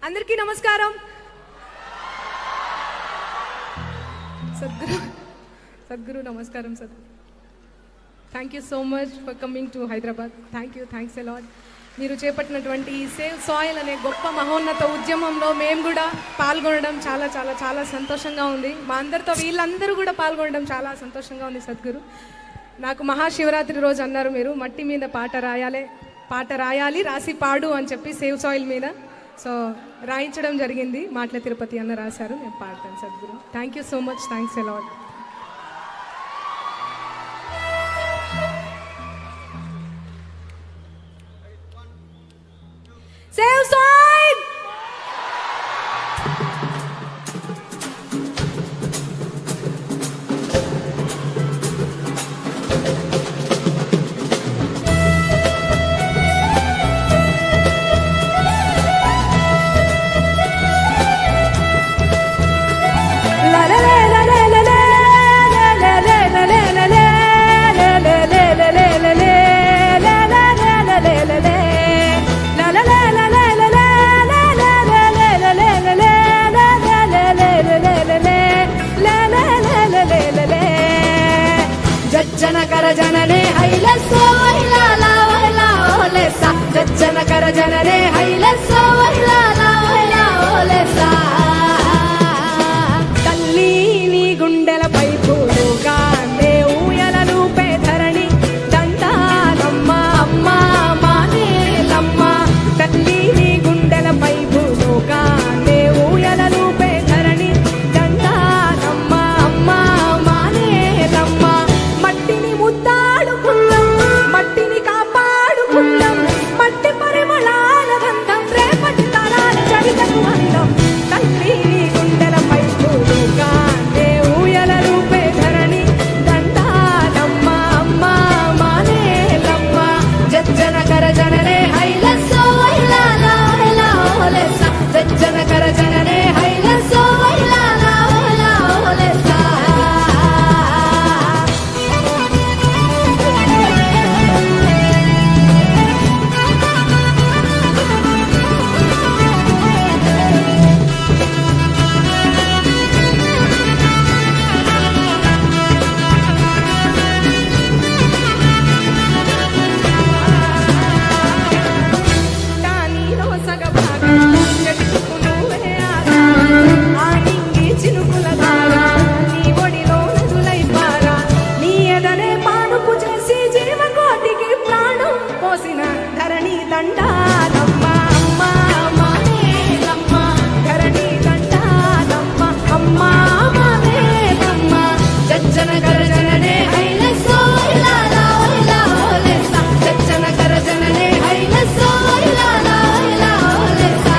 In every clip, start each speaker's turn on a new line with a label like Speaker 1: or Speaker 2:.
Speaker 1: అందరికీ నమస్కారం. సద్గురు నమస్కారం. Sadhguru, thank you so much for coming to Hyderabad. Thanks a lot. మీరు చేపట్టినటువంటి ఈ సేవ్ సాయిల్ అనే గొప్ప మహోన్నత ఉద్యమంలో మేము కూడా పాల్గొనడం చాలా చాలా చాలా సంతోషంగా ఉంది. మా అందరితో వీళ్ళందరూ కూడా పాల్గొనడం చాలా సంతోషంగా ఉంది. సద్గురు, నాకు మహాశివరాత్రి రోజు అన్నారు మీరు మట్టి మీద పాట రాయాలి రాసి పాడు అని చెప్పి సేవ్ సాయిల్ మీద. సో రాయించడం జరిగింది. మాటల తిరుపతి అన్న రాశారు, నేను పాడతాను. Sadhguru, thank you so much. Thanks a lot. Save soil. జనకర జననే హైలెస్సో హైలాలా హైలా ఓలెసా. జనకర జననే హైలెస్సో హైలాలా హైలా ఓలెసా. తల్లి నీ గుండెలపై పూలుగా నే ఊయలలు పేధరణి దండాలమ్మ అమ్మ మానేలమ్మ. తల్లి నీ గుండెలపై పూలుగా నే ఊయలలు పేధరణి దండాలమ్మ అమ్మ మానేలమ్మ. మట్టిని ముద్దాడుకుందాం, మట్టిని కాపాడుకుందాం, మట్టి పరిమళాల గంధం రేపటి తరాల చరితకు అందం. తల్లి నీ గుండెలపై పూలుగా నే ఊయలలు పేధరణి దండాలమ్మ అమ్మ మానేలమ్మ. జనకర జననే హైలెస్సో హైలాలా హైలా ఓలెసా. జనకర జననే హైలెస్సో హైలాలా హైలా ఓలెసా. దానిలో సగభాగం చెట్టుకు నువ్వే ఆధారం. ఆ నింగి చినుకుల ధార నీ ఒడిలో నదులై పారా. నీ ఎదనే పానుపు చేసి జీవకోటికి ప్రాణం పోసిన ధరణి దండాలమ్మ అమ్మ మానేలమ్మ. ధరణి దండాలమ్మ అమ్మ మానేలమ్మ. జనకర జననే హైలెస్సో హైలాలా హైలా ఓలెసా. జనకర జననే హైలెస్సో హైలాలా హైలా ఓలెసా.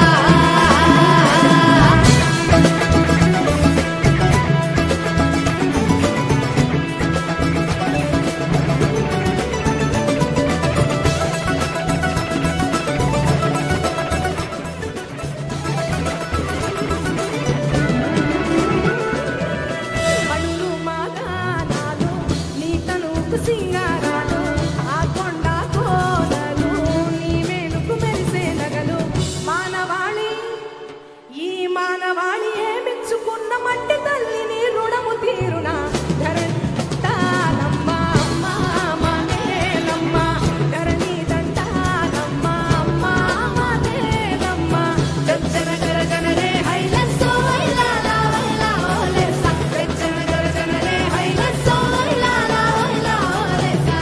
Speaker 1: మణులు మాగానాలు నీ తనుకు సింగారాలు. ఆ కొండ కోనలు నీ మేలుకు మెరిసే నగలు. మానవాళి ఈ మానవాళి ఏమిచ్చుకున్న మట్టి తల్లిని రుణము తీరునా. ధరణి దండాలమ్మ అమ్మ మానేలమ్మ. ధరణి దండాలమ్మ అమ్మ మానేలమ్మ. జనకర జననే హైలెస్సో హైలాలా హైలా ఓలెసా. జనకర జననే హైలెస్సో హైలాలా హైలా ఓలెసా.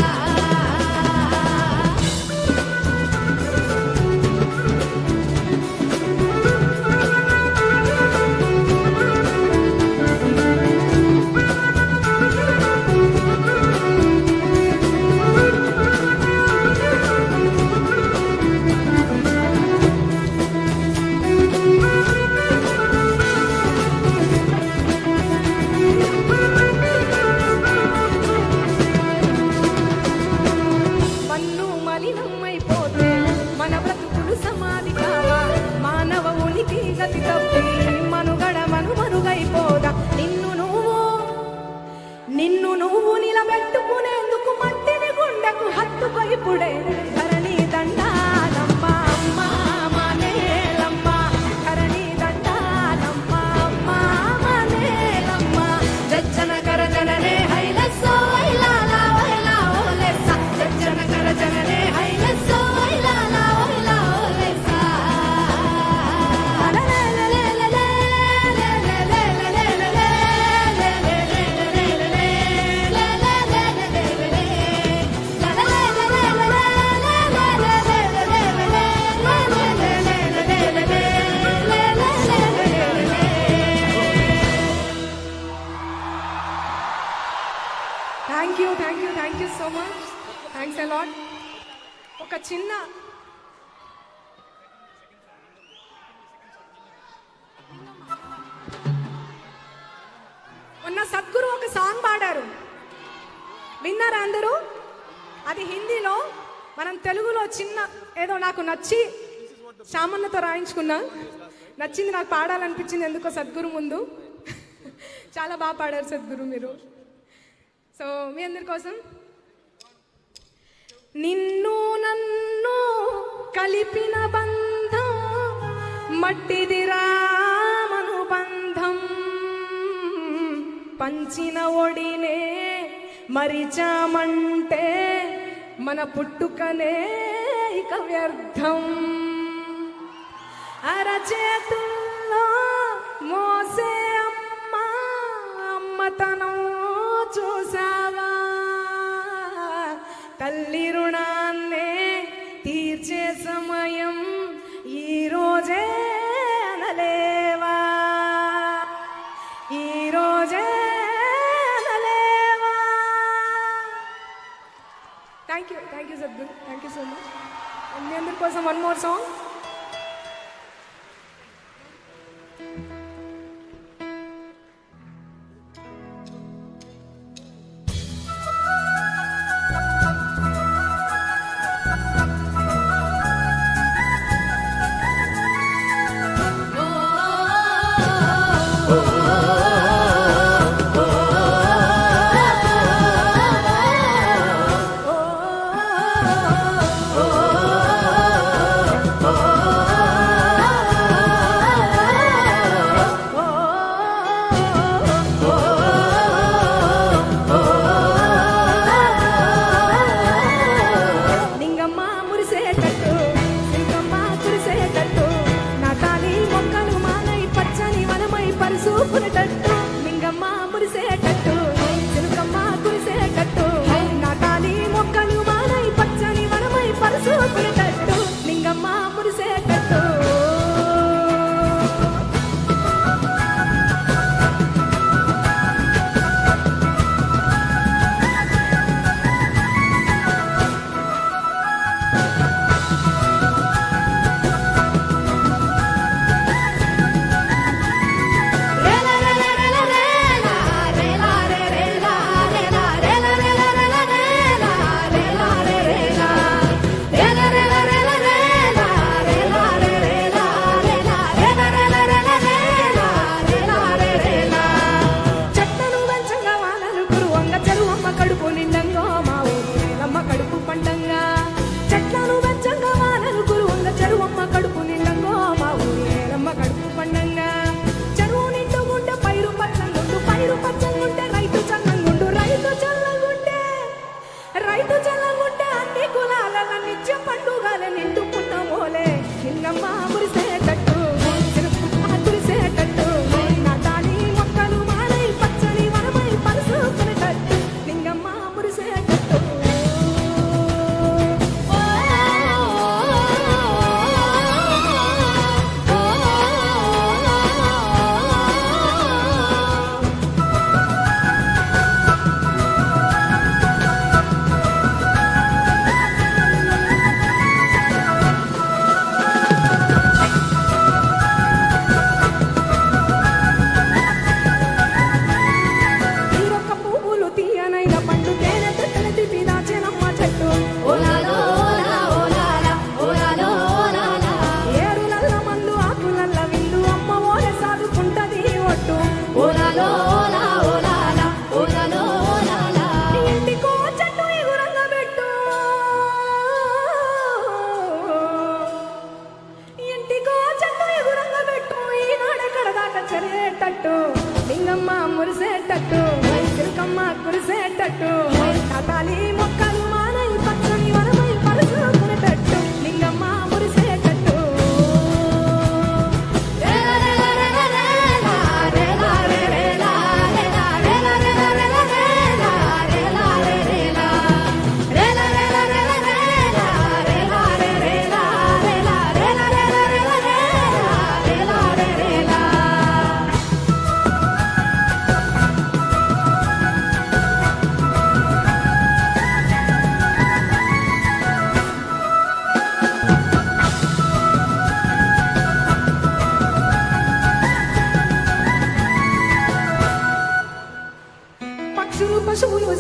Speaker 1: Thanks a lot. ఒక చిన్న మొన్న సద్గురు ఒక సాంగ్ పాడారు, విన్నారా అందరూ? అది హిందీలో, మనం తెలుగులో చిన్న ఏదో నాకు నచ్చి శ్యామన్నతో రాయించుకున్నా, నచ్చింది, నాకు పాడాలనిపించింది ఎందుకో సద్గురు ముందు. చాలా బాగా పాడారు సద్గురు మీరు. సో మీ అందరి కోసం, నిన్ను నన్ను కలిపిన బంధం మట్టిదిరా మనుబంధం, పంచిన ఒడినే మరిచామంటే మన పుట్టుకనే ఇక వ్యర్థం, అరచేతుల్లో మోసే అమ్మతనం చూసావా, తల్లి రుణాన్నే తీర్చే సమయం ఈరోజే అనలేవా, ఈరోజే అనలేవా. Thank you Sadhguru, thank you so much. మీ అందరి కోసం వన్ మోర్ సాంగ్.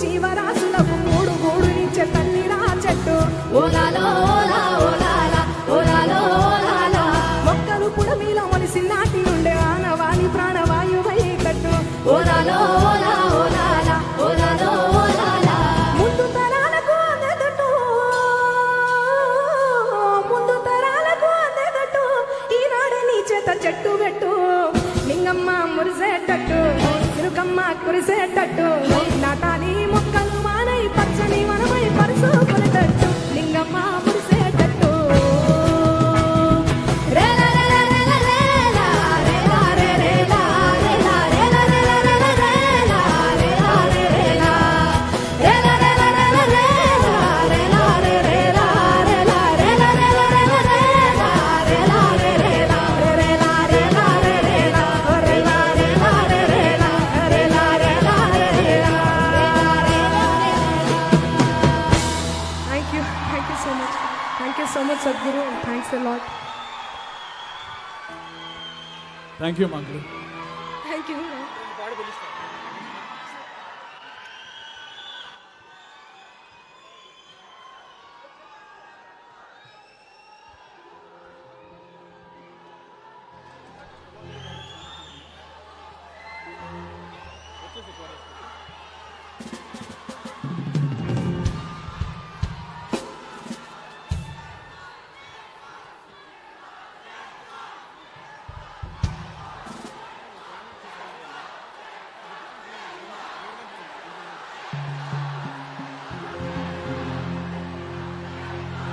Speaker 1: జీవరాశులకు మూడు గూడునిచ్చే తల్లిరా చెట్టు. ఓలాలో ఓలా ఓలాలా ఓలాలో ఓలాలా మొక్కలు పుడమిలో మొలిసి నాటి ఉండే ఆనవాణి ప్రాణవాయువై కట్టు. ఓలాలో ఓలా ఓలాలా ఓలాలో ఓలాలా ముందు తరాలకు అందెదట్టు, ముందు తరాలకు అందెదట్టు ఈనాడే నీ చేత చెట్టు పెట్టు. లింగమ్మ మురిసేటట్టు, చిరుకమ్మ కురిసేటట్టు, నాటాలి మొక్కలు మానై పచ్చని మనమై పరుసుకునేటట్టు. Lingamma మురిసేటట్టు so much Sadhguru, and thanks a lot.
Speaker 2: Thank you, Mangalu.
Speaker 1: Thank you.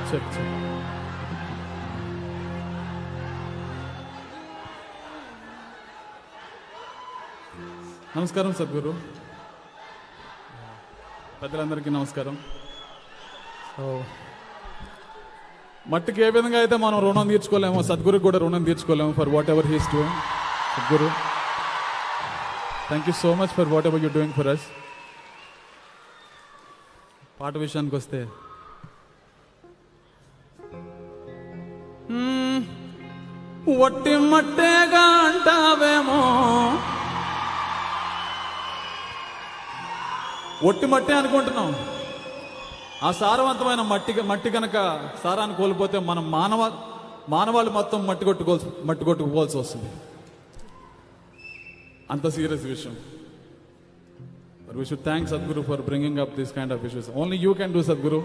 Speaker 2: Check. నమస్కారం సద్గురు, పెద్దలందరికీ నమస్కారం. సో మట్టికి ఏ విధంగా అయితే మనం రుణం తీర్చుకోలేమో, సద్గురుకి కూడా రుణం తీర్చుకోలేము for whatever he's doing. Sadhguru, thank you so much for whatever you doing for us. పాట విషయానికి వస్తే, ఒట్టి మట్టేగా అంటావేమో, ఒట్టి మట్టే అనుకుంటున్నాం. ఆ సారవంతమైన మట్టి కనుక సారాన్ని కోల్పోతే మనం మానవాళి మొత్తం మట్టి కొట్టుకోవాల్సి వస్తుంది. అంత సీరియస్ విషయం. But we should thank Sadhguru for bringing up this kind of issues. Only you can do, Sadhguru.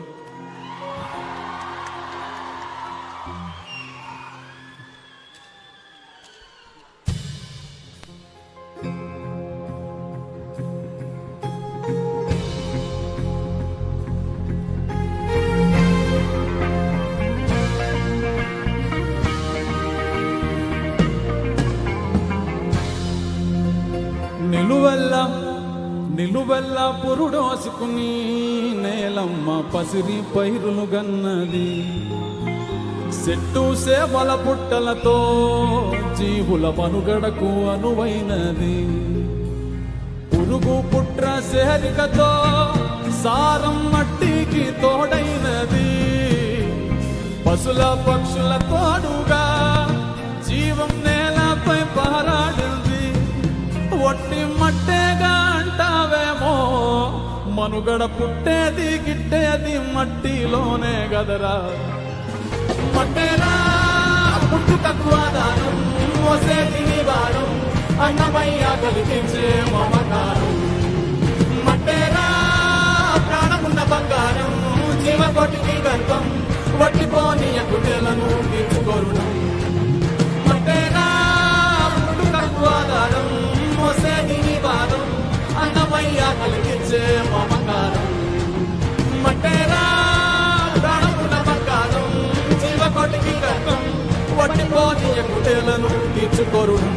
Speaker 2: నిలువెల్ల పురుడోసుకుని నేలమ్మ పసిరి పైరులు గన్నది. చెట్టు సేవల పుట్టలతో జీవుల మనుగడకు అనువైనది. పురుగు పుట్ర సేరికతో సారం మట్టికి తోడైనది. పశుల పక్షుల తోడుగా జీవం నేలపై పారాడింది. ఒట్టి మట్టేగా అంటావేమో, మనుగడ పుట్టేది గిట్టేది మట్టిలోనే గదరా. మట్టేరా పుట్టుకకు ఆధారం, మోసేటి నివారం, అన్నమయ్య కలిగించే మమకారం. మట్టేరా ప్రాణమున్న బంగారం, జీవకోటికి గర్భం, వట్టిపోని గుడ్డెలను తీర్చుకోరుడం. మట్టేరా పుట్టుకకు ఆధారం, మోసేటి నివారం, అన్నమయ్య కలిగించే మమకారం. మట్టేరా ప్రాణమున్న బంగారం, జీవకోటికి గర్భం, వట్టిపోని గుడ్డెలను తీర్చుకోరుడం.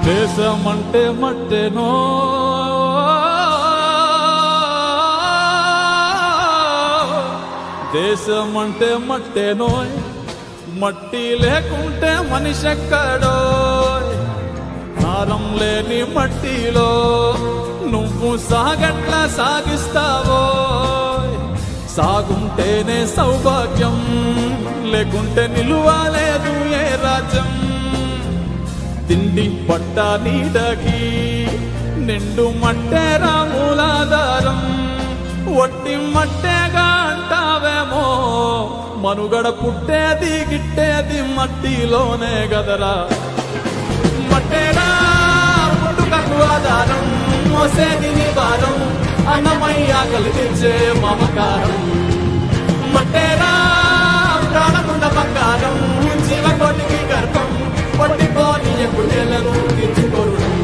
Speaker 2: దేశమంటే మట్టెనో, దేశమంటే మట్టెనో, మట్టి లేకుంటే మనిషి ఎక్కడో, సారం లేని మట్టిలో నువ్వు సాగట్లా సాగిస్తావో. సాగుంటేనే సౌభాగ్యం, లేకుంటే నిలువలేదు ఏ రాజ్యం. తిండి పట్ట నీడకి నిండు మట్టేరా మూలాధారం. ఒట్టి మట్టేగా అంటావేమో, మనుగడ పుట్టేది గిట్టేది మట్టిలోనే గదరా. మట్టేరా పుట్టుకకు ఆధారం, మోసేది నీ భారం, అన్నమయ్య కలిగించే మమకారం. మట్టేరా ప్రాణమున్న బంగారం, జీవకోటికి గర్భం, పట్టిపోని ఎప్పుడేలను తీర్చుకోరుడం.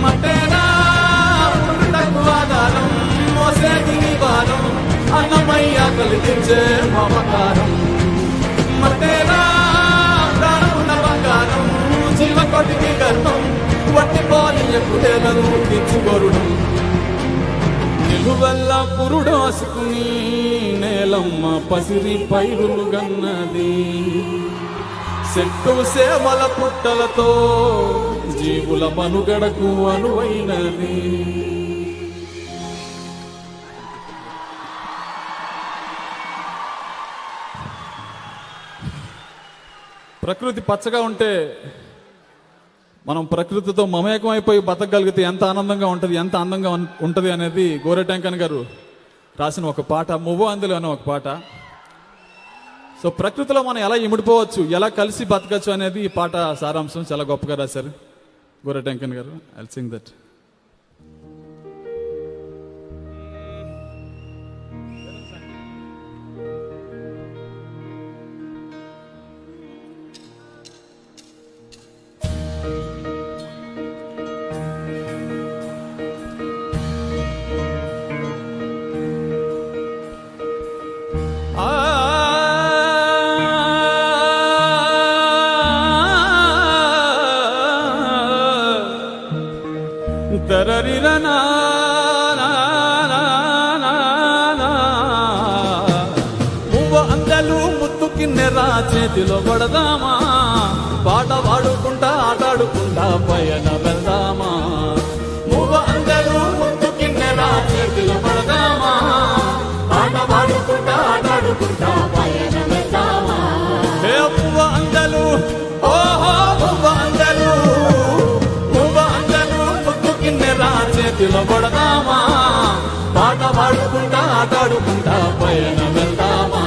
Speaker 2: మట్టేరా పుట్టుకకు ఆధారం, మోసేది నీ భారం, అన్నమయ్య కలిగించే మమకారం. మట్టేరా ప్రాణమున్న బంగారం, జీవకోటికి గర్భం, పట్టిపోని ఎప్పుడేలను తీర్చుకోరుడం. నిలువెల్ల పురుడోసుకుని నేలమ్మ పసిరి పైరులు గన్నది. చెట్టు సేవల పుట్టలతో జీవుల మనుగడకు అనువైనది. ప్రకృతి పచ్చగా ఉంటే, మనం ప్రకృతితో మమేకం అయిపోయి బతకగలిగితే ఎంత ఆనందంగా ఉంటుంది, ఎంత అందంగా ఉంటుంది అనేది గోరెటెంకన్ గారు రాసిన ఒక పాట, మువ్వ అందులో అనే ఒక పాట. సో ప్రకృతిలో మనం ఎలా ఇమిడిపోవచ్చు, ఎలా కలిసి బతకచ్చు అనేది ఈ పాట సారాంశం. చాలా గొప్పగా రాశారు గోరెటెంకన్ గారు. I'll sing that. మువ్వ అందలు ముత్తు కిన్నెరా చేతిలో పడదామా, పాట పాడుకుంటా ఆటాడుకుంటా పయన వెళ్దామా. మువ్వ అందలు ముత్తు కిన్నెరా చేతిలో పడదామా, పాట పాడుకుంటా ఆటాడుకుంటా పయన వెళ్దామా. హే మువ్వ అందలు, ఓహో మువ్వ అందలు, చేతిలో పడదామా, పాట పాడుకుంటా ఆటాడుకుంటా పయన వెళ్దామా.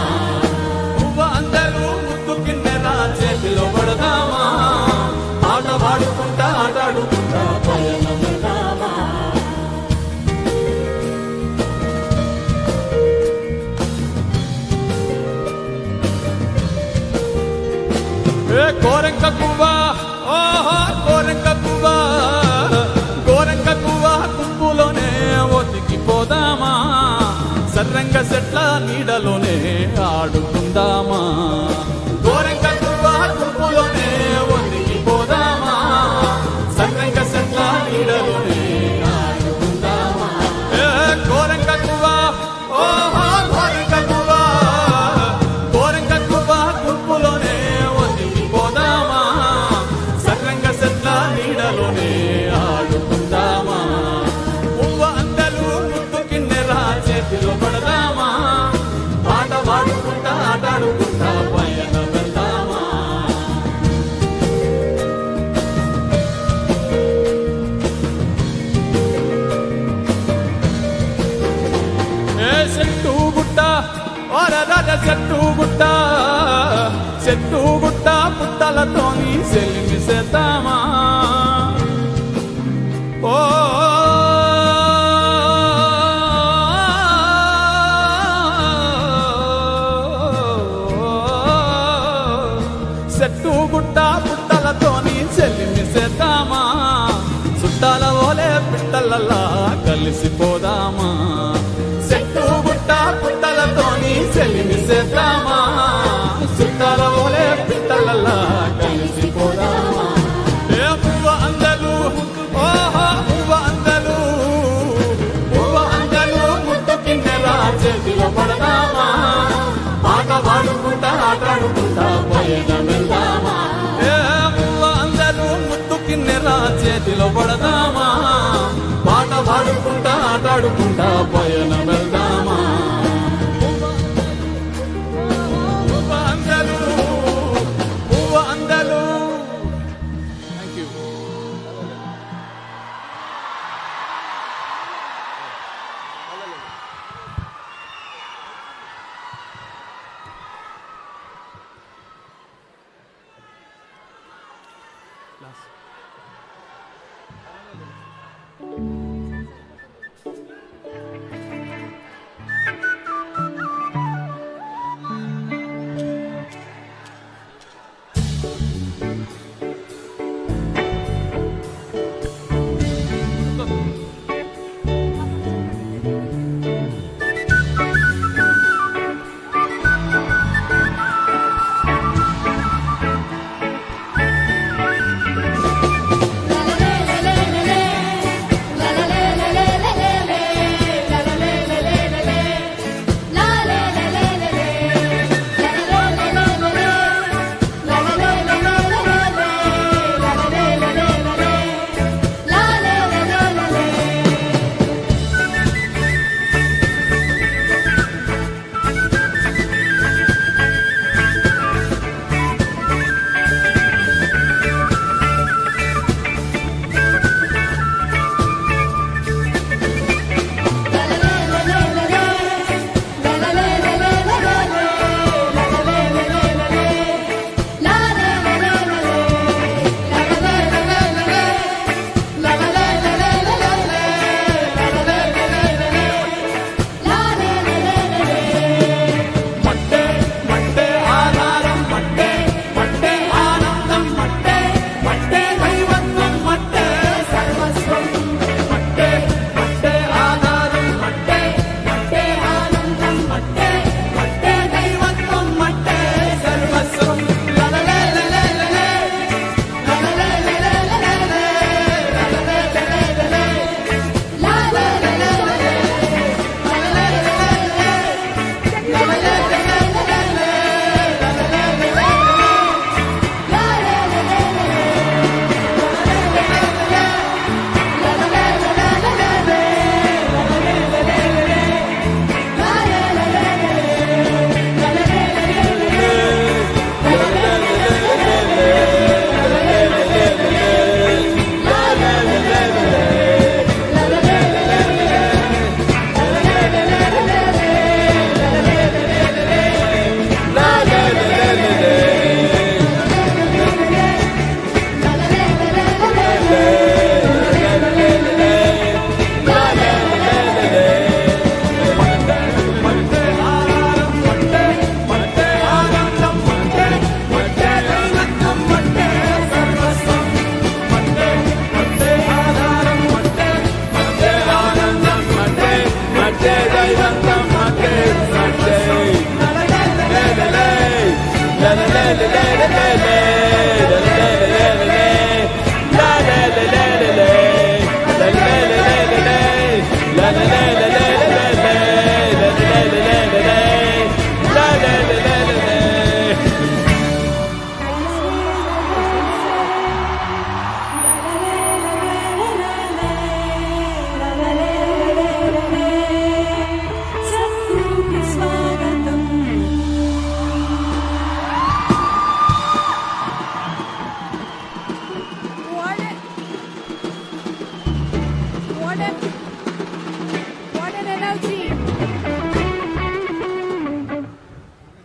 Speaker 2: నువ్వు అందరూ ముద్దు కిన్నెరా చేతిలో పడదామా, పాట పాడుకుంటా ఆటాడుకుంటా పయన వెళ్దామా. ఏ కోరెంక పువ్వా, ఓహో కోరెంక పువ్వా, గుంపులోనే ఒతికిపోదామా, సర్రంగ చెట్ల నీడలోనే ఆడుకుందామా. గోరెంక గుంపులోనే ఒతికిపోదామా, సర్రంగ చెట్ల నీడలోనే ఆడుకుందామా. గోరెంక గువ్వా, ఓహో గోరెంక గువ్వా, గోరెంక గుంపులోనే ఒతికిపోదామా, సర్రంగ చెట్ల నీడలోనే ఆడుకుందామా. చేతిలో పడదామా, పాట పాడుకుంటా ఆటాడుకుంటా పయన వెళ్దామా. ఏ చెట్టు గుట్ట, ఓరద చెట్టు గుట్ట, చెట్టు గుట్ట పుట్టలతోని సెలిమి చేద్దామా. ఓ చెట్టు గుట్ట పుట్టలతోని చెల్లిమి చేద్దామా, చుట్టాల ఓలే పిట్టలలా కలిసిపోదామా. చెట్టు గుట్ట పుట్టలతోని చెల్లిమి చేద్దామా, చుట్టాల ఓలే పిట్టలలా కలిసిపోదామా. ఏ పువ్వ అందలు, ఓహో పువ్వ అందలు, పువ్వ అందలు ముద్దు కిన్నెరా చేతిలో పడదామా, పాట పాడుకుంటా ఆటాడుకుంటా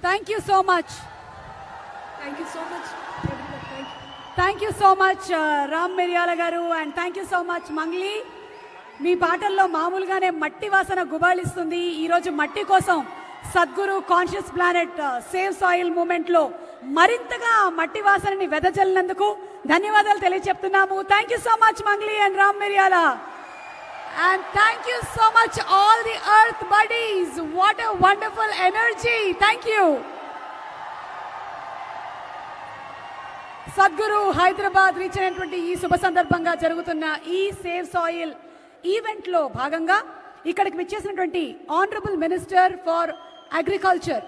Speaker 3: Thank you so much.
Speaker 1: Thank you so much.
Speaker 3: Thank you so much, Ram Miryala garu, and thank you so much, Mangli. మీ పాటల్లో మామూలుగానే మట్టి వాసన గుబాళిస్తుంది. ఈరోజు మట్టి కోసం Sadhguru conscious planet save soil మూమెంట్లో మరింతగా మట్టి వాసనని వెదజల్లినందుకు ధన్యవాదాలు తెలియజెప్తున్నాము. Thank you so much Mangli and Ram Miryala. And thank you so much all the earth buddies. What a wonderful energy. Thank you. Sadhguru Hyderabad reach అయినటువంటి ఈ శుభ సందర్భంగా జరుగుతున్న ఈ సేవ్ సాయిల్ ఈవెంట్లో భాగంగా ఇక్కడికి విచ్చేసినటువంటి honourable minister for agriculture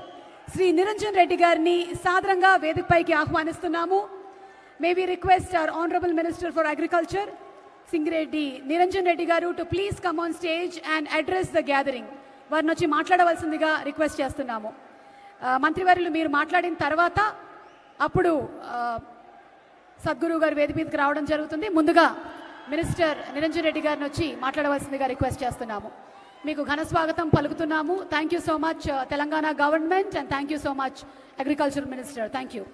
Speaker 3: Shri Niranjan Reddy గారిని సాదరంగా వేదికపైకి ఆహ్వానిస్తున్నాము. May we request our honourable minister for agriculture Singireddy Niranjan Reddy garu to please come on stage and address the gathering. వారిని వచ్చి మాట్లాడవలసిందిగా రిక్వెస్ట్ చేస్తున్నాము. మంత్రివర్యులు మీరు మాట్లాడిన తర్వాత అప్పుడు సద్గురు గారు వేదిక మీదకి రావడం జరుగుతుంది. ముందుగా మినిస్టర్ నిరంజన్ రెడ్డి గారిని వచ్చి మాట్లాడవలసిందిగా రిక్వెస్ట్ చేస్తున్నాము. మీకు ఘన స్వాగతం పలుకుతున్నాము. Thank you so much Telangana government and thank you so much agriculture minister. Thank you.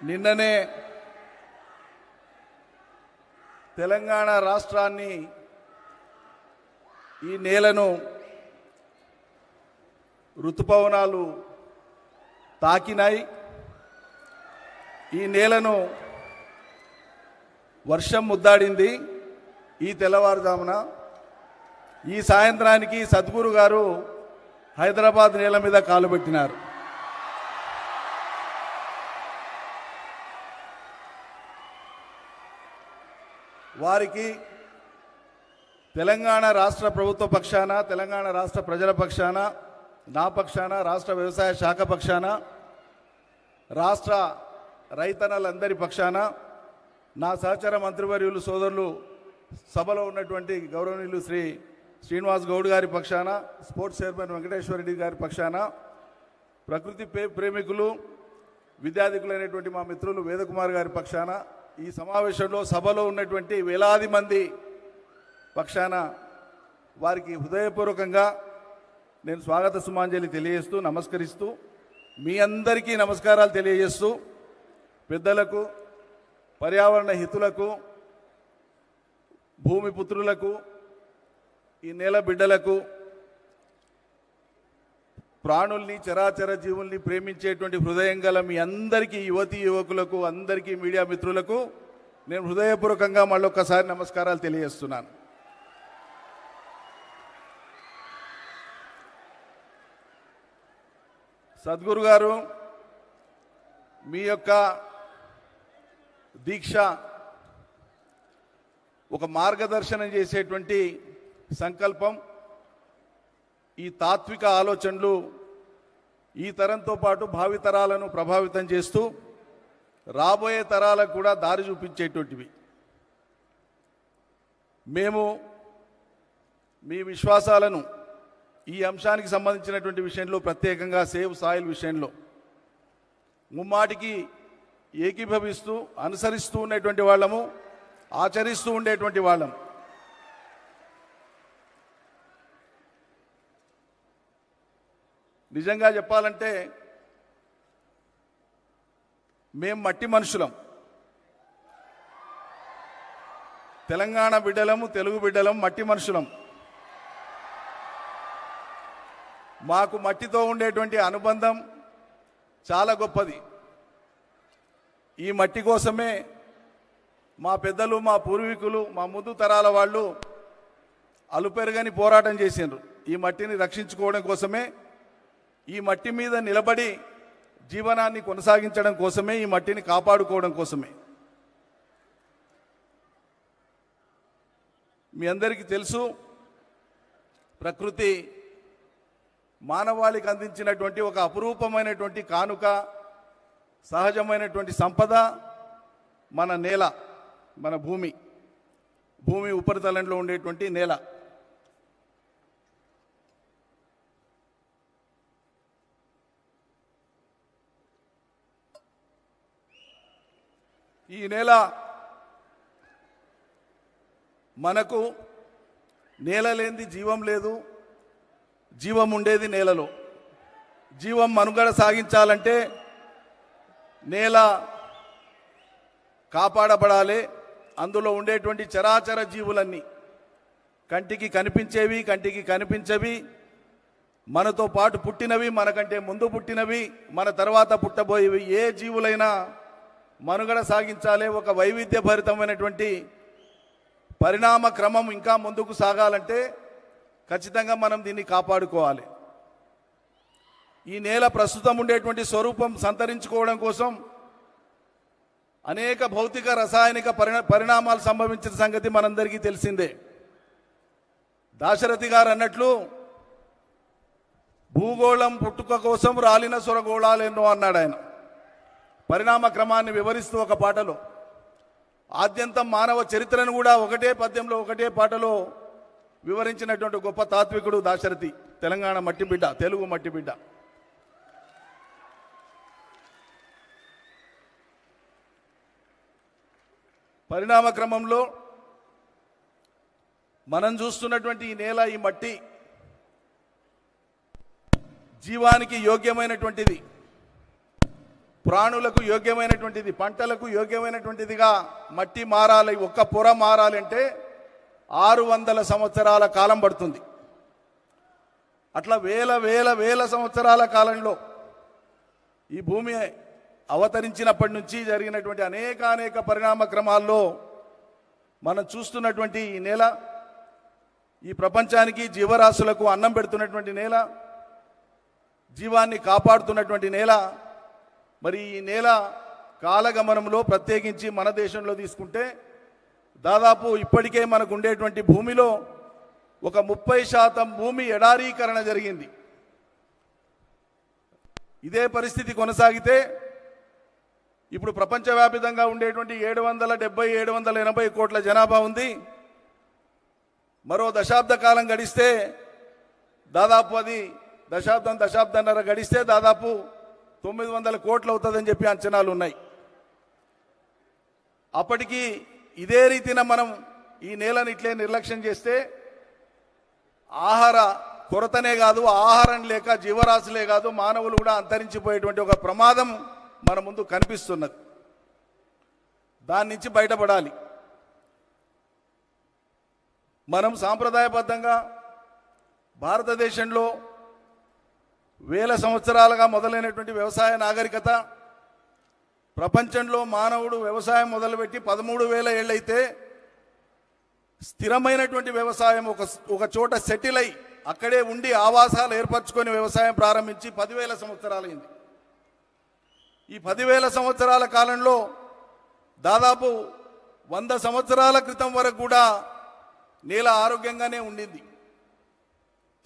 Speaker 4: నిన్ననే తెలంగాణ రాష్ట్రాన్ని ఈ నేలను ఋతుపవనాలు తాకినాయి. ఈ నేలను వర్షం ముద్దాడింది. ఈ తెల్లవారుజామున ఈ సాయంత్రానికి సద్గురు గారు హైదరాబాద్ నేల మీద కాలు పెట్టినారు. వారికి తెలంగాణ రాష్ట్ర ప్రభుత్వ పక్షాన, తెలంగాణ రాష్ట్ర ప్రజల పక్షాన, నా పక్షాన, రాష్ట్ర వ్యవసాయ శాఖ పక్షాన, రాష్ట్ర రైతన్నలందరి పక్షాన, నా సహచర మంత్రివర్యులు సోదరులు సభలో ఉన్నటువంటి గౌరవనీయులు శ్రీ శ్రీనివాస్ గౌడ్ గారి పక్షాన, స్పోర్ట్స్ చైర్మన్ వెంకటేశ్వర రెడ్డి గారి పక్షాన, ప్రకృతి ప్రేమికులు విద్యార్థికులైనటువంటి మా మిత్రులు వేదకుమార్ గారి పక్షాన, ఈ సమావేశంలో సభలో ఉన్నటువంటి వేలాది మంది పక్షాన వారికి హృదయపూర్వకంగా నేను స్వాగత సుమాంజలి తెలియజేస్తూ నమస్కరిస్తూ మీ అందరికీ నమస్కారాలు తెలియజేస్తూ పెద్దలకు, పర్యావరణ హితులకు, భూమి పుత్రులకు, ఈ నేల బిడ్డలకు, ప్రాణుల్ని, చరాచర జీవుల్ని ప్రేమించేటువంటి హృదయం గల మీ అందరికీ, యువతీ యువకులకు, అందరికీ, మీడియా మిత్రులకు నేను హృదయపూర్వకంగా మళ్ళొక్కసారి నమస్కారాలు తెలియజేస్తున్నాను. సద్గురు గారు మీ యొక్క దీక్ష ఒక మార్గదర్శనం చేసేటువంటి సంకల్పం, ఈ తాత్విక ఆలోచనలు ఈ తరంతో పాటు భావితరాలను ప్రభావితం చేస్తూ రాబోయే తరాలకు కూడా దారి చూపించేటువంటివి. మేము మీ విశ్వాసాలను ఈ అంశానికి సంబంధించినటువంటి విషయంలో, ప్రత్యేకంగా సేవ్ సాయిల్ విషయంలో ముమ్మాటికి ఏకీభవిస్తూ అనుసరిస్తూ ఉండేటువంటి వాళ్ళము, ఆచరిస్తూ ఉండేటువంటి వాళ్ళం. నిజంగా చెప్పాలంటే మేం మట్టి మనుషులం. తెలంగాణ బిడ్డలము, తెలుగు బిడ్డలం, మట్టి మనుషులం. మాకు మట్టితో ఉండేటువంటి అనుబంధం చాలా గొప్పది. ఈ మట్టి కోసమే మా పెద్దలు, మా పూర్వీకులు, మా ముందు తరాల వాళ్ళు అలుపెరగని పోరాటం చేసిండ్రు. ఈ మట్టిని రక్షించుకోవడం కోసమే, ఈ మట్టి మీద నిలబడి జీవనాన్ని కొనసాగించడం కోసమే, ఈ మట్టిని కాపాడుకోవడం కోసమే. మీ అందరికీ తెలుసు, ప్రకృతి మానవాళికి అందించినటువంటి ఒక అపురూపమైనటువంటి కానుక, సహజమైనటువంటి సంపద మన నేల, మన భూమి. భూమి ఉపరితలంలో ఉండేటువంటి నేల. ఈ నేల మనకు, నేల లేనిది జీవం లేదు, జీవం ఉండేది నేలలో. జీవం మనుగడ సాగించాలంటే నేల కాపాడబడాలి. అందులో ఉండేటువంటి చరాచర జీవులన్నీ, కంటికి కనిపించేవి, కంటికి కనిపించవి, మనతో పాటు పుట్టినవి, మనకంటే ముందు పుట్టినవి, మన తర్వాత పుట్టబోయేవి, ఏ జీవులైనా మనుగడ సాగించాలి. ఒక వైవిధ్యభరితమైనటువంటి పరిణామ క్రమం ఇంకా ముందుకు సాగాలంటే ఖచ్చితంగా మనం దీన్ని కాపాడుకోవాలి. ఈ నేల ప్రస్తుతం ఉండేటువంటి స్వరూపం సంతరించుకోవడం కోసం అనేక భౌతిక, రసాయనిక పరిణామాలు సంభవించిన సంగతి మనందరికీ తెలిసిందే. దాశరథి గారు అన్నట్లు, భూగోళం పుట్టుక కోసం రాలిన సొరగోళాలెన్నో అన్నాడు ఆయన. పరిణామ క్రమాన్ని వివరిస్తూ ఒక పాటలో, ఆద్యంతం మానవ చరిత్రను కూడా ఒకటే పద్యంలో, ఒకటే పాటలో వివరించినటువంటి గొప్ప తాత్వికుడు దాశరథి. తెలంగాణ మట్టి బిడ్డ, తెలుగు మట్టి బిడ్డ. పరిణామ క్రమంలో మనం చూస్తున్నటువంటి ఈ నేల, ఈ మట్టి జీవానికి యోగ్యమైనటువంటిది, ప్రాణులకు యోగ్యమైనటువంటిది, పంటలకు యోగ్యమైనటువంటిదిగా మట్టి మారాలి. ఒక్క పొర మారాలంటే 600 సంవత్సరాల కాలం పడుతుంది. అట్లా వేల వేల వేల సంవత్సరాల కాలంలో ఈ భూమి అవతరించినప్పటి నుంచి జరిగినటువంటి అనేక పరిణామ క్రమాల్లో మనం చూస్తున్నటువంటి ఈ నేల, ఈ ప్రపంచానికి, జీవరాశులకు అన్నం పెడుతున్నటువంటి నేల, జీవాన్ని కాపాడుతున్నటువంటి నేల. మరి ఈ నేల కాలగమనంలో, ప్రత్యేకించి మన దేశంలో తీసుకుంటే, దాదాపు ఇప్పటికే మనకు ఉండేటువంటి భూమిలో ఒక 30% భూమి ఎడారీకరణ జరిగింది. ఇదే పరిస్థితి కొనసాగితే ఇప్పుడు ప్రపంచవ్యాప్తంగా ఉండేటువంటి 770-780 కోట్ల జనాభా ఉంది. మరో దశాబ్ద కాలం గడిస్తే, దాదాపు అది దశాబ్దన్నర గడిస్తే దాదాపు 900 కోట్లు అవుతుందని చెప్పి అంచనాలు ఉన్నాయి. అప్పటికి ఇదే రీతిన మనం ఈ నేలను ఇట్లే నిర్లక్ష్యం చేస్తే ఆహార కొరతనే కాదు, ఆహారం లేక జీవరాశులే కాదు, మానవులు కూడా అంతరించిపోయేటువంటి ఒక ప్రమాదం మన ముందు కనిపిస్తున్నది. దాని నుంచి బయటపడాలి. మనం సాంప్రదాయబద్ధంగా భారతదేశంలో వేల సంవత్సరాలుగా మొదలైనటువంటి వ్యవసాయ నాగరికత, ప్రపంచంలో మానవుడు వ్యవసాయం మొదలుపెట్టి 13,000 ఏళ్ళైతే స్థిరమైనటువంటి వ్యవసాయం ఒక చోట సెటిల్ అయి అక్కడే ఉండి ఆవాసాలు ఏర్పరచుకొని వ్యవసాయం ప్రారంభించి 10,000 సంవత్సరాలైంది. ఈ 10,000 సంవత్సరాల కాలంలో దాదాపు 100 సంవత్సరాల క్రితం వరకు కూడా నేల ఆరోగ్యంగానే ఉండింది.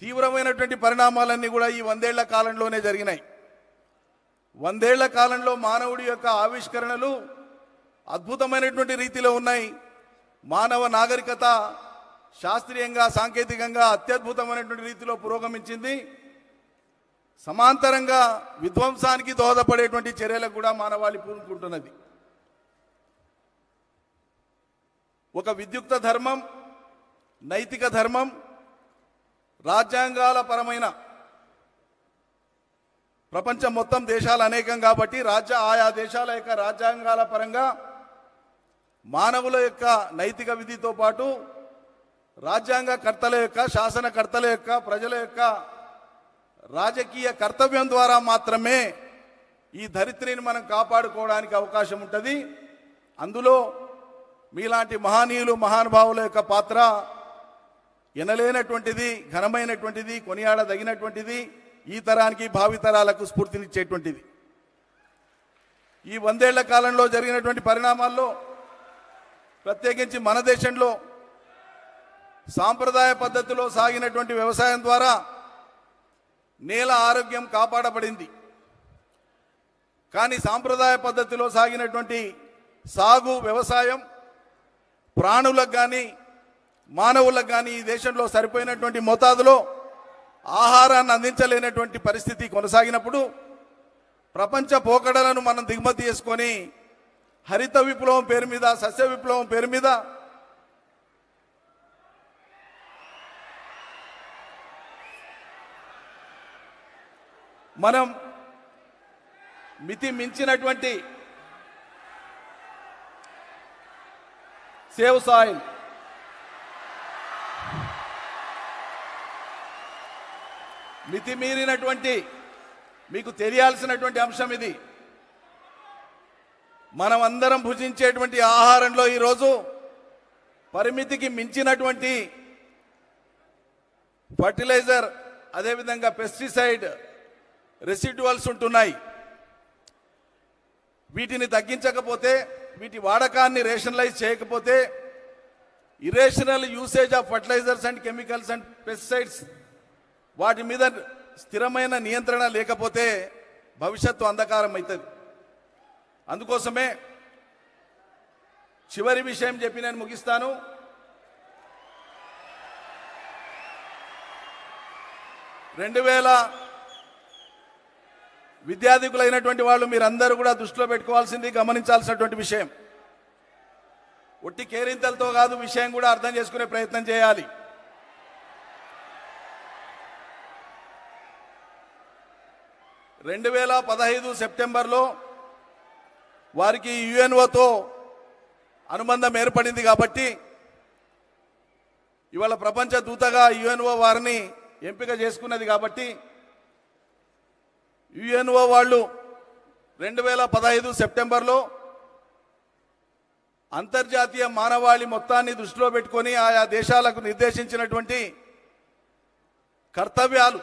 Speaker 4: తీవ్రమైనటువంటి పరిణామాలన్నీ కూడా ఈ 100 ఏళ్ల కాలంలోనే జరిగినాయి. 100 ఏళ్ల కాలంలో మానవుడి యొక్క ఆవిష్కరణలు అద్భుతమైనటువంటి రీతిలో ఉన్నాయి. మానవ నాగరికత శాస్త్రీయంగా సాంకేతికంగా అత్యద్భుతమైనటువంటి రీతిలో పురోగమించింది. సమాంతరంగా విధ్వంసానికి దోహదపడేటువంటి చర్యలకు కూడా మానవాళి పూనుకుంటున్నది. ఒక విద్యుక్త ధర్మం, నైతిక ధర్మం, రాజ్యాంగాల పరమైన ప్రపంచం మొత్తం దేశాలు అనేకం కాబట్టి ఆయా దేశాల యొక్క రాజ్యాంగాల పరంగా మానవుల యొక్క నైతిక విధితో పాటు రాజ్యాంగ కర్తల యొక్క, శాసనకర్తల యొక్క, ప్రజల యొక్క రాజకీయ కర్తవ్యం ద్వారా మాత్రమే ఈ ధరిత్రిని మనం కాపాడుకోవడానికి అవకాశం ఉంటుంది. అందులో మీలాంటి మహనీయులు, మహానుభావుల యొక్క పాత్ర ఎనలేనటువంటిది, ఘనమైనటువంటిది, కొనియాడదగినటువంటిది, ఈ తరానికి భావితరాలకు స్ఫూర్తినిచ్చేటువంటిది. ఈ 100 ఏళ్ల కాలంలో జరిగినటువంటి పరిణామాల్లో ప్రత్యేకించి మన దేశంలో సాంప్రదాయ పద్ధతిలో సాగినటువంటి వ్యవసాయం ద్వారా నేల ఆరోగ్యం కాపాడబడింది. కానీ సాంప్రదాయ పద్ధతిలో సాగినటువంటి సాగు వ్యవసాయం ప్రాణులకు కానీ మానవులకు కానీ ఈ దేశంలో సరిపోయినటువంటి మోతాదులో ఆహారాన్ని అందించలేనటువంటి పరిస్థితి కొనసాగినప్పుడు ప్రపంచ పోకడలను మనం దిగుమతి చేసుకొని హరిత విప్లవం పేరు మీద, సస్య విప్లవం పేరు మీద మనం మితి మించినటువంటి సేవ్ సాయిల్, మితిమీరినటువంటి, మీకు తెలియాల్సినటువంటి అంశం ఇది. మనం అందరం భుజించేటువంటి ఆహారంలో ఈరోజు పరిమితికి మించినటువంటి ఫర్టిలైజర్, అదేవిధంగా పెస్టిసైడ్ రెసిడ్యువల్స్ ఉంటున్నాయి. వీటిని తగ్గించకపోతే, వీటి వాడకాన్ని రేషనలైజ్ చేయకపోతే, irrational usage of fertilisers and chemicals and pesticides వాటి మీద స్థిరమైన నియంత్రణ లేకపోతే భవిష్యత్తు అంధకారం అవుతుంది. అందుకోసమే చివరి విషయం చెప్పి నేను ముగిస్తాను. విద్యార్థికులైనటువంటి వాళ్ళు మీరందరూ కూడా దృష్టిలో పెట్టుకోవాల్సింది, గమనించాల్సినటువంటి విషయం, ఒట్టి కేరింతలతో కాదు, విషయం కూడా అర్థం చేసుకునే ప్రయత్నం చేయాలి. సెప్టెంబర్లో వారికి యుఎన్ఓతో అనుబంధం ఏర్పడింది కాబట్టి ఇవాళ ప్రపంచ దూతగా యుఎన్ఓ వారిని ఎంపిక చేసుకున్నది కాబట్టి యుఎన్ఓ వాళ్ళు 2015 సెప్టెంబర్లో అంతర్జాతీయ మానవాళి మొత్తాన్ని దృష్టిలో పెట్టుకొని ఆయా దేశాలకు నిర్దేశించినటువంటి కర్తవ్యాలు,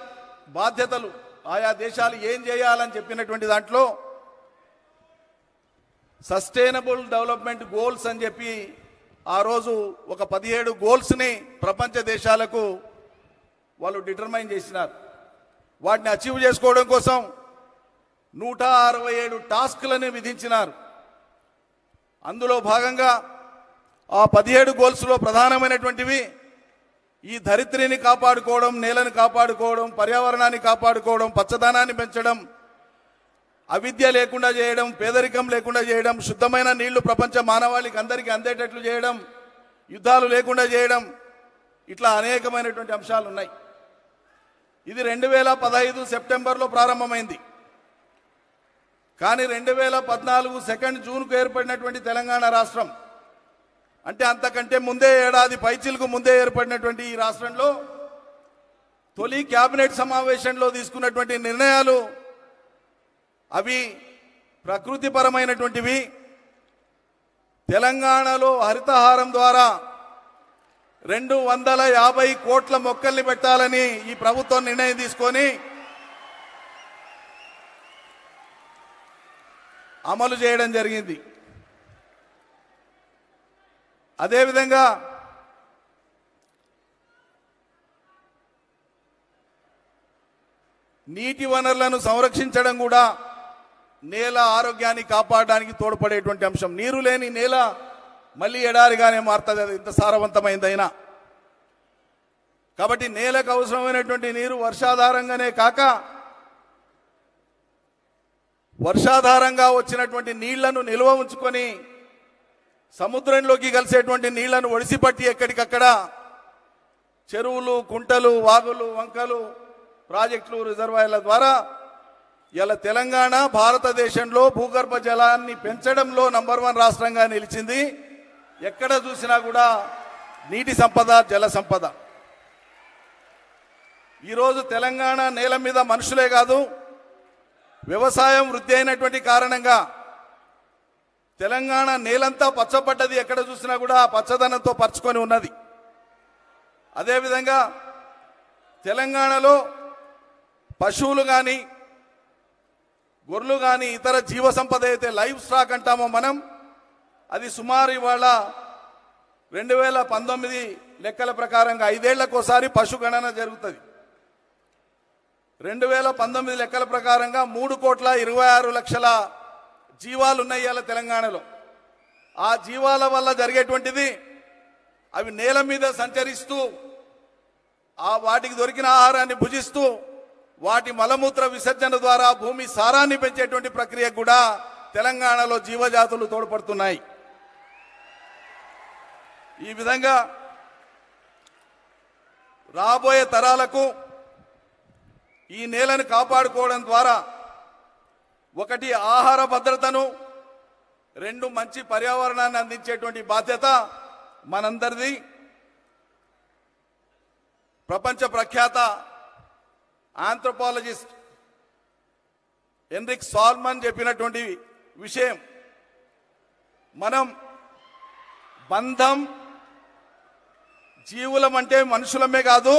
Speaker 4: బాధ్యతలు, ఆయా దేశాలు ఏం చేయాలని చెప్పినటువంటి దాంట్లో సస్టైనబుల్ డెవలప్మెంట్ గోల్స్ అని చెప్పి ఆ రోజు ఒక 17 గోల్స్ని ప్రపంచ దేశాలకు వాళ్ళు డిటర్మైన్ చేసినారు. వాటిని అచీవ్ చేసుకోవడం కోసం 167 టాస్క్లను విధించినారు. అందులో భాగంగా ఆ 17 గోల్స్లో ప్రధానమైనటువంటివి ఈ ధరిత్రిని కాపాడుకోవడం, నేలను కాపాడుకోవడం, పర్యావరణాన్ని కాపాడుకోవడం, పచ్చదనాన్ని పెంచడం, అవిద్య లేకుండా చేయడం, పేదరికం లేకుండా చేయడం, శుద్ధమైన నీళ్లు ప్రపంచ మానవాళికి అందరికీ అందేటట్లు చేయడం, యుద్ధాలు లేకుండా చేయడం, ఇట్లా అనేకమైనటువంటి అంశాలు ఉన్నాయి. ఇది 2015 సెప్టెంబర్లో ప్రారంభమైంది. కానీ 2014 జూన్కు ఏర్పడినటువంటి తెలంగాణ రాష్ట్రం, అంటే అంతకంటే ముందే ఏడాది పైచిలకు ముందే ఏర్పడినటువంటి ఈ రాష్ట్రంలో తొలి క్యాబినెట్ సమావేశంలో తీసుకున్నటువంటి నిర్ణయాలు అవి ప్రకృతిపరమైనటువంటివి. తెలంగాణలో హరితహారం ద్వారా 250 కోట్ల మొక్కల్ని పెట్టాలని ఈ ప్రభుత్వం నిర్ణయం తీసుకొని అమలు చేయడం జరిగింది. అదేవిధంగా నీటి వనరులను సంరక్షించడం కూడా నేల ఆరోగ్యాన్ని కాపాడడానికి తోడ్పడేటువంటి అంశం. నీరు లేని నేల మళ్ళీ ఎడారిగానే మారుతుంది, అది ఇంత సారవంతమైందైనా. కాబట్టి నేలకు అవసరమైనటువంటి నీరు వర్షాధారంగానే కాక వర్షాధారంగా వచ్చినటువంటి నీళ్లను నిల్వ ఉంచుకొని సముద్రంలోకి కలిసేటువంటి నీళ్లను ఒడిసిపట్టి ఎక్కడికక్కడ చెరువులు, కుంటలు, వాగులు, వంకలు, ప్రాజెక్టులు, రిజర్వాయర్ల ద్వారా ఇలా తెలంగాణ భారతదేశంలో భూగర్భ జలాన్ని పెంచడంలో నంబర్ 1 రాష్ట్రంగా నిలిచింది. ఎక్కడ చూసినా కూడా నీటి సంపద, జల సంపద. ఈరోజు తెలంగాణ నేల మీద మనుషులే కాదు, వ్యవసాయం వృద్ధి అయినటువంటి కారణంగా తెలంగాణ నేలంతా పచ్చబడ్డది. ఎక్కడ చూసినా కూడా పచ్చదనంతో పరుచుకొని ఉన్నది. అదేవిధంగా తెలంగాణలో పశువులు కానీ, గొర్రెలు కానీ, ఇతర జీవ సంపద అయితే లైవ్ స్టాక్ అంటామో మనం, అది సుమారు ఇవాళ 2019 లెక్కల ప్రకారంగా 5 ఏళ్లకోసారి పశుగణన జరుగుతుంది. 2019 లెక్కల ప్రకారంగా 3,26,00,000 జీవాలు ఉన్నాయి ఇవాళ తెలంగాణలో. ఆ జీవాల వల్ల జరిగేటువంటిది, అవి నేల మీద సంచరిస్తూ వాటికి దొరికిన ఆహారాన్ని భుజిస్తూ వాటి మలమూత్ర విసర్జన ద్వారా భూమి సారాన్ని పెంచేటువంటి ప్రక్రియ కూడా తెలంగాణలో జీవజాతులు తోడ్పడుతున్నాయి. ఈ విధంగా రాబోయే తరాలకు ఈ నేలను కాపాడుకోవడం ద్వారా 1 ఆహార భద్రతను, 2 మంచి పర్యావరణాన్ని అందించేటువంటి బాధ్యత మనందరిది. ప్రపంచ ప్రఖ్యాత ఆంథ్రోపాలజిస్ట్ ఎన్రిక్ సాల్మన్ చెప్పినటువంటి విషయం, మనం బంధం జీవులం అంటే మనుషులమే కాదు,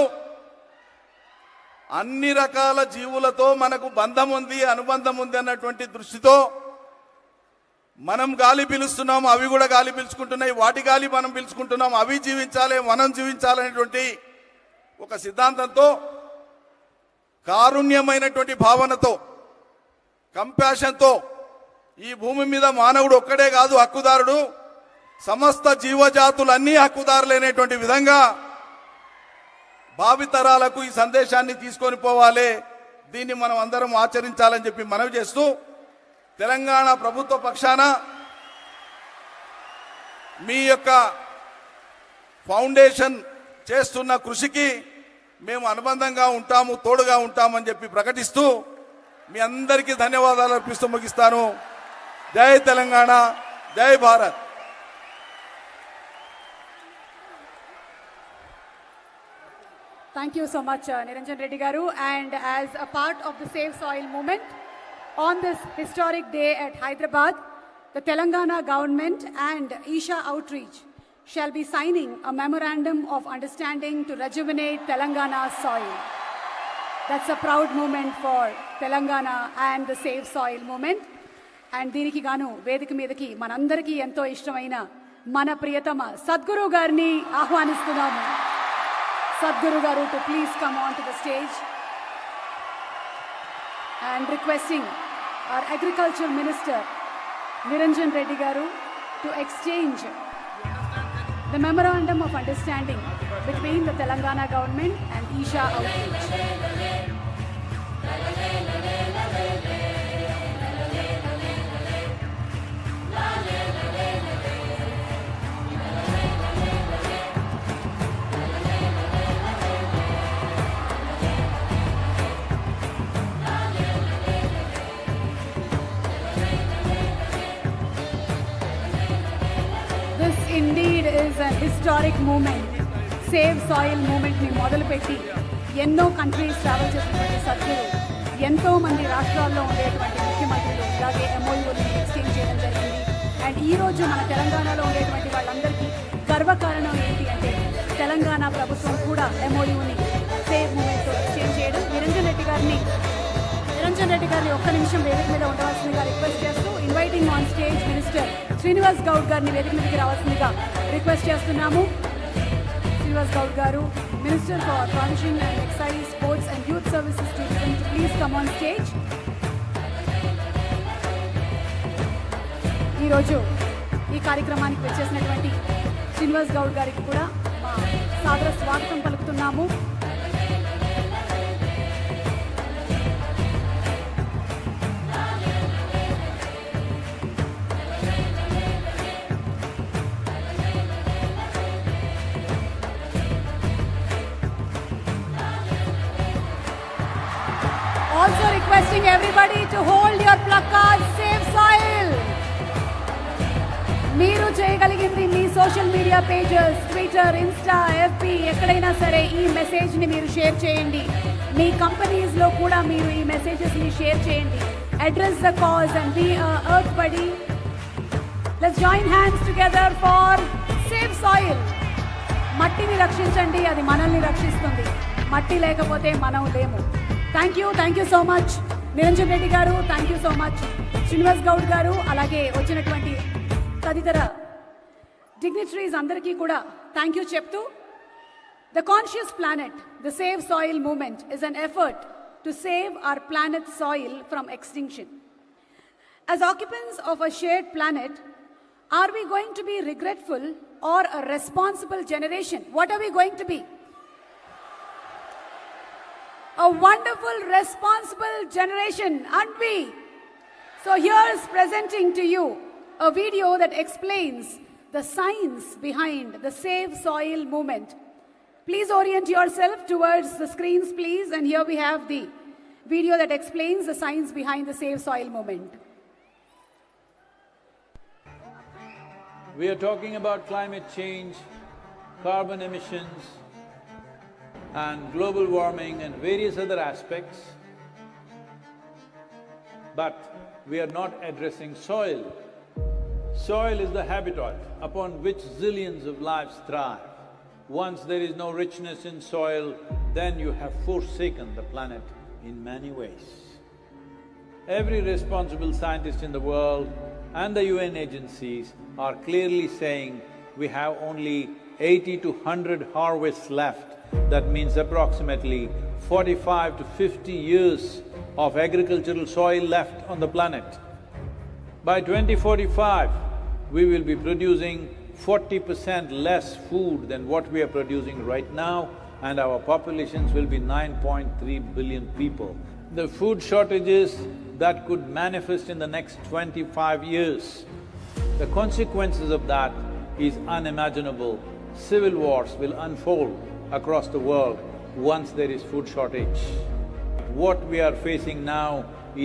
Speaker 4: అన్ని రకాల జీవులతో మనకు బంధం ఉంది, అనుబంధం ఉంది అన్నటువంటి దృష్టితో మనం గాలి పీలుస్తున్నాం, అవి కూడా గాలి పీల్చుకుంటున్నాయి. వాటి గాలి మనం పీల్చుకుంటున్నాం, అవి జీవించాలి, మనం జీవించాలనేటువంటి ఒక సిద్ధాంతంతో, కారుణ్యమైనటువంటి భావనతో, కంపాషన్తో ఈ భూమి మీద మానవుడు ఒక్కడే కాదు హక్కుదారుడు, సమస్త జీవజాతులన్నీ హక్కుదారులైనటువంటి విధంగా భావితరాలకు ఈ సందేశాన్ని తీసుకొని పోవాలి. దీన్ని మనం అందరం ఆచరించాలని చెప్పి మనవి చేస్తూ, తెలంగాణ ప్రభుత్వ పక్షాన మీ యొక్క ఫౌండేషన్ చేస్తున్న కృషికి మేము అనుబంధంగా ఉంటాము, తోడుగా ఉంటామని చెప్పి ప్రకటిస్తూ మీ అందరికీ ధన్యవాదాలు అర్పిస్తూ ముగిస్తాను. జై తెలంగాణ, జై Bharat.
Speaker 3: Thank you so much, Niranjan Reddy Garu. And as a part of the Save Soil movement, on this historic day at Hyderabad, the Telangana government and Isha Outreach shall be signing a memorandum of understanding to rejuvenate Telangana's soil. That's a proud moment for Telangana and the Save Soil movement. And దీనికి గాను వేదిక మీదకి మనందరికీ ఎంతో ఇష్టమైన మన ప్రియతమ సద్గురు గారిని ఆహ్వానిస్తున్నాము. Sadhguru Garu to please come on to the stage, and requesting our Agriculture Minister Niranjan Reddy Garu to exchange the Memorandum of Understanding between the Telangana government and Isha Outreach. Indeed is a historic moment. Save Soil movement ni మొదలుపెట్టి ఎన్నో countries travel చేసినటువంటి సద్గురు ఎంతో మంది రాష్ట్రాల్లో ఉండేటువంటి ముఖ్యమంత్రులు అలాగే MOUని exchange చేయడం జరిగింది. అండ్ ఈరోజు మన తెలంగాణలో ఉండేటువంటి వాళ్ళందరికీ గర్వకారణం ఏంటి అంటే తెలంగాణ ప్రభుత్వం కూడా MOUని సేవ్ మూమెంట్తో ఎక్స్చేంజ్ చేయడం. నిరంజన్ రెడ్డి గారిని ఒక్క నిమిషం వేదిక మీద ఉండవలసిందిగా రిక్వెస్ట్ చేస్తూ, inviting on stage minister Srinivas Goud గారిని వేదిక మీదకి రావాల్సిందిగా రిక్వెస్ట్ చేస్తున్నాము. శ్రీనివాస్ గౌడ్ గారు, minister for transition and excise, sports and youth services, to please come on stage. ఈరోజు ఈ కార్యక్రమానికి వచ్చేసినటువంటి శ్రీనివాస్ గౌడ్ గారికి కూడా మా సాదర స్వాగతం పలుకుతున్నాము. Also requesting everybody to hold your placards, Save Soil. మీరు చేయగలిగింది మీ social media pages, Twitter, Insta, FB, ఎక్కడైనా సరే ఈ మెసేజ్ని మీరు షేర్ చేయండి. మీ కంపెనీస్లో కూడా మీరు ఈ మెసేజెస్ని షేర్ చేయండి. Address the cause and be earth buddy. Let's join hands together for save soil. మట్టిని రక్షించండి, అది మనల్ని రక్షిస్తుంది. మట్టి లేకపోతే మనం లేము. Thank you so much Niranjan Reddy garu, thank you so much Srinivas Goud garu, అలాగే వచ్చినటువంటి తదితర డిగ్నిటరీస్ అందరికీ కూడా థ్యాంక్ యూ చెప్తూ, the conscious planet, the save soil movement is an effort to save our planet soil from extinction. As occupants of a shared planet, are we going to be regretful or a responsible generation? What are we going to be? A wonderful, responsible generation, aren't we? So here's presenting to you a video that explains the science behind the Save Soil movement. Please orient yourself towards the screens, please. And here we have the video that explains the science behind the Save Soil movement.
Speaker 5: We are talking about climate change, carbon emissions, and global warming and various other aspects, but we are not addressing soil. Soil is the habitat upon which zillions of lives thrive. Once there is no richness in soil, then you have forsaken the planet in many ways. Every responsible scientist in the world and the UN agencies are clearly saying we have only 80 to 100 harvests left. That means approximately 45 to 50 years of agricultural soil left on the planet. By 2045, we will be producing 40% less food than what we are producing right now, and our populations will be 9.3 billion people. The food shortages that could manifest in the next 25 years, the consequences of that is unimaginable. Civil wars will unfold across the world once there is food shortage. What we are facing now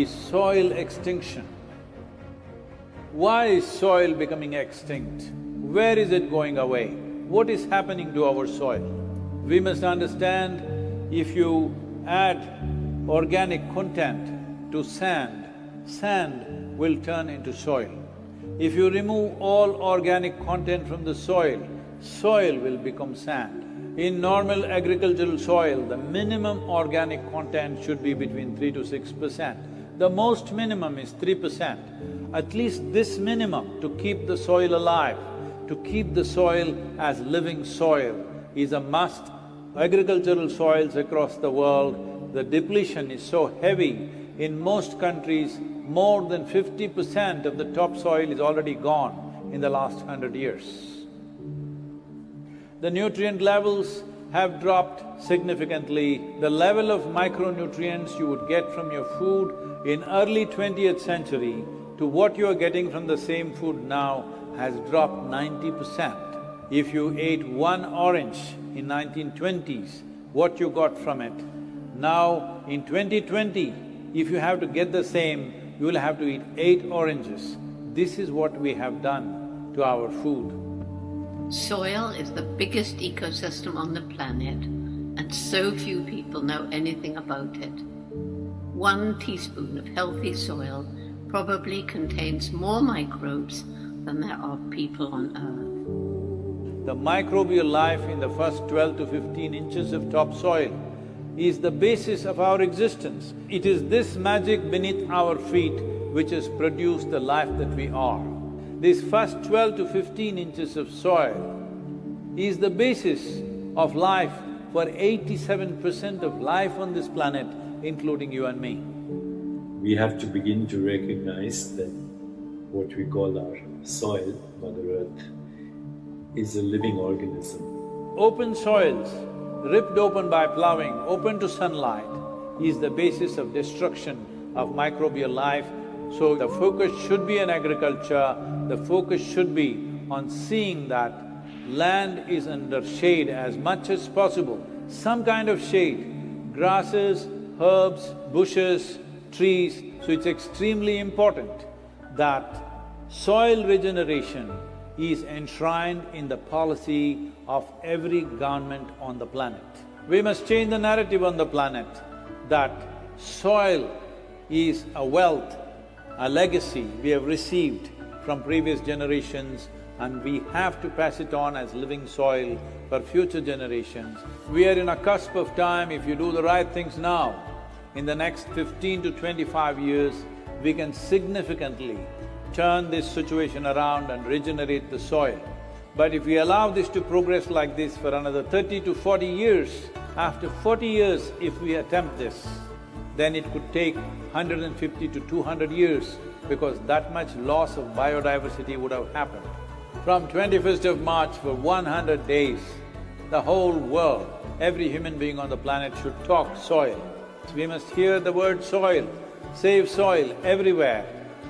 Speaker 5: is soil extinction. Why is soil becoming extinct? Where is it going away? What is happening to our soil? We must understand, if you add organic content to sand, sand will turn into soil. If you remove all organic content from the soil, soil will become sand. In normal agricultural soil, the minimum organic content should be between 3 to 6%. The most minimum is 3%. At least this minimum to keep the soil alive, to keep the soil as living soil is a must. Agricultural soils across the world, the depletion is so heavy. In most countries, more than 50% of the topsoil is already gone in the last 100 years. The nutrient levels have dropped significantly. The level of micronutrients you would get from your food in early 20th century to what you are getting from the same food now has dropped 90%. If you ate one orange in 1920s, what you got from it. Now, in 2020, if you have to get the same, you will have to eat 8 oranges. This is what we have done to our food.
Speaker 6: Soil is the biggest ecosystem on the planet, and so few people know anything about it. 1 teaspoon of healthy soil probably contains more microbes than there are people on Earth.
Speaker 5: The microbial life in the first 12 to 15 inches of topsoil is the basis of our existence. It is this magic beneath our feet which has produced the life that we are. This first 12 to 15 inches of soil is the basis of life for 87% of life on this planet, including you and me.
Speaker 7: We have to begin to recognize that what we call our soil, Mother Earth, is a living organism.
Speaker 5: Open soils, ripped open by ploughing, open to sunlight, is the basis of destruction of microbial life. So the focus should be on agriculture, the focus should be on seeing that land is under shade as much as possible, some kind of shade, grasses, herbs, bushes, trees. So it's extremely important that soil regeneration is enshrined in the policy of every government on the planet. We must change the narrative on the planet that soil is a wealth, a legacy we have received from previous generations, and we have to pass it on as living soil for future generations. We are in a cusp of time. If you do the right things now, in the next 15 to 25 years, we can significantly turn this situation around and regenerate the soil. But if we allow this to progress like this for another 30 to 40 years, after 40 years if we attempt this, then it could take 150 to 200 years because that much loss of biodiversity would have happened. From 21st of March for 100 days, the whole world, every human being on the planet should talk soil. We must hear the word soil, save soil everywhere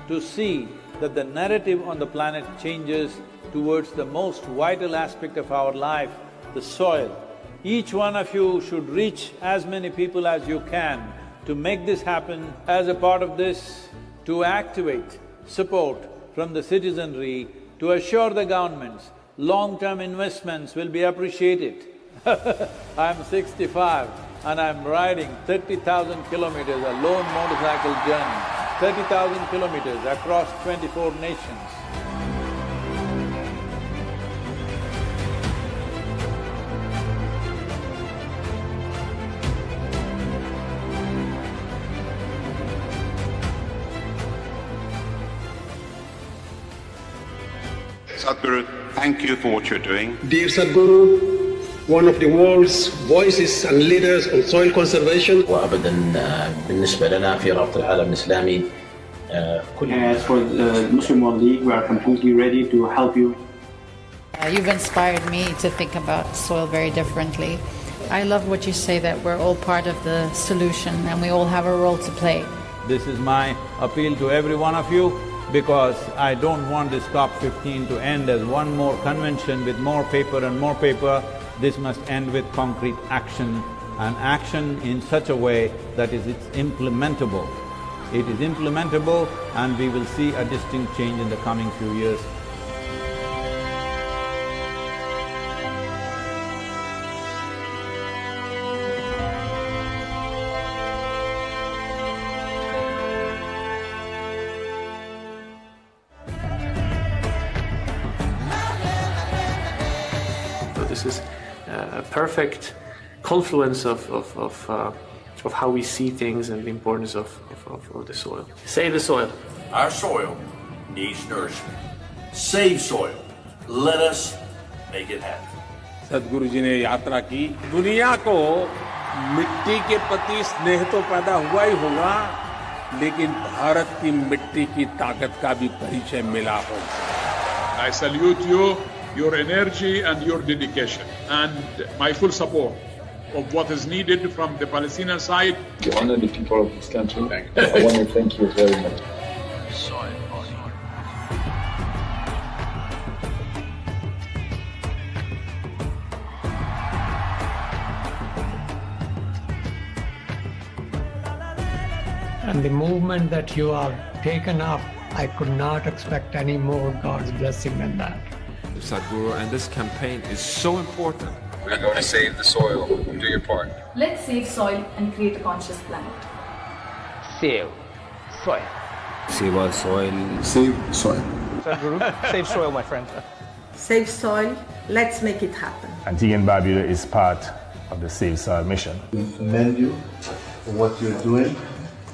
Speaker 5: to see that the narrative on the planet changes towards the most vital aspect of our life, the soil. Each one of you should reach as many people as you can to make this happen. As a part of this, to activate support from the citizenry to assure the governments long-term investments will be appreciated. I'm 65 and I'm riding 30,000 kilometers, a lone motorcycle journey, 30,000 kilometers across 24 nations.
Speaker 8: Sadhguru, thank you for what you're doing.
Speaker 9: Dear Sadhguru, one of the world's voices and leaders on soil conservation.
Speaker 10: وابدا بالنسبه لنا في رابطه العالم الاسلامي
Speaker 11: As for the Muslim World League, we are completely ready to help you.
Speaker 12: You've inspired me to think about soil very differently. I love what you say that we're all part of the solution and we all have a role to play.
Speaker 5: This is my appeal to every one of you, because I don't want this COP15 to end as one more convention with more paper and more paper. This must end with concrete action, and action in such a way that it's implementable. It is implementable and we will see a distinct change in the coming few years.
Speaker 11: This is a perfect confluence of how we see things and the importance of the soil. Save the soil.
Speaker 13: Our soil needs nourishment. Save soil. Let us make it happen.
Speaker 14: सदगुरु जी ने यात्रा की, दुनिया को मिट्टी के प्रति स्नेह तो पैदा हुआ ही होगा, लेकिन भारत की मिट्टी की ताकत का भी परिचय मिला होगा।
Speaker 15: I salute you, your energy and your dedication, and my full support of what is needed from the Palestinian side.
Speaker 16: To honor the people of this country, I want to thank you very much.
Speaker 17: And the movement that you have taken up, I could not expect any more God's blessing than that.
Speaker 18: Sadhguru, and this campaign is so important.
Speaker 16: We're going to save the soil. Do your part.
Speaker 19: Let's save soil and create a conscious planet.
Speaker 20: Save soil.
Speaker 16: Save our soil.
Speaker 21: Save soil.
Speaker 20: Sadhguru, save soil, my friend.
Speaker 22: Save soil. Let's make it happen.
Speaker 23: Antigua and Barbuda is part of the Save Soil mission.
Speaker 24: We commend you for what you're doing.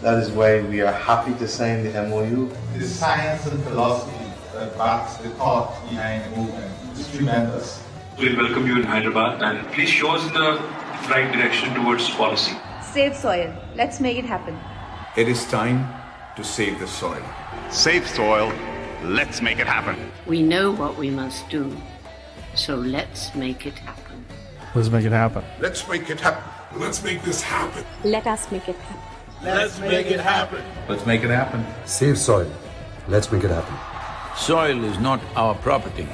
Speaker 24: That is why we are happy to sign the MOU.
Speaker 25: The science and philosophy that backs the thought behind the movement is tremendous.
Speaker 26: We'll welcome you in Hyderabad and please show us the right direction towards policy.
Speaker 27: Save soil. Let's make it happen.
Speaker 28: It is time to save the soil.
Speaker 8: Save soil, let's make it happen.
Speaker 1: We know what we must do, so let's make it happen.
Speaker 23: Let's make it happen.
Speaker 15: Let's make it happen. Let's make this happen.
Speaker 19: Let us make it happen.
Speaker 15: Let's make it happen.
Speaker 24: Let's make it happen.
Speaker 23: Save soil. Let's make it happen.
Speaker 5: Soil is not our property.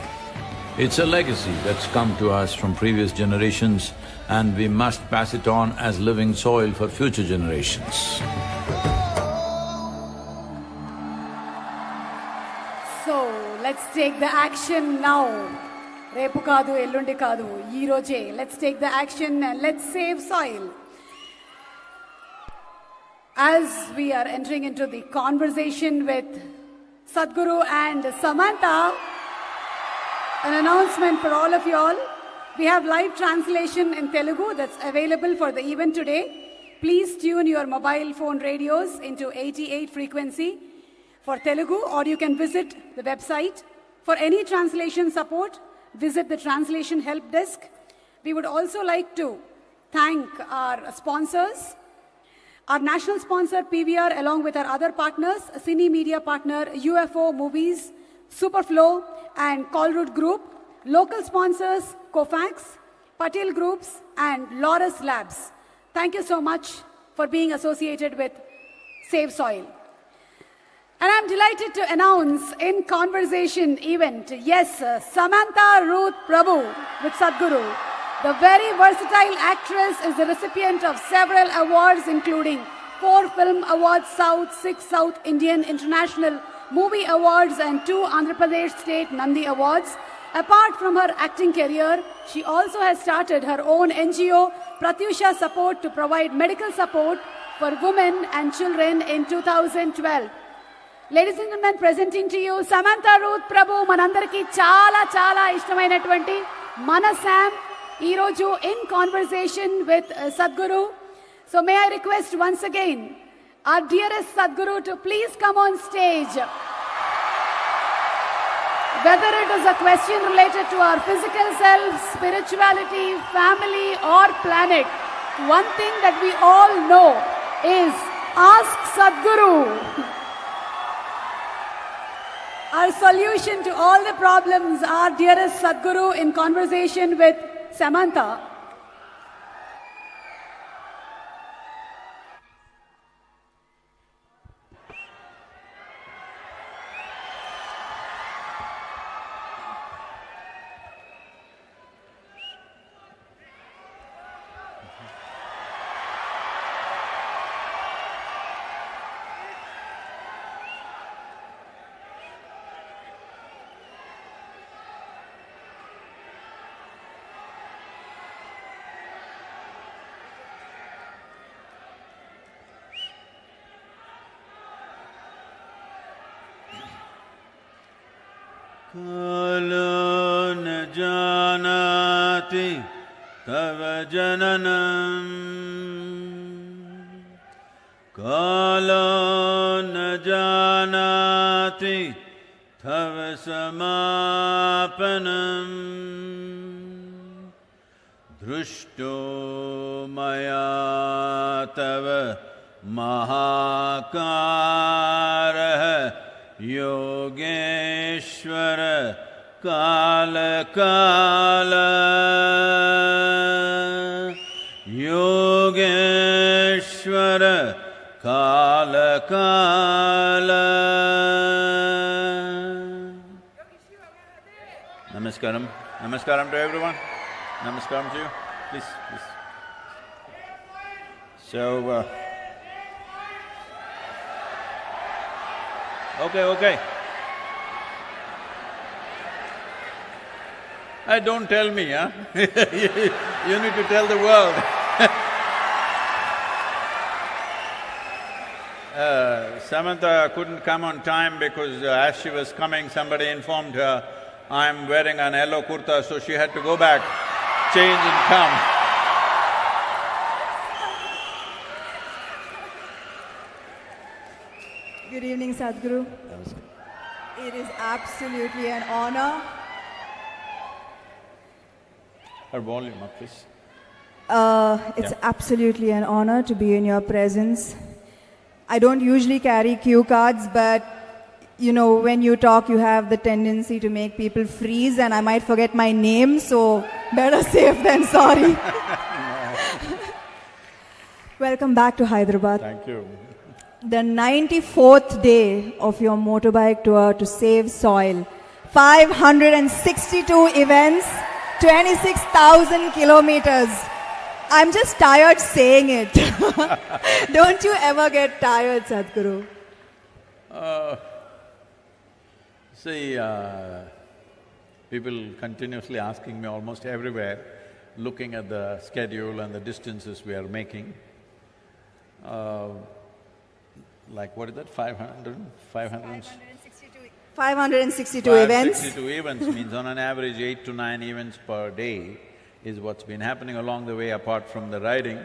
Speaker 5: It's a legacy that's come to us from previous generations, and we must pass it on as living soil for future generations.
Speaker 2: So, let's take the action now. Repu kaadu, ellundi kaadu, ee roje. Let's take the action and let's save soil. As we are entering into the conversation with Sadhguru and Samantha, an announcement for all of you all. We have live translation in Telugu that's available for the event today. Please tune your mobile phone radios into 88 frequency for Telugu, or you can visit the website. For any translation support, visit the translation help desk. We would also like to thank our sponsors. Our national sponsor PVR, along with our other partners, Cine Media partner UFO Movies, Superflow and Colroot Group, local sponsors Cofax, Patel Groups and Loris Labs. Thank you so much for being associated with Save Soil. And I'm delighted to announce in conversation event, yes, Samantha Ruth Prabhu with Sadhguru. The very versatile actress is the recipient of several awards, including 4 Film Awards South, 6 South Indian International Movie Awards and 2 Andhra Pradesh State Nandi Awards. Apart from her acting career, she also has started her own NGO, Pratyusha Support, to provide medical support for women and children in 2012. Ladies and gentlemen, presenting to you Samantha Ruth Prabhu, manandariki chala ishtamainatvanti mana Sam, ee roju in conversation with Sadhguru. So may I request once again our dearest Sadhguru to please come on stage. Whether it is a question related to our physical self, spirituality, family or planet, one thing that we all know is ask Sadhguru. Our solution to all the problems, our dearest Sadhguru in conversation with Samantha.
Speaker 5: Kalo na janati tava jananam, Kalo na janati tava samapanam, Drushto maya tava mahakara Yogeshwara Kala Kala, Yogeshwara Kala Kala. Namaskaram. Namaskaram to everyone. Namaskaram to you. Please, please. So, okay. Don't tell me, huh? You need to tell the world. Samantha couldn't come on time because as she was coming, somebody informed her, I'm wearing an yellow kurta, so she had to go back, change and come.
Speaker 3: Good evening, Sadhguru. It is absolutely an honor.
Speaker 5: Her volume up, please.
Speaker 3: It's absolutely an honor to be in your presence. I don't usually carry cue cards, but you know, when you talk, you have the tendency to make people freeze, and I might forget my name, so better safe than sorry. Welcome back to Hyderabad.
Speaker 5: Thank you.
Speaker 3: The 94th day of your motorbike tour to save soil. 562 events, 26,000 kilometers. I'm just tired saying it. Don't you ever get tired, Sadhguru?
Speaker 5: See, people continuously asking me almost everywhere, looking at the schedule and the distances we are making. Like what is that,
Speaker 3: 562 events.
Speaker 5: 562 events means on an average 8 to 9 events per day is what's been happening along the way apart from the riding.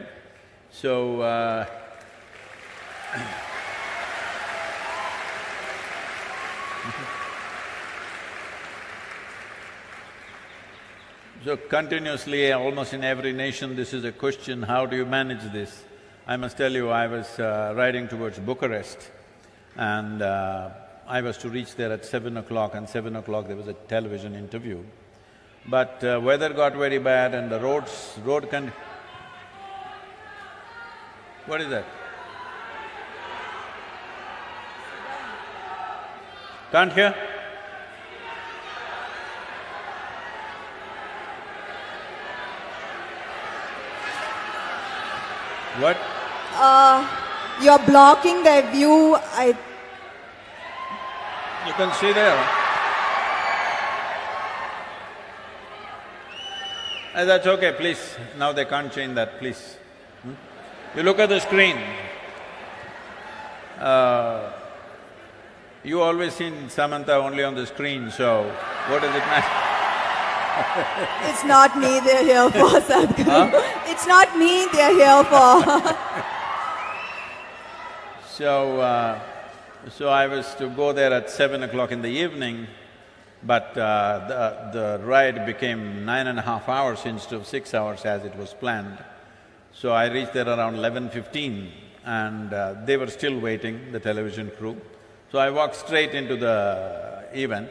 Speaker 5: So, so continuously, almost in every nation, this is a question, how do you manage this? I must tell you, I was riding towards Bucharest and I was to reach there at 7 o'clock, and 7 o'clock there was a television interview. But weather got very bad and the road What is that? Can't hear? What?
Speaker 3: You're blocking the view.
Speaker 5: You can see there. That's okay, please. Now they can't change that, please. You look at the screen. You always seen Samantha only on the screen, so what does it matter?
Speaker 3: It's not me they're here for, Sadhguru. Huh? It's not me they're here for.
Speaker 5: So I was to go there at 7 o'clock in the evening, but the ride became 9.5 hours instead of 6 hours as it was planned. So I reached there around 11:15 and they were still waiting, the television crew. So I walked straight into the event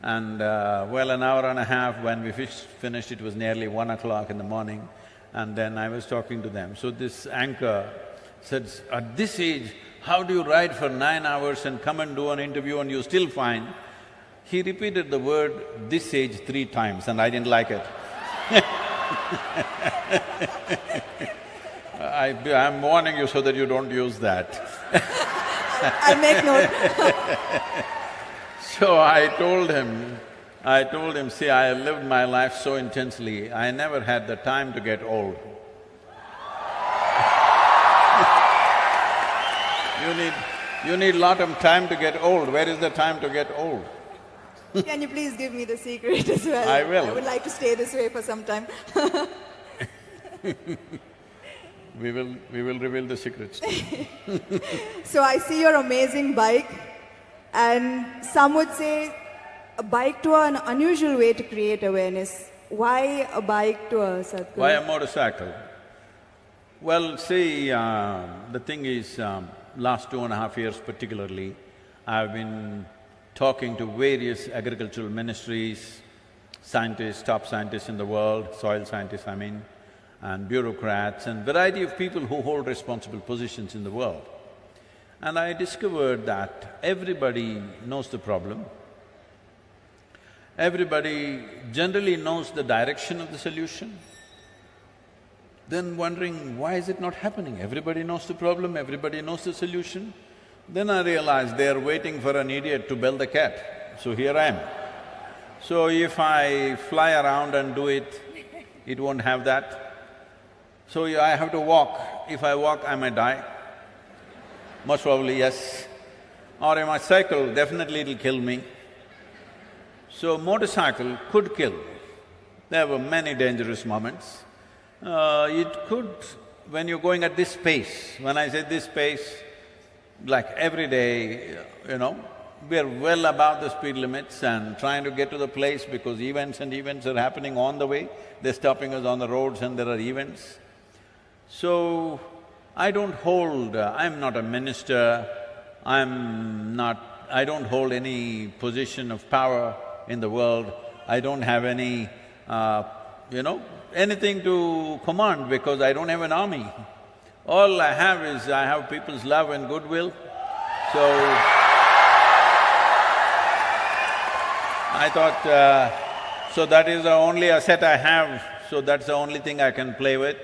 Speaker 5: and well, an hour and a half when we finished, it was nearly 1 o'clock in the morning, and then I was talking to them. So this anchor said, at this age, how do you ride for 9 hours and come and do an interview and you're still fine? He repeated the word "this age" 3 times and I didn't like it. I'm warning you so that you don't use that.
Speaker 3: I'll make note.
Speaker 5: So I told him, see, I lived my life so intensely, I never had the time to get old. You need lot of time to get old. Where is the time to get old?
Speaker 3: Can you please give me the secret as well?
Speaker 5: I will.
Speaker 3: I would like to stay this way for some time.
Speaker 5: We will reveal the secrets.
Speaker 3: So I see your amazing bike, and some would say a bike tour an unusual way to create awareness. Why a bike tour, Sadhguru?
Speaker 5: Why a motorcycle? Well, see, the thing is, last 2.5 years particularly, I've been talking to various agricultural ministries, scientists, top scientists in the world, soil scientists I mean, and bureaucrats and variety of people who hold responsible positions in the world. And I discovered that everybody knows the problem, everybody generally knows the direction of the solution, then wondering, why is it not happening? Everybody knows the problem, everybody knows the solution. Then I realized they are waiting for an idiot to bell the cat, so here I am. So if I fly around and do it, it won't have that. So I have to walk. If I walk, I may die. Most probably, yes. Or if I cycle, definitely it'll kill me. So motorcycle could kill. There were many dangerous moments. It could, when you're going at this pace, when I say this pace, like every day, we are well above the speed limits and trying to get to the place because events are happening on the way. They're stopping us on the roads and there are events. So, I don't hold… I'm not a minister, I'm not I don't hold any position of power in the world. I don't have any, anything to command because I don't have an army. All I have is I have people's love and goodwill. So, I thought, so that is the only asset I have, so that's the only thing I can play with.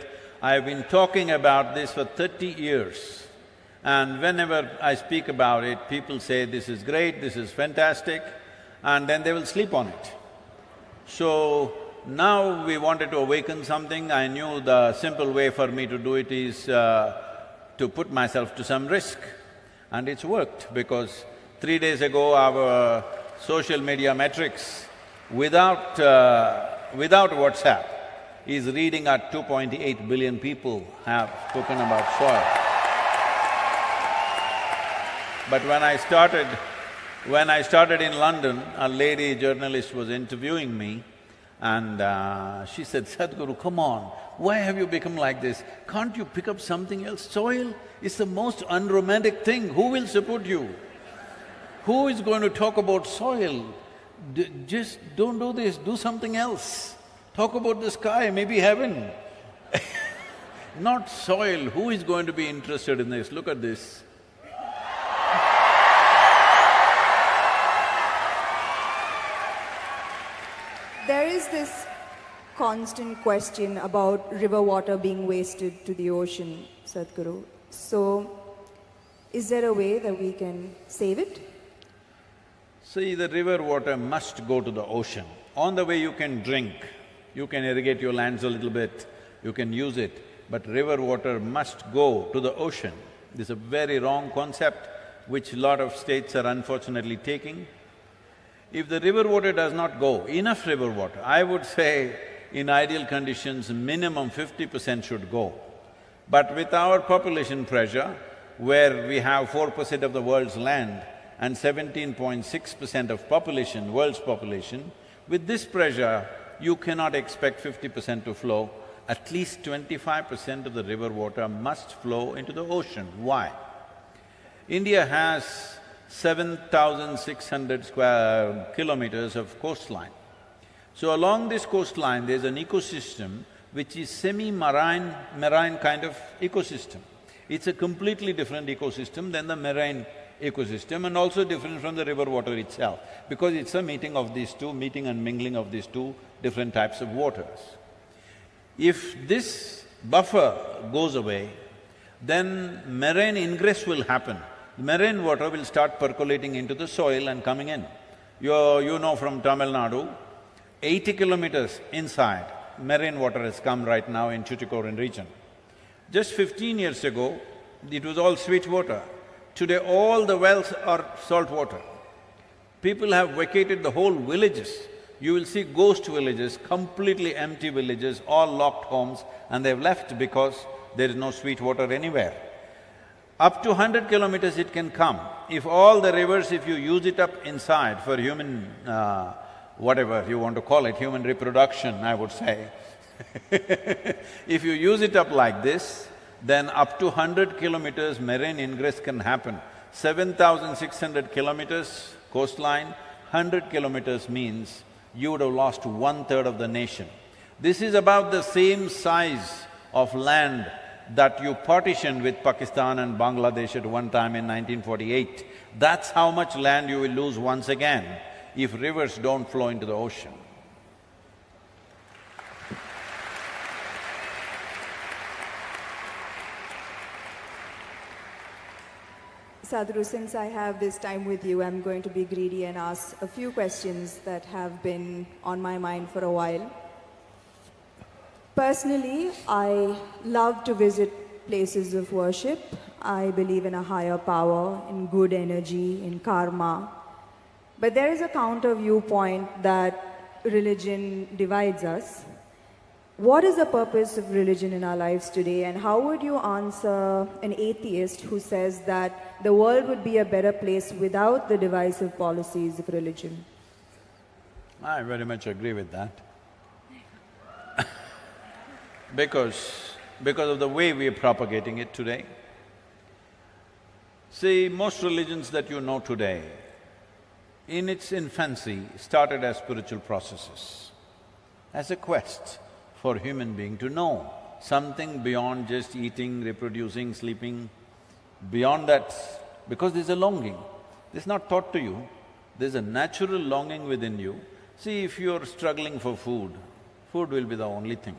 Speaker 5: I've been talking about this for 30 years, and whenever I speak about it, people say, this is great, this is fantastic, and then they will sleep on it. So, now we wanted to awaken something. I knew the simple way for me to do it is to put myself to some risk. And it's worked because 3 days ago our social media metrics without WhatsApp is reading at 2.8 billion people have spoken about soil. But when I started in London, a lady journalist was interviewing me and she said, Sadhguru, come on, why have you become like this? Can't you pick up something else? Soil is the most unromantic thing. Who will support you? Who is going to talk about soil? Just don't do this, do something else. Talk about the sky, maybe heaven. Not soil. Who is going to be interested in this? Look at this.
Speaker 3: There is this constant question about river water being wasted to the ocean, Sadhguru. So, is there a way that we can save it?
Speaker 5: See, the river water must go to the ocean. On the way you can drink, you can irrigate your lands a little bit, you can use it, but river water must go to the ocean. This is a very wrong concept which a lot of states are unfortunately taking. If the river water does not go, enough river water, I would say in ideal conditions, minimum 50% should go. But with our population pressure, where we have 4% of the world's land and 17.6% of population, world's population, with this pressure, you cannot expect 50% to flow. At least 25% of the river water must flow into the ocean. Why? India has 7,600 square kilometers of coastline. So along this coastline, there's an ecosystem which is semi-marine kind of ecosystem. It's a completely different ecosystem than the marine ecosystem and also different from the river water itself, because it's a meeting of these two, meeting and mingling of these two different types of waters. If this buffer goes away, then marine ingress will happen. Marine water will start percolating into the soil and coming in. You know from Tamil Nadu, 80 kilometers inside, marine water has come right now in Tuticorin region. Just 15 years ago, it was all sweet water. Today, all the wells are salt water. People have vacated the whole villages. You will see ghost villages, completely empty villages, all locked homes, and they've left because there is no sweet water anywhere. Up to 100 kilometers it can come. If all the rivers, if you use it up inside for human, whatever you want to call it, human reproduction, I would say. If you use it up like this, then up to 100 kilometers marine ingress can happen. 7,600 kilometers coastline, 100 kilometers means you would have lost 1/3 of the nation. This is about the same size of land that you partitioned with Pakistan and Bangladesh at one time in 1948. That's how much land you will lose once again if rivers don't flow into the ocean.
Speaker 3: Sadhguru, since I have this time with you, I'm going to be greedy and ask a few questions that have been on my mind for a while. Personally, I love to visit places of worship. I believe in a higher power, in good energy, in karma. But there is a counter viewpoint that religion divides us. What is the purpose of religion in our lives today, and how would you answer an atheist who says that the world would be a better place without the divisive policies of religion?
Speaker 5: I very much agree with that. Because of the way we are propagating it today. See, most religions that you know today, in its infancy, started as spiritual processes, as a quest for human being to know something beyond just eating, reproducing, sleeping. Beyond that, because there's a longing. This is not taught to you, there's a natural longing within you. See, if you're struggling for food, food will be the only thing.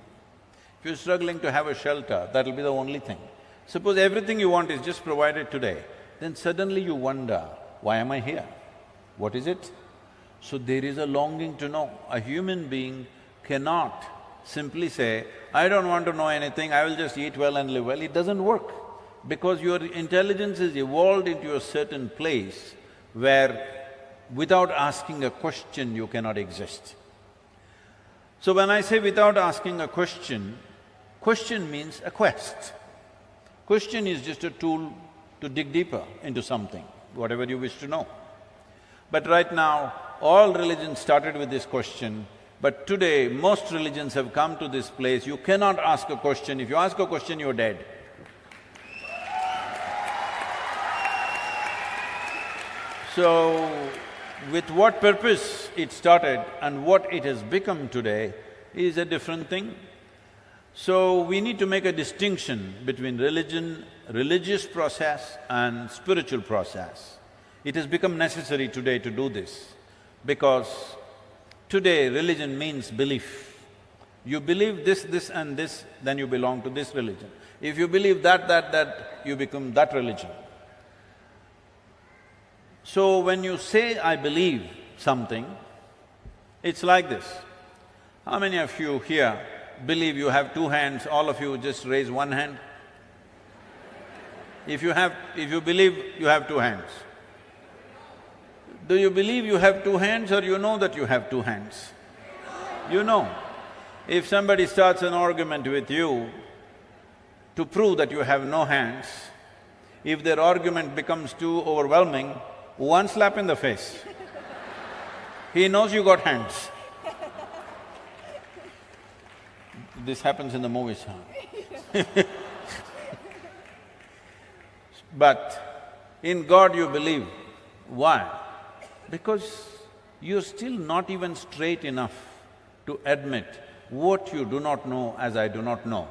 Speaker 5: If you're struggling to have a shelter, that'll be the only thing. Suppose everything you want is just provided today, then suddenly you wonder, why am I here? What is it? So there is a longing to know. A human being cannot simply say, I don't want to know anything, I will just eat well and live well. It doesn't work, because your intelligence is evolved into a certain place where without asking a question you cannot exist. So when I say without asking a question, question means a quest. Question is just a tool to dig deeper into something, whatever you wish to know. But right now, all religions started with this question, but today most religions have come to this place, you cannot ask a question. If you ask a question, you're dead. So, with what purpose it started and what it has become today is a different thing. So, we need to make a distinction between religion, religious process and spiritual process. It has become necessary today to do this, because today religion means belief. You believe this and this, then you belong to this religion. If you believe that, you become that religion. So when you say, I believe something, it's like this. How many of you here believe you have two hands? All of you just raise one hand. If you believe you have two hands, do you believe you have two hands, or you know that you have two hands? You know. If somebody starts an argument with you to prove that you have no hands, if their argument becomes too overwhelming, one slap in the face. He knows you got hands. This happens in the movies, huh? But in God you believe. Why? Because you're still not even straight enough to admit what you do not know as I do not know.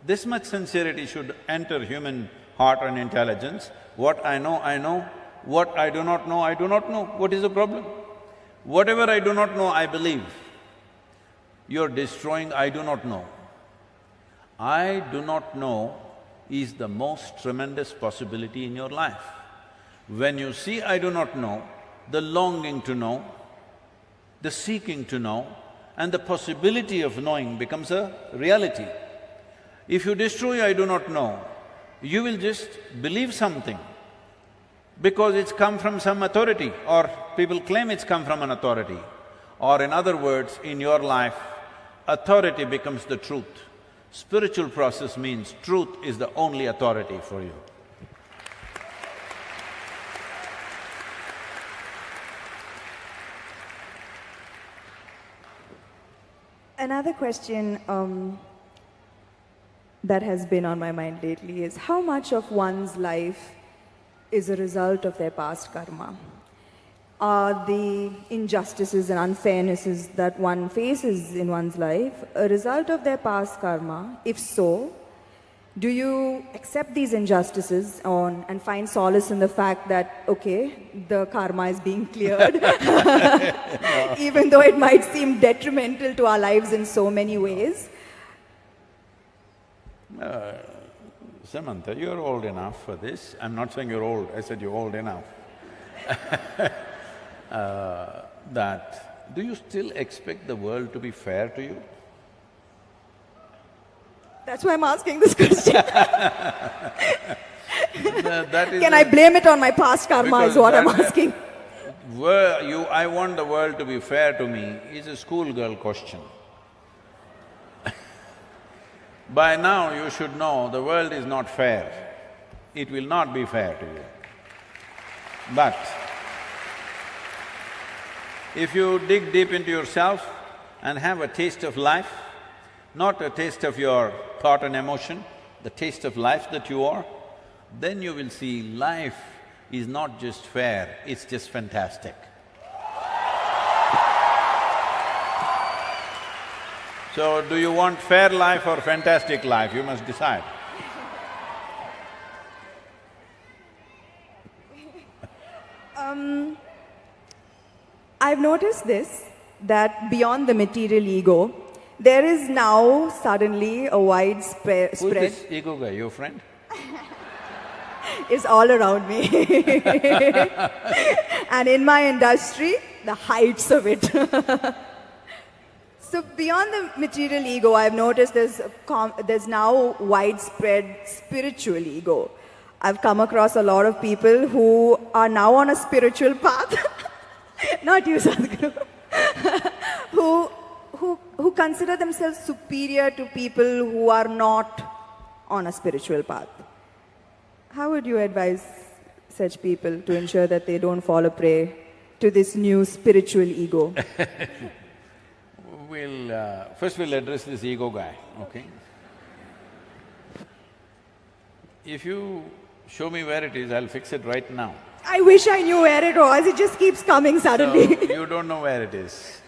Speaker 5: This much sincerity should enter human heart and intelligence. What I know, what I do not know, I do not know. What is the problem? Whatever I do not know, I believe. You're destroying I do not know. I do not know is the most tremendous possibility in your life. When you see I do not know, the longing to know, the seeking to know, and the possibility of knowing becomes a reality. If you destroy I do not know, you will just believe something because it's come from some authority, or people claim it's come from an authority. Or in other words, in your life, authority becomes the truth. Spiritual process means truth is the only authority for you.
Speaker 3: Another question that has been on my mind lately is how much of one's life is a result of their past karma? Are the injustices and unfairnesses that one faces in one's life a result of their past karma? If so, do you accept these injustices and find solace in the fact that, okay, the karma is being cleared, even though it might seem detrimental to our lives in so many ways?
Speaker 5: Samantha, you're old enough for this. I'm not saying you're old, I said you're old enough. Do you still expect the world to be fair to you?
Speaker 3: That's why I'm asking this question.
Speaker 5: Can
Speaker 3: I blame it on my past karma is what I'm asking.
Speaker 5: I want the world to be fair to me is a schoolgirl question. By now you should know the world is not fair. It will not be fair to you. But if you dig deep into yourself and have a taste of life, not a taste of your thought and emotion, the taste of life that you are, then you will see life is not just fair, it's just fantastic. So, do you want fair life or fantastic life? You must decide.
Speaker 3: I've noticed this, that beyond the material ego, there is now suddenly a widespread…
Speaker 5: Who's this ego guy, your friend?
Speaker 3: Is all around me. And in my industry, the heights of it. So beyond the material ego, I've noticed there's now widespread spiritual ego. I've come across a lot of people who are now on a spiritual path, not you, Sadhguru, who consider themselves superior to people who are not on a spiritual path. How would you advise such people to ensure that they don't fall a prey to this new spiritual ego?
Speaker 5: First we'll address this ego guy, okay? If you show me where it is, I'll fix it right now.
Speaker 3: I wish I knew where it was, it just keeps coming suddenly.
Speaker 5: So, you don't know where it is.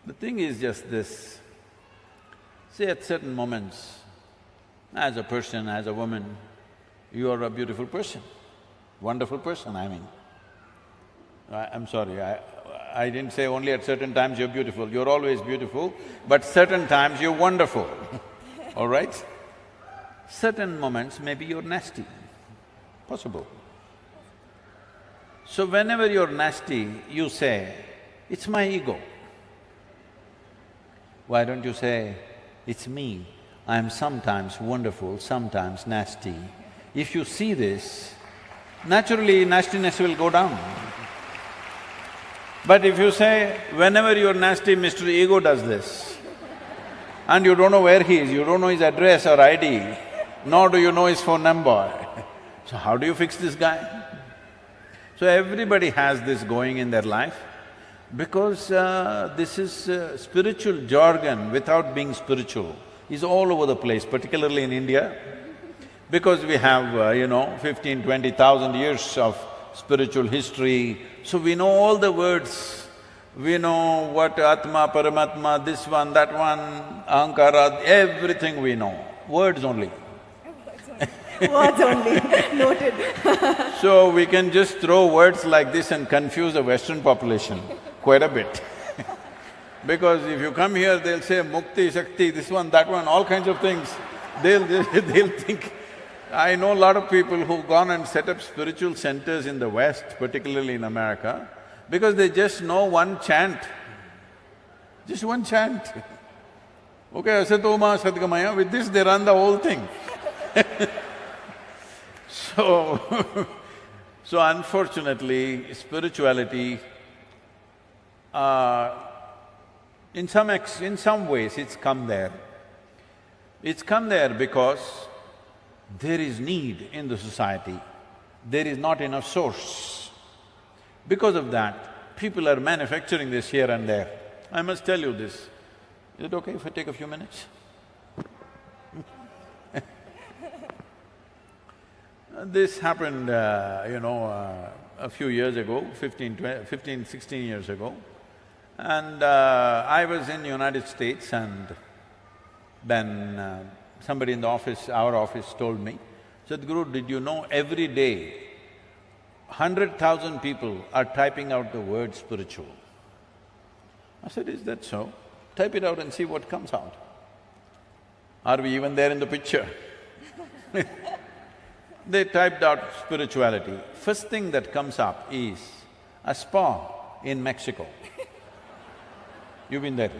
Speaker 5: The thing is just this, see, at certain moments, as a person, as a woman, you are a beautiful person, wonderful person, I mean. I'm sorry, I didn't say only at certain times you're beautiful, you're always beautiful, but certain times you're wonderful, all right? Certain moments maybe you're nasty, possible. So whenever you're nasty, you say, it's my ego. Why don't you say, it's me, I'm sometimes wonderful, sometimes nasty. If you see this, naturally nastiness will go down. But if you say, whenever you're nasty, Mr. Ego does this, and you don't know where he is, you don't know his address or ID, nor do you know his phone number, so how do you fix this guy? So everybody has this going in their life, because this is spiritual jargon without being spiritual is all over the place, particularly in India, because we have, 15, 20,000 years of spiritual history, so we know all the words. We know what Atma, Paramatma, this one, that one, Ahankara, everything we know, words only.
Speaker 3: Words only, noted.
Speaker 5: So we can just throw words like this and confuse the Western population quite a bit. Because if you come here, they'll say Mukti, Shakti, this one, that one, all kinds of things. They'll think… I know a lot of people who've gone and set up spiritual centers in the West, particularly in America, because they just know one chant, just one chant. Okay, Asatoma Sadgamaya, with this they run the whole thing. So unfortunately, spirituality, in some ways it's come there. It's come there because there is need in the society, there is not enough source. Because of that, people are manufacturing this here and there. I must tell you this. Is it okay if I take a few minutes? This happened, a few years ago, 15, 16 years ago. And I was in United States, and then somebody in the office, our office, told me, Sadhguru, did you know every day 100,000 people are typing out the word spiritual? I said, is that so? Type it out and see what comes out. Are we even there in the picture? They typed out spirituality. First thing that comes up is a spa in Mexico. You've been there?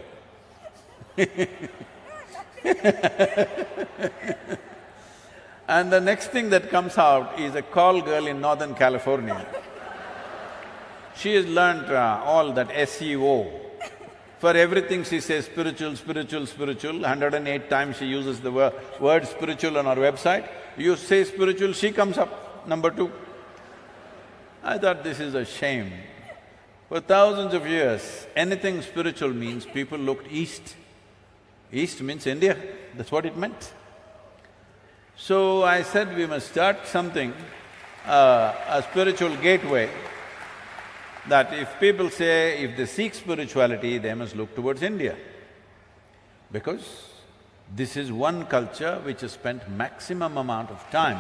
Speaker 5: And the next thing that comes out is a call girl in Northern California. She has learnt all that SEO. For everything she says spiritual, spiritual, spiritual, 108 times she uses the word spiritual on her website. You say spiritual, she comes up, number 2. I thought this is a shame. For thousands of years, anything spiritual means people looked east. East means India, that's what it meant. So I said we must start something, a spiritual gateway, that if people say, if they seek spirituality, they must look towards India. because this is one culture which has spent maximum amount of time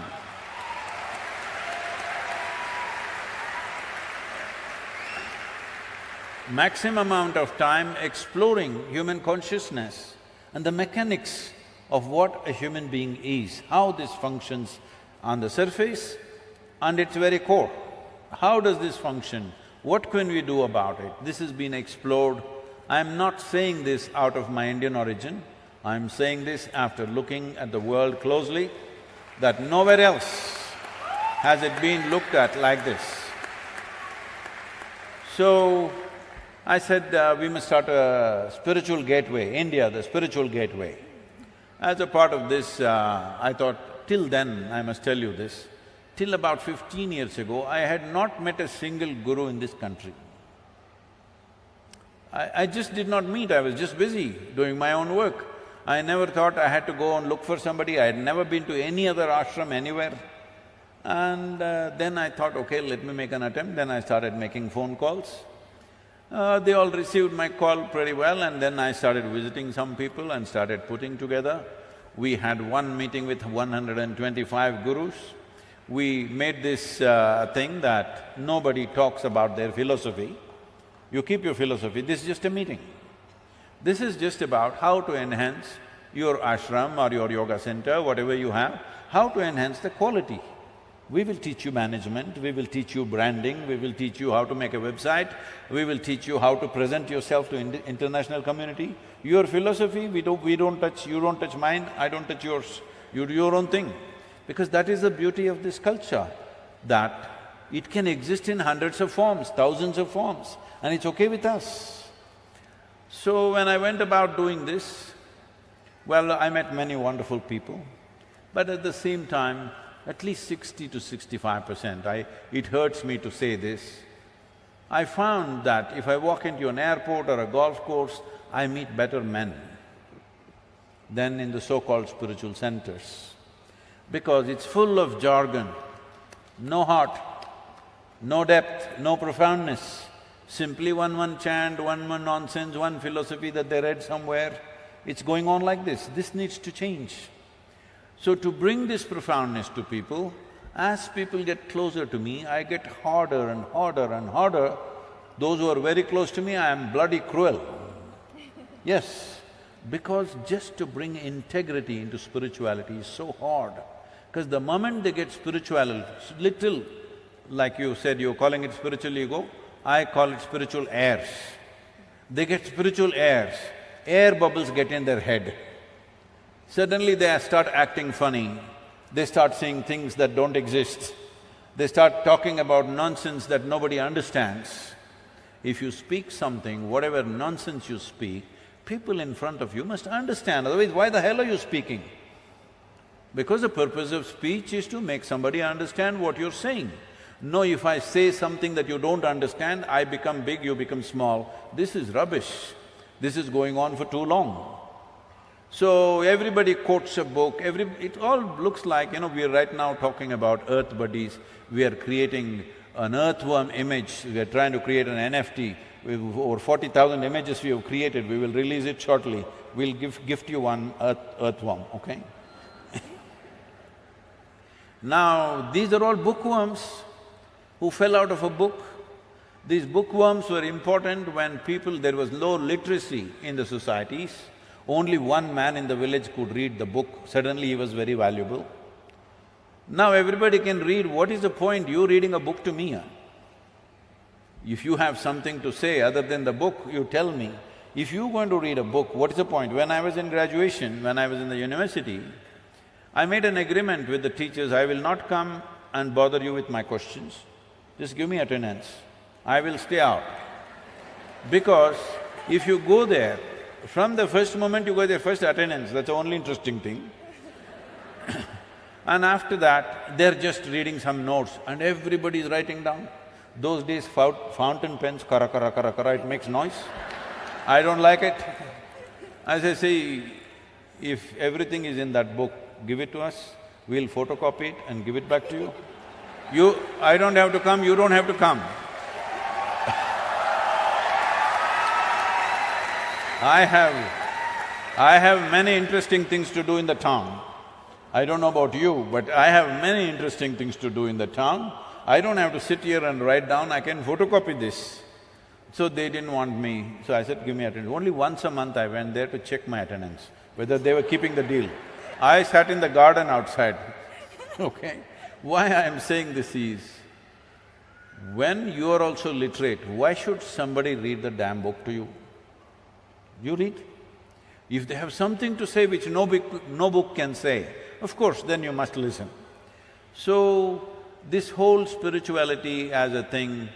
Speaker 5: exploring human consciousness and the mechanics of what a human being is, how this functions on the surface and its very core. How does this function? What can we do about it? This has been explored. I'm not saying this out of my Indian origin, I'm saying this after looking at the world closely, that nowhere else has it been looked at like this. So, I said, we must start a spiritual gateway, India, the spiritual gateway. As a part of this, I thought, till then, I must tell you this, till about 15 years ago, I had not met a single guru in this country. I just did not meet, I was just busy doing my own work. I never thought I had to go and look for somebody, I had never been to any other ashram anywhere. And then I thought, okay, let me make an attempt, then I started making phone calls. They all received my call pretty well, and then I started visiting some people and started putting together. We had one meeting with 125 gurus. We made this thing that nobody talks about their philosophy. You keep your philosophy, this is just a meeting. This is just about how to enhance your ashram or your yoga center, whatever you have, how to enhance the quality. We will teach you management, we will teach you branding, we will teach you how to make a website, we will teach you how to present yourself to international community. Your philosophy, we don't touch, you don't touch mine, I don't touch yours. You do your own thing. Because that is the beauty of this culture, that it can exist in hundreds of forms, thousands of forms, and it's okay with us. So when I went about doing this, well, I met many wonderful people, but at the same time, at least 60 to 65%, it hurts me to say this, I found that if I walk into an airport or a golf course, I meet better men than in the so-called spiritual centers. Because it's full of jargon, no heart, no depth, no profoundness, simply one chant, one nonsense, one philosophy that they read somewhere. It's going on like this. This needs to change. So to bring this profoundness to people, as people get closer to me, I get harder and harder and harder. Those who are very close to me, I am bloody cruel. Yes, because just to bring integrity into spirituality is so hard. Because the moment they get spiritual, little, like you said, you're calling it spiritual ego, I call it spiritual airs. They get spiritual airs, air bubbles get in their head. Suddenly they start acting funny, they start saying things that don't exist, they start talking about nonsense that nobody understands. If you speak something, whatever nonsense you speak, people in front of you must understand, otherwise why the hell are you speaking? Because the purpose of speech is to make somebody understand what you're saying. No, if I say something that you don't understand, I become big, you become small. This is rubbish. This is going on for too long. So everybody quotes a book, it all looks like, we are right now talking about earth buddies, we are creating an earthworm image, we are trying to create an NFT. We've over 40,000 images we have created, we will release it shortly. We'll gift you one earthworm, okay? Now, these are all bookworms who fell out of a book. These bookworms were important when there was low literacy in the societies. Only one man in the village could read the book, suddenly he was very valuable. Now everybody can read, what is the point you reading a book to me? If you have something to say other than the book, you tell me. If you're going to read a book, what is the point? When I was in graduation, when I was in the university, I made an agreement with the teachers, I will not come and bother you with my questions, just give me attendance, I will stay out. Because if you go there, from the first moment you go there, first attendance, that's the only interesting thing. And after that, they're just reading some notes and everybody is writing down. Those days, fountain pens, kara kara kara kara, it makes noise. I don't like it. As I say, if everything is in that book, give it to us, we'll photocopy it and give it back to you. I don't have to come, you don't have to come. I I have many interesting things to do in the town. I don't know about you, but I have many interesting things to do in the town. I don't have to sit here and write down, I can photocopy this. So they didn't want me, so I said, give me attendance. Only once a month I went there to check my attendance, whether they were keeping the deal. I sat in the garden outside, okay? Why I am saying this is, when you are also literate, why should somebody read the damn book to you? You read. If they have something to say which no book can say, of course, then you must listen. So, this whole spirituality as a thing,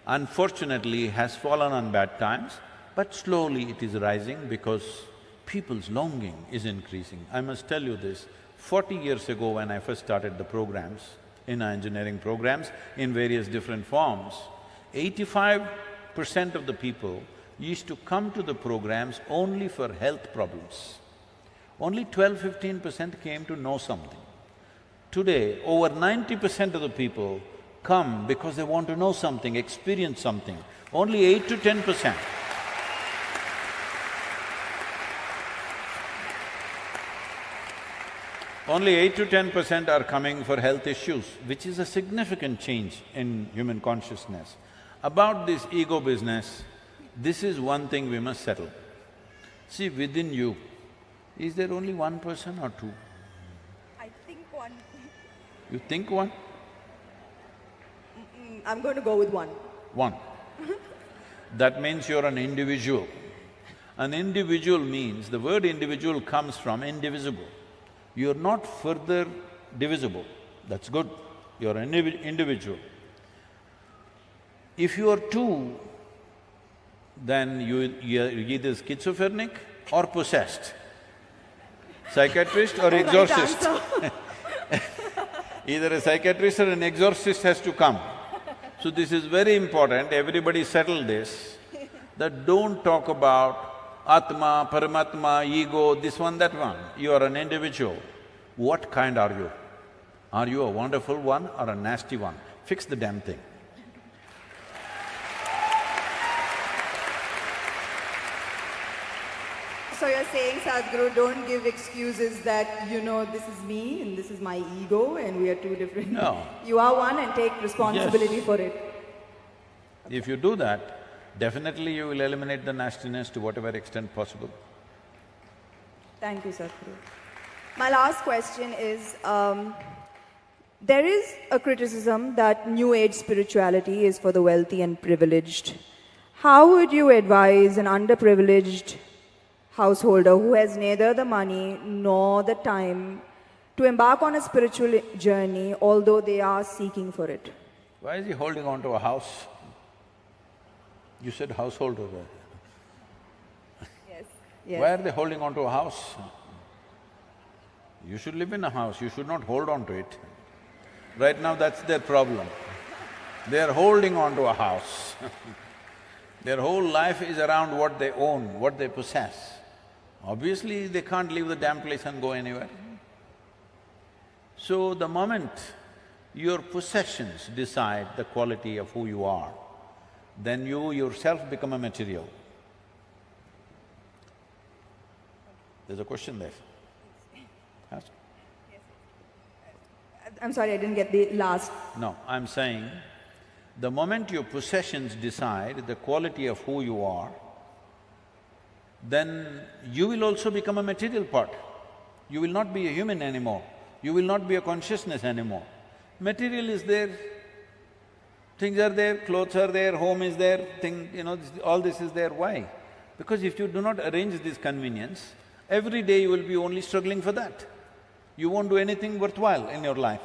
Speaker 5: unfortunately, has fallen on bad times, but slowly it is rising because people's longing is increasing. I must tell you this, 40 years ago when I first started the programs, in our engineering programs, in various different forms, 85% of the people used to come to the programs only for health problems. Only 12–15% came to know something. Today, over 90% of the people come because they want to know something, experience something. Only 8 to 10%. Only 8 to 10% are coming for health issues, which is a significant change in human consciousness. About this ego business, this is one thing we must settle. See, within you, is there only one person or two?
Speaker 3: I think one.
Speaker 5: You think one?
Speaker 3: I'm going to go with one.
Speaker 5: One. That means you're an individual. An individual means, the word individual comes from indivisible. You're not further divisible, that's good, you're an individual. If you are two, then you're either schizophrenic or possessed, psychiatrist or exorcist. Either a psychiatrist or an exorcist has to come. So this is very important, everybody settle this, that don't talk about Atma, Paramatma, ego, this one, that one. You are an individual. What kind are you? Are you a wonderful one or a nasty one? Fix the damn thing.
Speaker 3: So you're saying, Sadhguru, don't give excuses that, this is me and this is my ego and we are two different…
Speaker 5: No.
Speaker 3: You are one and take responsibility for it.
Speaker 5: If you do that, definitely you will eliminate the nastiness to whatever extent possible.
Speaker 3: Thank you, Sadhguru. My last question is, there is a criticism that New Age spirituality is for the wealthy and privileged. How would you advise an underprivileged householder who has neither the money nor the time to embark on a spiritual journey, although they are seeking for it?
Speaker 5: Why is he holding on to a house? You said householder, right?
Speaker 3: Yes.
Speaker 5: Why are they holding on to a house? You should live in a house, you should not hold on to it. Right now that's their problem. They are holding on to a house. Their whole life is around what they own, what they possess. Obviously, they can't leave the damn place and go anywhere. So the moment your possessions decide the quality of who you are, then you yourself become a material. There's a question there. Ask.
Speaker 3: I'm sorry, I didn't get the last…
Speaker 5: No, I'm saying, the moment your possessions decide the quality of who you are, then you will also become a material part. You will not be a human anymore, you will not be a consciousness anymore. Material is there, things are there, clothes are there, home is there, all this is there. Why? Because if you do not arrange this convenience, every day you will be only struggling for that. You won't do anything worthwhile in your life.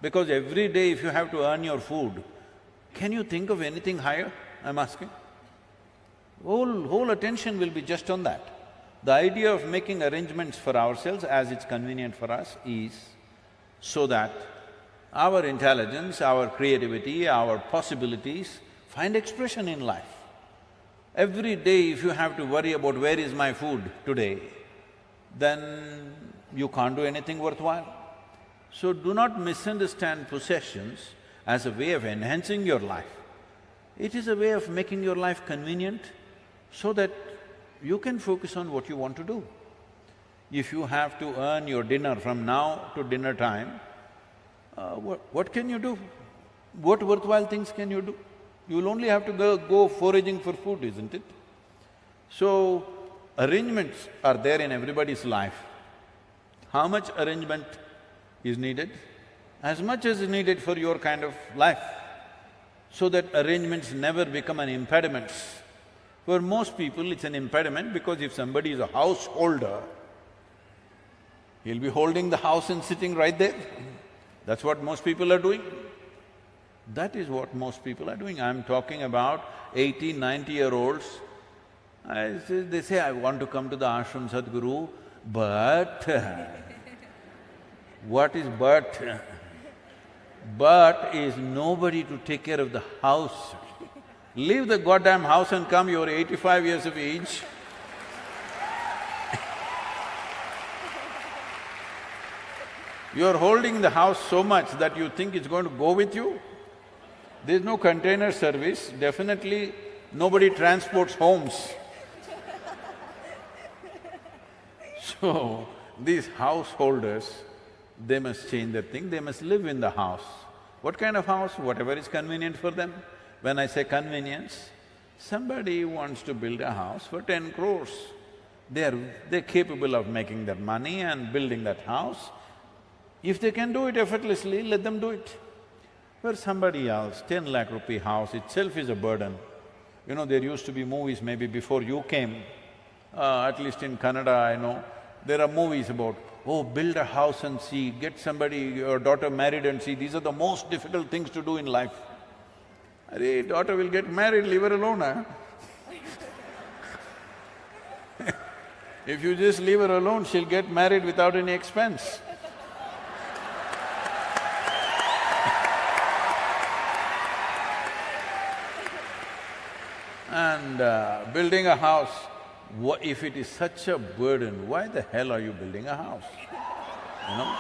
Speaker 5: Because every day if you have to earn your food, can you think of anything higher, I'm asking? Whole attention will be just on that. The idea of making arrangements for ourselves as it's convenient for us is so that our intelligence, our creativity, our possibilities find expression in life. Every day if you have to worry about where is my food today, then you can't do anything worthwhile. So do not misunderstand possessions as a way of enhancing your life. It is a way of making your life convenient so that you can focus on what you want to do. If you have to earn your dinner from now to dinner time, what can you do? What worthwhile things can you do? You'll only have to go foraging for food, isn't it? So, arrangements are there in everybody's life. How much arrangement is needed? As much as is needed for your kind of life, so that arrangements never become an impediment. For most people, it's an impediment because if somebody is a householder, he'll be holding the house and sitting right there. That's what most people are doing. That is what most people are doing. I'm talking about 80, 90-year-olds. They say, I want to come to the ashram, Sadhguru, but… What is but? But is nobody to take care of the house. Leave the goddamn house and come, you're 85 years of age. You're holding the house so much that you think it's going to go with you. There's no container service, definitely nobody transports homes. So, these householders, they must change their thing, they must live in the house. What kind of house? Whatever is convenient for them. When I say convenience, somebody wants to build a house for 10 crores. They're capable of making that money and building that house. If they can do it effortlessly, let them do it. For somebody else, 10 lakh rupee house itself is a burden. You know, there used to be movies maybe before you came, at least in Kannada I know, there are movies about, oh, build a house and see, get somebody, your daughter married and see, these are the most difficult things to do in life. Arey, daughter will get married, leave her alone, huh? If you just leave her alone, she'll get married without any expense. And building a house, if it is such a burden, why the hell are you building a house? You know?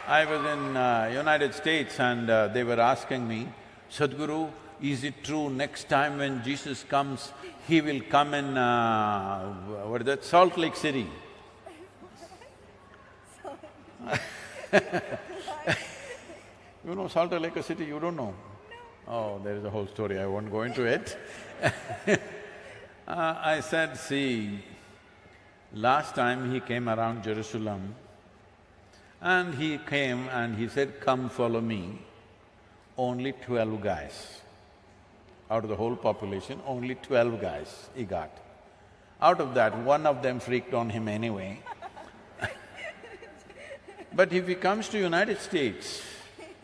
Speaker 5: I was in United States and they were asking me, Sadhguru, is it true next time when Jesus comes, he will come in, what is that, Salt Lake City? You know Salt Lake City, you don't know? Oh, there is a whole story, I won't go into it. I said, see, last time he came around Jerusalem and he came and he said, come follow me. Only 12 guys. Out of the whole population, only 12 guys he got. Out of that, one of them freaked on him anyway. But if he comes to United States,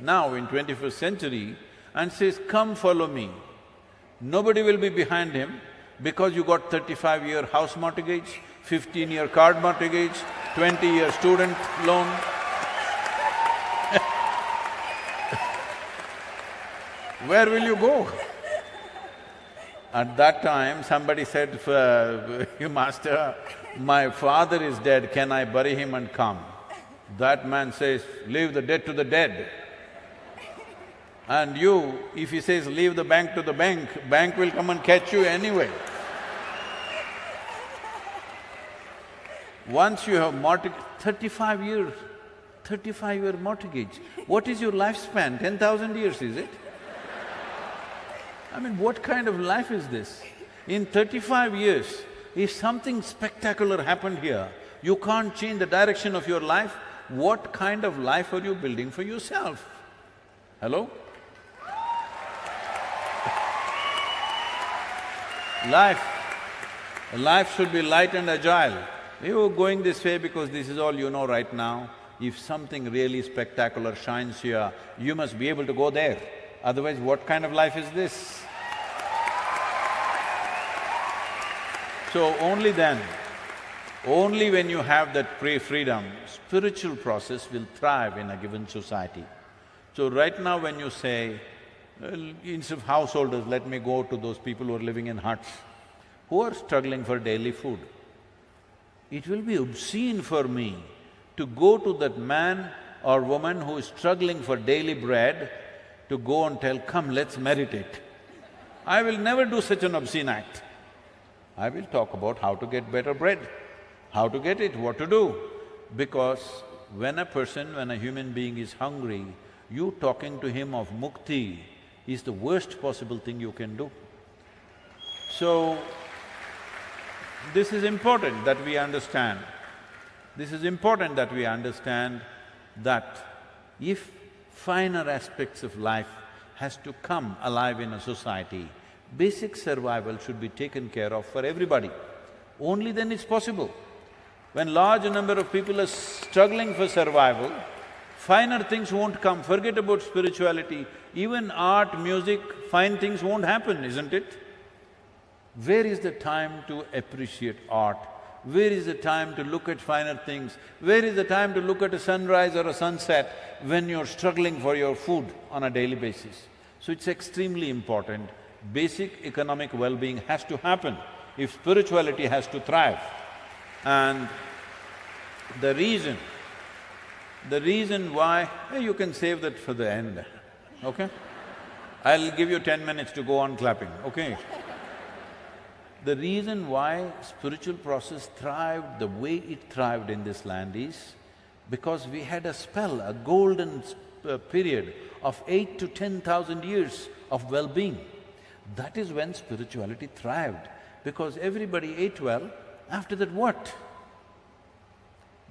Speaker 5: now in 21st century, and says, come follow me, nobody will be behind him because you got 35-year house mortgage, 15-year card mortgage, 20-year student loan. Where will you go? At that time, somebody said, Master, my father is dead, can I bury him and come? That man says, leave the dead to the dead. And you, if he says, leave the bank to the bank, bank will come and catch you anyway. Once you have mortgage, 35 years, 35-year mortgage, what is your lifespan? 10,000 years, is it? I mean, what kind of life is this? In 35 years, if something spectacular happened here, you can't change the direction of your life, what kind of life are you building for yourself? Hello? Life should be light and agile. You're going this way because this is all you know right now. If something really spectacular shines here, you must be able to go there. Otherwise, what kind of life is this? So only then, only when you have that freedom, spiritual process will thrive in a given society. So right now when you say, well, instead of householders, let me go to those people who are living in huts, who are struggling for daily food. It will be obscene for me to go to that man or woman who is struggling for daily bread to go and tell, come, let's meditate. I will never do such an obscene act. I will talk about how to get better bread, how to get it, what to do. Because when a human being is hungry, you talking to him of mukti is the worst possible thing you can do. So, this is important that we understand. This is important that we understand that if finer aspects of life has to come alive in a society, basic survival should be taken care of for everybody. Only then it's possible. When large number of people are struggling for survival, finer things won't come. Forget about spirituality, even art, music, fine things won't happen, isn't it? Where is the time to appreciate art? Where is the time to look at finer things? Where is the time to look at a sunrise or a sunset when you're struggling for your food on a daily basis? So it's extremely important. Basic economic well-being has to happen if spirituality has to thrive. And the reason why… you can save that for the end, okay? I'll give you 10 minutes to go on clapping, okay? The reason why spiritual process thrived the way it thrived in this land is because we had a spell, a golden period of 8 to 10,000 years of well-being. That is when spirituality thrived, because everybody ate well. After that, what?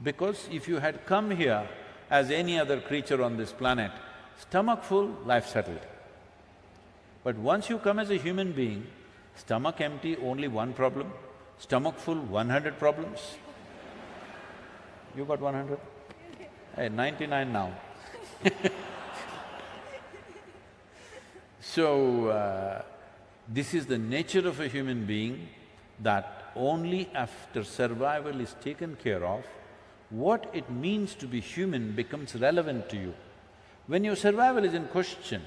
Speaker 5: Because if you had come here as any other creature on this planet, stomach full, life settled. But once you come as a human being, stomach empty, only one problem, stomach full, 100 problems. You got 100? Hey, 99 now. So, this is the nature of a human being, that only after survival is taken care of, what it means to be human becomes relevant to you. When your survival is in question,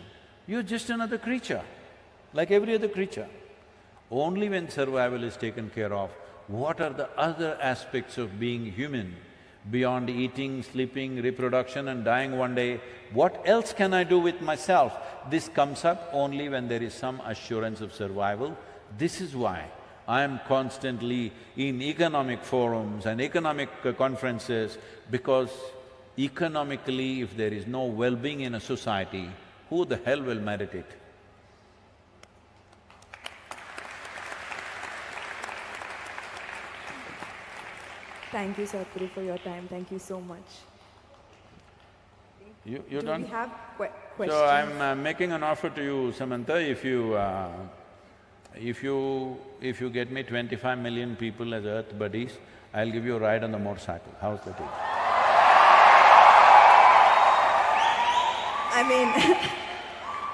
Speaker 5: you're just another creature, like every other creature. Only when survival is taken care of, what are the other aspects of being human beyond eating, sleeping, reproduction and dying one day? What else can I do with myself? This comes up only when there is some assurance of survival. This is why I am constantly in economic forums and economic conferences, because economically, if there is no well-being in a society, who the hell will merit it?
Speaker 3: Thank you, Sadhguru, for your time. Thank you so much.
Speaker 5: You're done?
Speaker 3: Do we have questions?
Speaker 5: So I'm making an offer to you, Samantha, if you get me 25 million people as Earth buddies, I'll give you a ride on the motorcycle. How's that?
Speaker 3: I mean,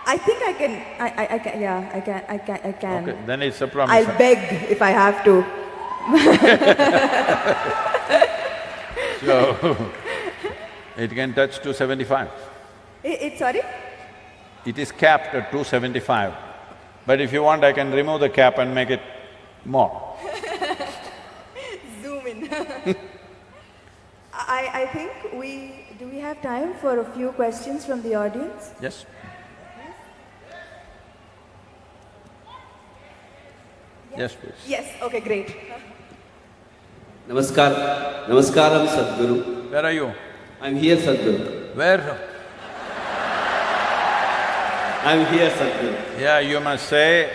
Speaker 3: I think I can, I can.
Speaker 5: Okay, then it's a promise.
Speaker 3: I'll beg if I have to.
Speaker 5: So, it can touch 275.
Speaker 3: Sorry?
Speaker 5: It is capped at 275. But if you want, I can remove the cap and make it more.
Speaker 3: Zoom in. I think do we have time for a few questions from the audience?
Speaker 5: Yes. Yes, please.
Speaker 3: Yes, okay, great.
Speaker 4: Namaskaram, Sadhguru.
Speaker 5: Where are you?
Speaker 4: I'm here, Sadhguru.
Speaker 5: Where?
Speaker 4: I'm here, Sadhguru.
Speaker 5: Yeah, you must say,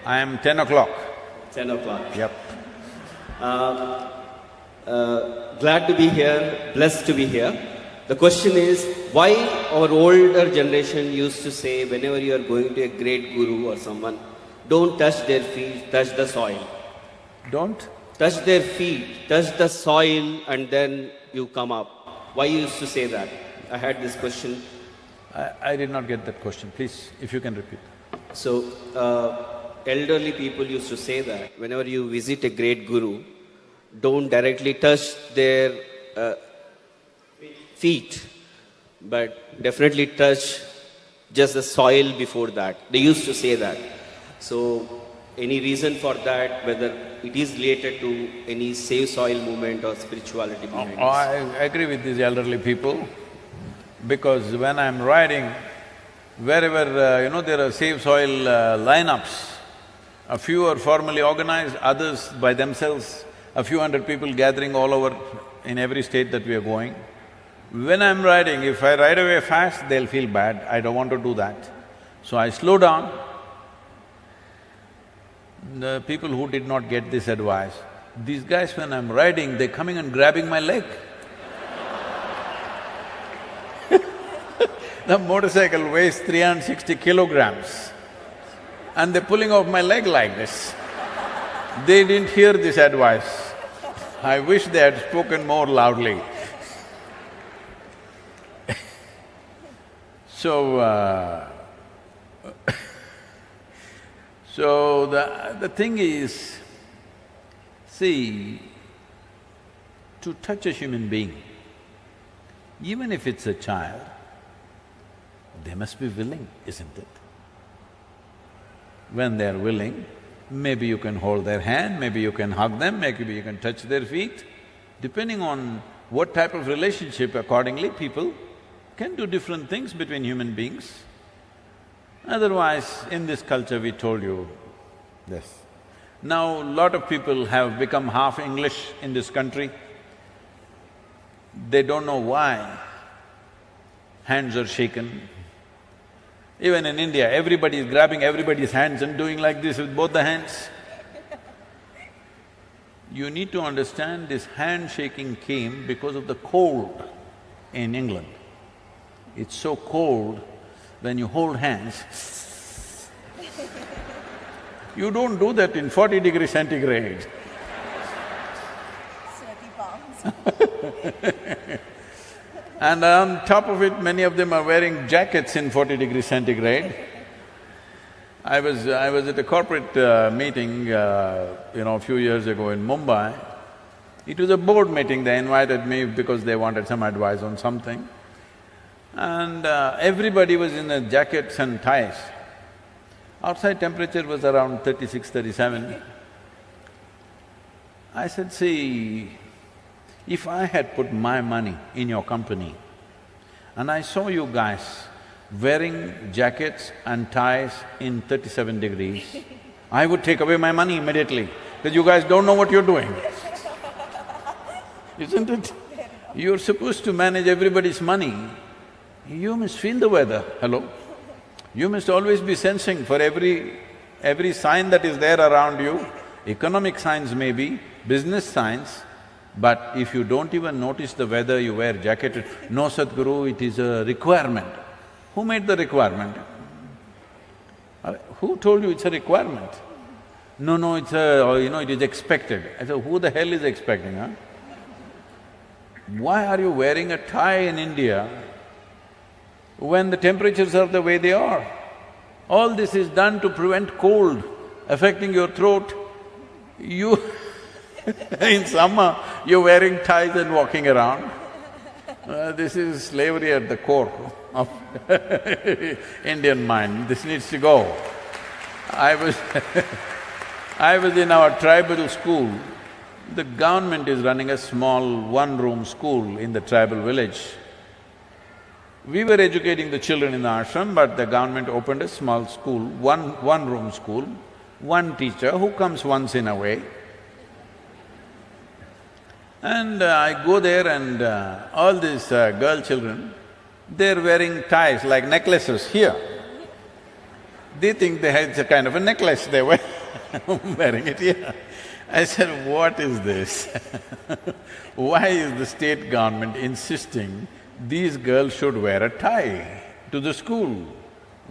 Speaker 5: I am 10 o'clock.
Speaker 4: 10 o'clock.
Speaker 5: Yep.
Speaker 4: Glad to be here, blessed to be here. The question is, why our older generation used to say, whenever you are going to a great guru or someone, don't touch their feet, touch the soil.
Speaker 5: Don't?
Speaker 4: Touch their feet, touch the soil, and then you come up. Why you used to say that? I had this question.
Speaker 5: I did not get that question. Please, if you can repeat.
Speaker 4: So, elderly people used to say that whenever you visit a great guru, don't directly touch their feet, but definitely touch just the soil before that. They used to say that. So, any reason for that, whether it is related to any Save Soil movement or spirituality movement?
Speaker 5: I agree with these elderly people, because when I'm riding, wherever, there are Save Soil lineups, A few are formally organized, others by themselves, a few hundred people gathering all over in every state that we are going. When I'm riding, if I ride away fast, they'll feel bad, I don't want to do that. So I slow down. The people who did not get this advice, these guys when I'm riding, they're coming and grabbing my leg. The motorcycle weighs 360 kilograms and they're pulling off my leg like this. They didn't hear this advice. I wish they had spoken more loudly. So the thing is, see, to touch a human being, even if it's a child, they must be willing, isn't it? When they're willing, maybe you can hold their hand, maybe you can hug them, maybe you can touch their feet. Depending on what type of relationship, accordingly people can do different things between human beings. Otherwise, in this culture we told you this. Now, lot of people have become half English in this country. They don't know why hands are shaken. Even in India, everybody is grabbing everybody's hands and doing like this with both the hands. You need to understand this handshaking came because of the cold in England. It's so cold, when you hold hands, you don't do that in 40 degrees centigrade.
Speaker 3: Sweaty palms.
Speaker 5: And on top of it, many of them are wearing jackets in 40 degrees centigrade. I was at a corporate meeting, a few years ago in Mumbai. It was a board meeting, they invited me because they wanted some advice on something. And everybody was in their jackets and ties. Outside temperature was around 36, 37. I said, see, if I had put my money in your company and I saw you guys wearing jackets and ties in 37 degrees, I would take away my money immediately, because you guys don't know what you're doing. Isn't it? You're supposed to manage everybody's money. You must feel the weather, hello? You must always be sensing for every sign that is there around you, economic signs maybe, business signs, but if you don't even notice the weather, you wear jacket, no Sadhguru, it is a requirement. Who made the requirement? Who told you it's a requirement? No, it's it is expected. I said, who the hell is expecting, huh? Why are you wearing a tie in India when the temperatures are the way they are? All this is done to prevent cold affecting your throat. You in summer, you're wearing ties and walking around. This is slavery at the core of Indian mind, this needs to go. I was in our tribal school. The government is running a small one-room school in the tribal village. We were educating the children in the ashram, but the government opened a small school, one-room school, one teacher who comes once in a way. And I go there and all these girl children, they're wearing ties like necklaces here. They think it's a kind of a necklace, they were wearing it here. I said, what is this? Why is the state government insisting these girls should wear a tie to the school?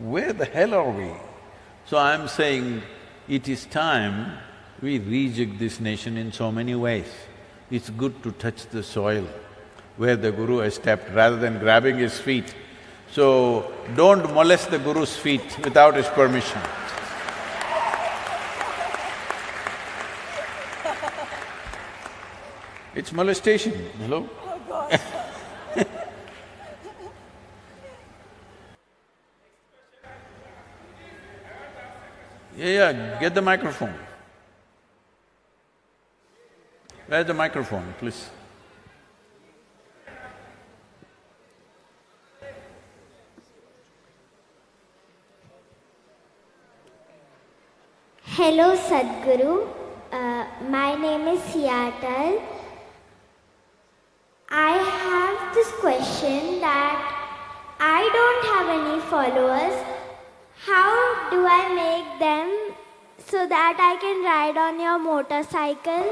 Speaker 5: Where the hell are we? So I'm saying, it is time we rejig this nation in so many ways. It's good to touch the soil where the Guru has stepped rather than grabbing his feet. So, don't molest the Guru's feet without his permission. It's molestation, hello?
Speaker 3: Oh gosh.
Speaker 5: Yeah, get the microphone. Where's the microphone, please?
Speaker 6: Hello Sadhguru, my name is Seattle. I have this question that I don't have any followers. How do I make them so that I can ride on your motorcycle?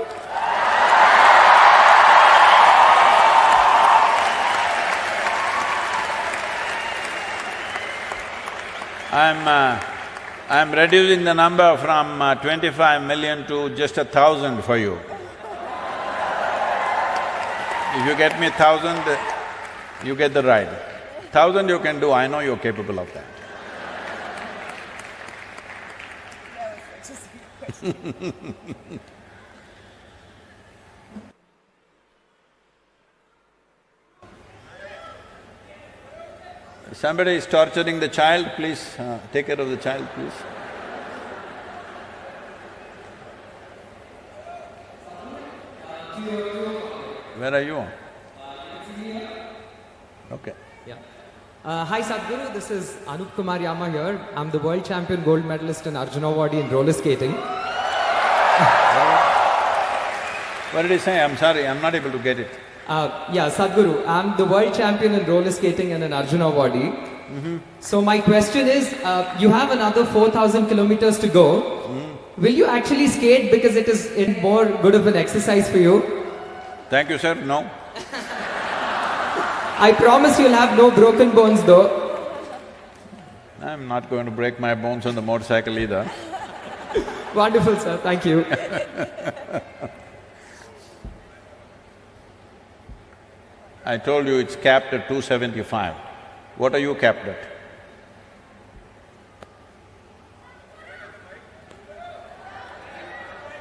Speaker 5: I'm reducing the number from 25 million to just 1,000 for you. If you get me 1,000, you get the ride. 1,000 you can do, I know you're capable of that. Somebody is torturing the child, please take care of the child, please. Where are you? Okay.
Speaker 7: Yeah. Hi Sadhguru, this is Anup Kumar Yama here. I'm the world champion gold medalist in Arjuna Awadi in roller skating.
Speaker 5: What did he say? I'm sorry, I'm not able to get it.
Speaker 7: Yeah, Sadhguru, I'm the world champion in roller skating and in Arjuna Awadi. So my question is, you have another 4,000 kilometers to go. Will you actually skate because it is more good of an exercise for you?
Speaker 5: Thank you, sir. No.
Speaker 7: I promise you'll have no broken bones though.
Speaker 5: I'm not going to break my bones on the motorcycle either.
Speaker 7: Wonderful, sir. Thank you.
Speaker 5: I told you it's capped at 275. What are you capped at?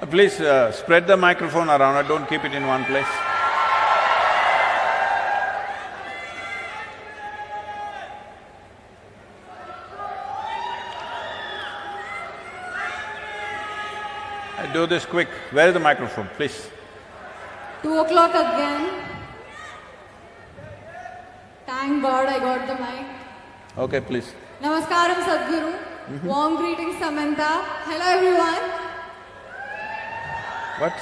Speaker 5: Please spread the microphone around, don't keep it in one place. Do this quick. Where is the microphone, please?
Speaker 2: 2 o'clock again. Thank God I got the mic.
Speaker 5: Okay, please.
Speaker 2: Namaskaram Sadhguru. Warm greetings Samantha. Hello everyone.
Speaker 5: What?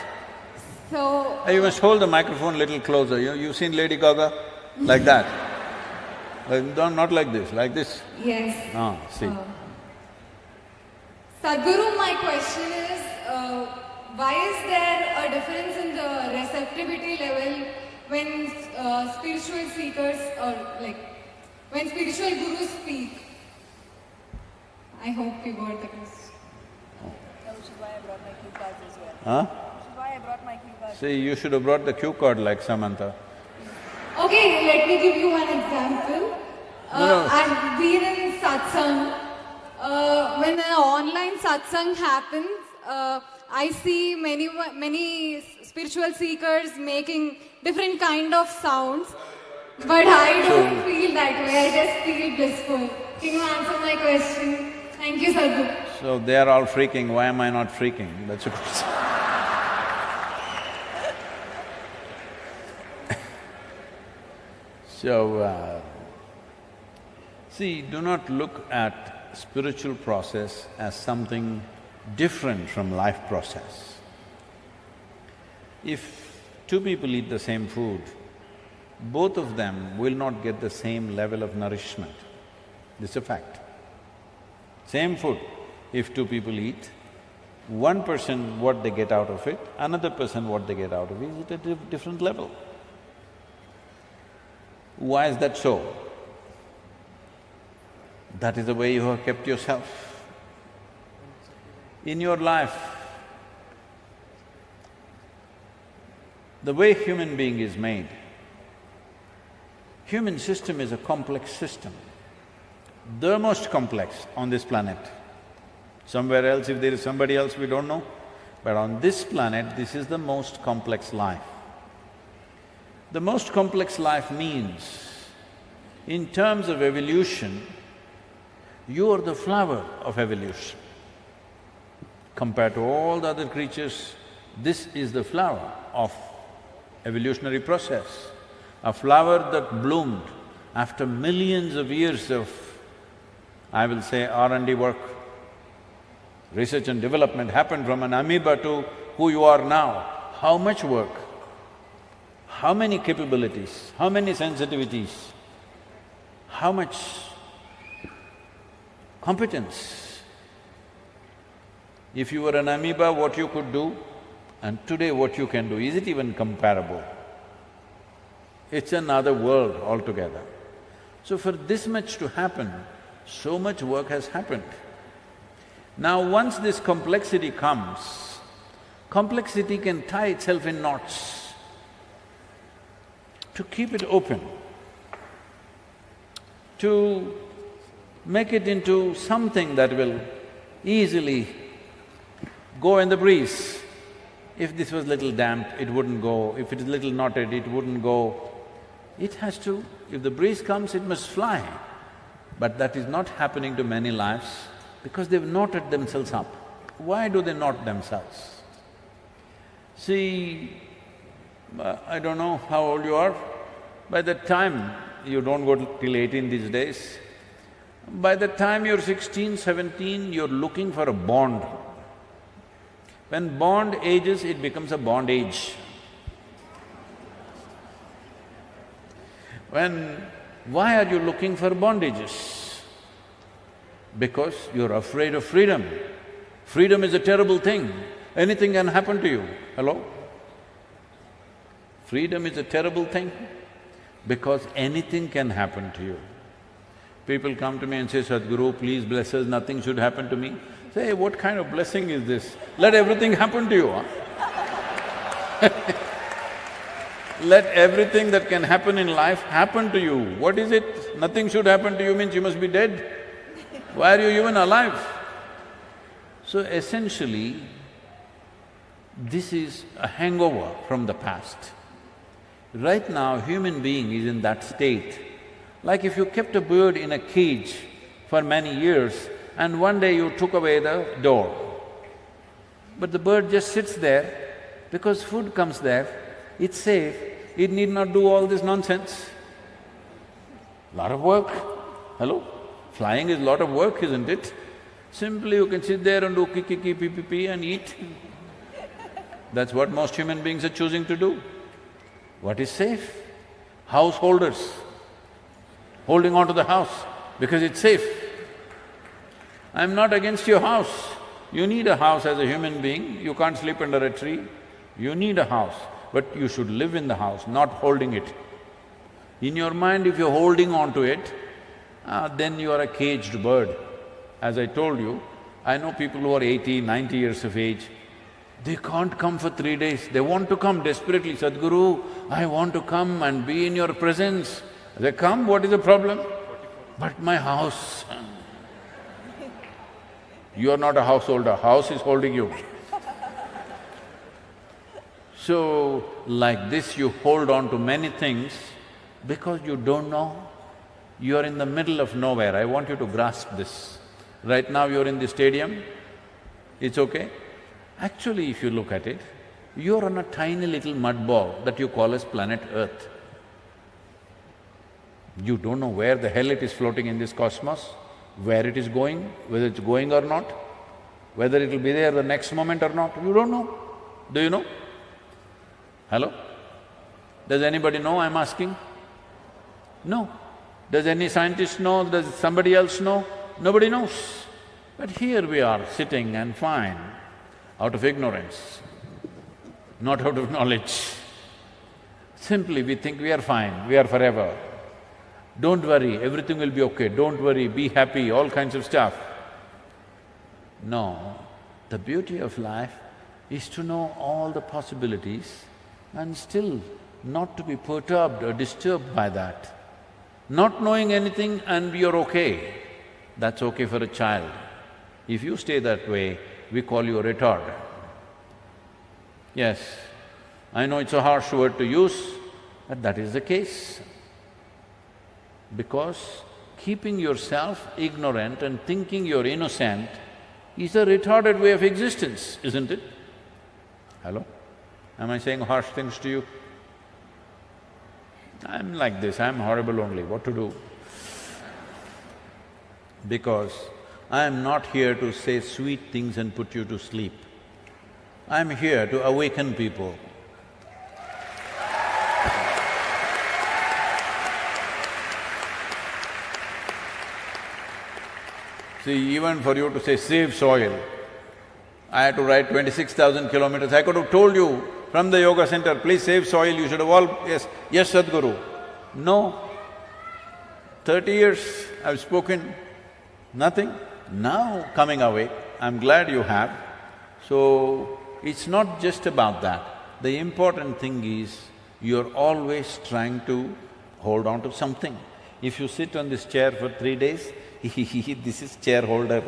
Speaker 2: So…
Speaker 5: You must hold the microphone a little closer. You've seen Lady Gaga? Like that. Not like this, like this.
Speaker 2: Yes.
Speaker 5: See.
Speaker 2: Sadhguru, my question is, why is there a difference in the receptivity level when spiritual seekers or when spiritual gurus speak? I hope you got the question.
Speaker 3: Which is why I brought my cue cards as well.
Speaker 5: Huh?
Speaker 3: Which is why I brought my cue cards.
Speaker 5: See, you should have brought the cue card like Samantha.
Speaker 2: Okay, let me give you one example.
Speaker 5: No.
Speaker 2: I've been in satsang. When an online satsang happens, I see many spiritual seekers making different kind of sounds, but I don't feel that way. I just feel blissful. Can you answer my question? Thank you, Sadhguru.
Speaker 5: So they are all freaking, why am I not freaking? That's a question. So, see, do not look at spiritual process as something different from life process. If two people eat the same food, both of them will not get the same level of nourishment. This is a fact. Same food, if two people eat, one person what they get out of it, another person what they get out of it is at a different level. Why is that so? That is the way you have kept yourself. In your life, the way human being is made, human system is a complex system, the most complex on this planet. Somewhere else, if there is somebody else, we don't know, but on this planet, this is the most complex life. The most complex life means, in terms of evolution, you are the flower of evolution. Compared to all the other creatures, this is the flower of evolutionary process. A flower that bloomed after millions of years of, I will say, R&D work. Research and development happened from an amoeba to who you are now. How much work? How many capabilities? How many sensitivities? How much competence? If you were an amoeba, what you could do, and today what you can do, is it even comparable? It's another world altogether. So for this much to happen, so much work has happened. Now once this complexity comes, complexity can tie itself in knots. To keep it open, to make it into something that will easily go in the breeze. If this was little damp, it wouldn't go. If it is little knotted, it wouldn't go. It has to… if the breeze comes, it must fly. But that is not happening to many lives because they've knotted themselves up. Why do they knot themselves? See, I don't know how old you are. By the time… you don't go till 18 these days. By the time you're 16, 17, you're looking for a bond. When bond ages, it becomes a bondage. Why are you looking for bondages? Because you're afraid of freedom. Freedom is a terrible thing. Anything can happen to you. Hello? Freedom is a terrible thing because anything can happen to you. People come to me and say, Sadhguru, please bless us, nothing should happen to me. Say, what kind of blessing is this? Let everything happen to you, huh? Let everything that can happen in life happen to you. What is it? Nothing should happen to you means you must be dead. Why are you even alive? So essentially, this is a hangover from the past. Right now, human being is in that state. Like if you kept a bird in a cage for many years and one day you took away the door. But the bird just sits there because food comes there, it's safe, it need not do all this nonsense. Lot of work, hello? Flying is lot of work, isn't it? Simply you can sit there and do kiki, pee, pee, pee and eat. That's what most human beings are choosing to do. What is safe? Householders, holding on to the house because it's safe. I'm not against your house. You need a house as a human being, you can't sleep under a tree. You need a house, but you should live in the house, not holding it. In your mind, if you're holding on to it, then you are a caged bird. As I told you, I know people who are 80, 90 years of age, they can't come for 3 days, they want to come desperately, Sadhguru, I want to come and be in your presence. They come, what is the problem? But my house… You are not a householder, house is holding you. So, like this you hold on to many things because you don't know. You are in the middle of nowhere, I want you to grasp this. Right now you're in the stadium, it's okay. Actually, if you look at it, you're on a tiny little mud ball that you call as planet Earth. You don't know where the hell it is floating in this cosmos, where it is going, whether it's going or not, whether it'll be there the next moment or not, you don't know. Do you know? Hello? Does anybody know, I'm asking? No. Does any scientist know? Does somebody else know? Nobody knows. But here we are sitting and fine, out of ignorance, not out of knowledge. Simply we think we are fine, we are forever. Don't worry, everything will be okay, don't worry, be happy, all kinds of stuff. No, the beauty of life is to know all the possibilities and still not to be perturbed or disturbed by that. Not knowing anything and you're okay, that's okay for a child. If you stay that way, we call you a retard. Yes, I know it's a harsh word to use, but that is the case. Because keeping yourself ignorant and thinking you're innocent is a retarded way of existence, isn't it? Hello? Am I saying harsh things to you? I'm like this, I'm horrible only, what to do? Because I am not here to say sweet things and put you to sleep. I am here to awaken people. See, even for you to say save soil, I had to ride 26,000 kilometers. I could have told you from the yoga center, please save soil, you should have all… Yes, Sadhguru. No. 30 years I've spoken, nothing. Now coming awake, I'm glad you have. So, it's not just about that. The important thing is, you're always trying to hold on to something. If you sit on this chair for 3 days, this is chair holder.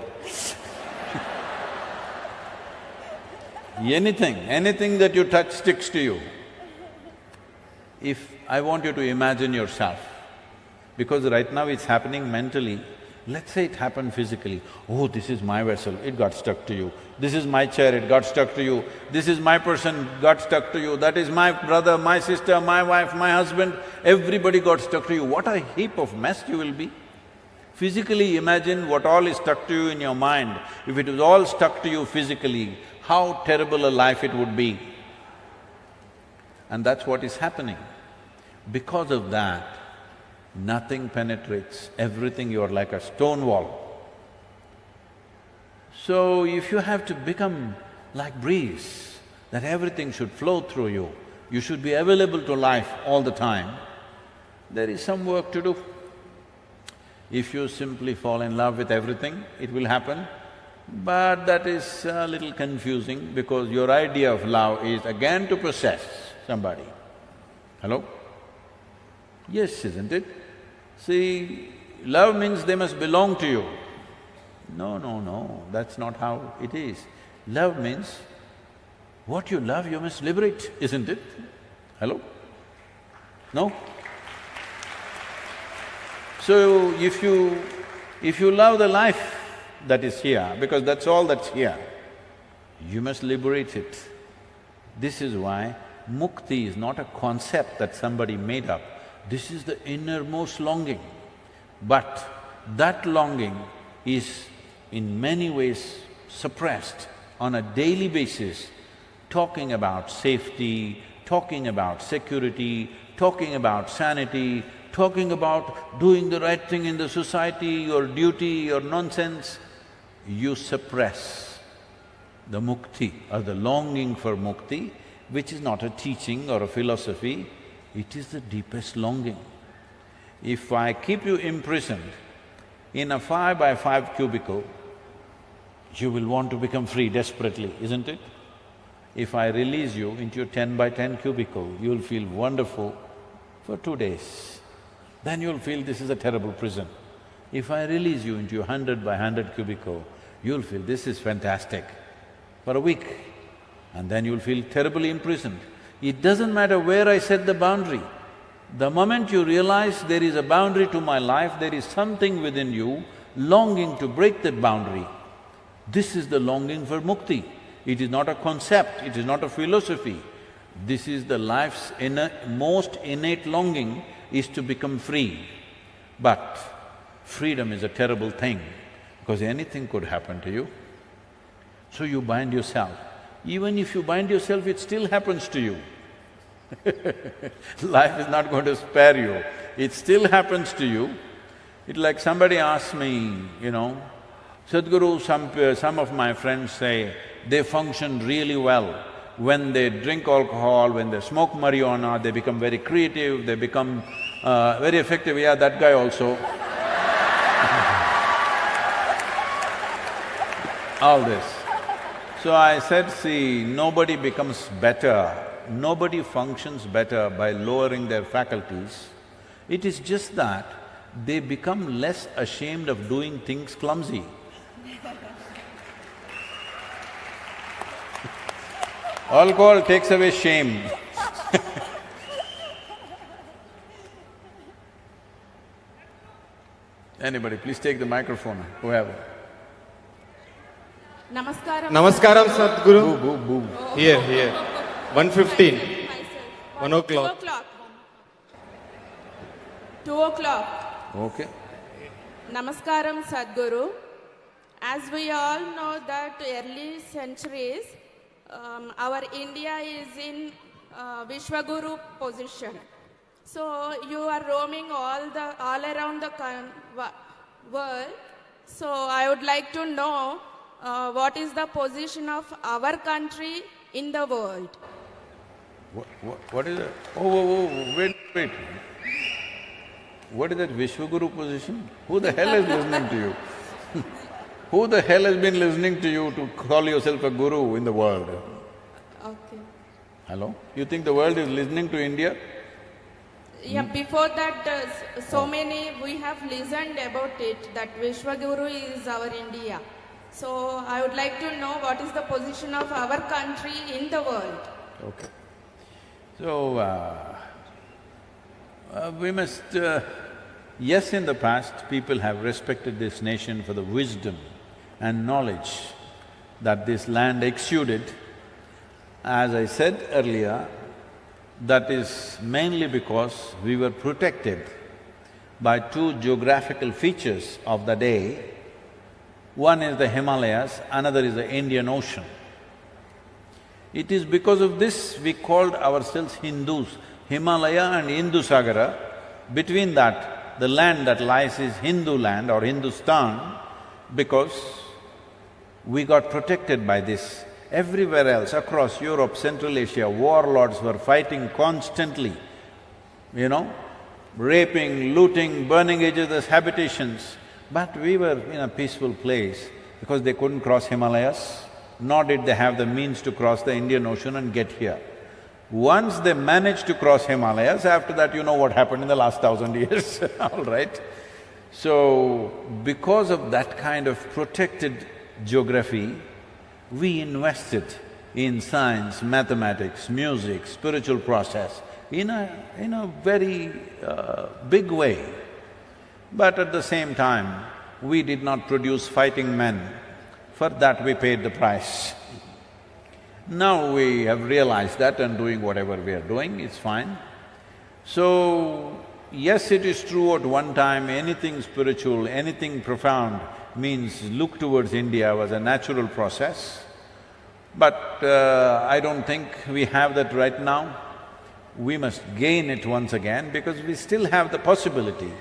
Speaker 5: Anything that you touch sticks to you. If I want you to imagine yourself, because right now it's happening mentally, let's say it happened physically. Oh, this is my vessel, it got stuck to you. This is my chair, it got stuck to you. This is my person, got stuck to you. That is my brother, my sister, my wife, my husband, everybody got stuck to you. What a heap of mess you will be. Physically imagine what all is stuck to you in your mind. If it was all stuck to you physically, how terrible a life it would be. And that's what is happening. Because of that, nothing penetrates, everything you're like a stone wall. So if you have to become like breeze, that everything should flow through you, you should be available to life all the time, there is some work to do. If you simply fall in love with everything, it will happen. But that is a little confusing because your idea of love is again to possess somebody. Hello? Yes, isn't it? See, love means they must belong to you. No, that's not how it is. Love means what you love you must liberate, isn't it? Hello? No? So, if you love the life that is here, because that's all that's here, you must liberate it. This is why mukti is not a concept that somebody made up. This is the innermost longing. But that longing is in many ways suppressed on a daily basis, talking about safety, talking about security, talking about sanity, talking about doing the right thing in the society, your duty, your nonsense. You suppress the mukti or the longing for mukti, which is not a teaching or a philosophy, it is the deepest longing. If I keep you imprisoned in a 5 by 5 cubicle, you will want to become free desperately, isn't it? If I release you into a 10 by 10 cubicle, you'll feel wonderful for 2 days. Then you'll feel this is a terrible prison. If I release you into a 100 by 100 cubicle, you'll feel this is fantastic for a week, and then you'll feel terribly imprisoned. It doesn't matter where I set the boundary. The moment you realize there is a boundary to my life, there is something within you longing to break that boundary. This is the longing for mukti. It is not a concept, it is not a philosophy. This is the life's most innate longing is to become free. But freedom is a terrible thing because anything could happen to you. So you bind yourself. Even if you bind yourself, it still happens to you. Life is not going to spare you, it still happens to you. It's like somebody asked me, Sadhguru, some of my friends say they function really well. When they drink alcohol, when they smoke marijuana, they become very creative, they become very effective. Yeah, that guy also. All this. So I said, see, nobody becomes better, nobody functions better by lowering their faculties. It is just that they become less ashamed of doing things clumsy. Alcohol takes away shame. Anybody, please take the microphone, whoever.
Speaker 9: Namaskaram.
Speaker 10: Namaskaram, Sadhguru.
Speaker 5: Boo, boo, boo.
Speaker 10: Here. 1:15. 1 o'clock.
Speaker 9: 2 o'clock.
Speaker 5: Okay.
Speaker 9: Namaskaram, Sadhguru. As we all know that early centuries, our India is in Vishwaguru position. So you are roaming all around the world. So I would like to know what is the position of our country in the world.
Speaker 5: What is that? Oh, wait. What is that Vishwaguru position? Who the hell is listening to you? Who the hell has been listening to you to call yourself a guru in the world?
Speaker 9: Okay.
Speaker 5: Hello? You think the world is listening to India?
Speaker 9: Yeah, before that, many we have listened about it, that Vishwaguru is our India. So I would like to know what is the position of our country in the world.
Speaker 5: Okay. So, we must… yes, in the past, people have respected this nation for the wisdom and knowledge that this land exuded. As I said earlier, that is mainly because we were protected by two geographical features of the day. One is the Himalayas, another is the Indian Ocean. It is because of this we called ourselves Hindus. Himalaya and Indusagara, between that, the land that lies is Hindu land or Hindustan, because we got protected by this. Everywhere else, across Europe, Central Asia, warlords were fighting constantly, raping, looting, burning each other's habitations. But we were in a peaceful place because they couldn't cross Himalayas, nor did they have the means to cross the Indian Ocean and get here. Once they managed to cross Himalayas, after that you know what happened in the last 1,000 years, all right? So, because of that kind of protected geography, we invested in science, mathematics, music, spiritual process in a very big way. But at the same time, we did not produce fighting men. For that we paid the price. Now we have realized that and doing whatever we are doing, it's fine. So, yes, it is true at one time anything spiritual, anything profound means look towards India was a natural process. But I don't think we have that right now. We must gain it once again because we still have the possibility,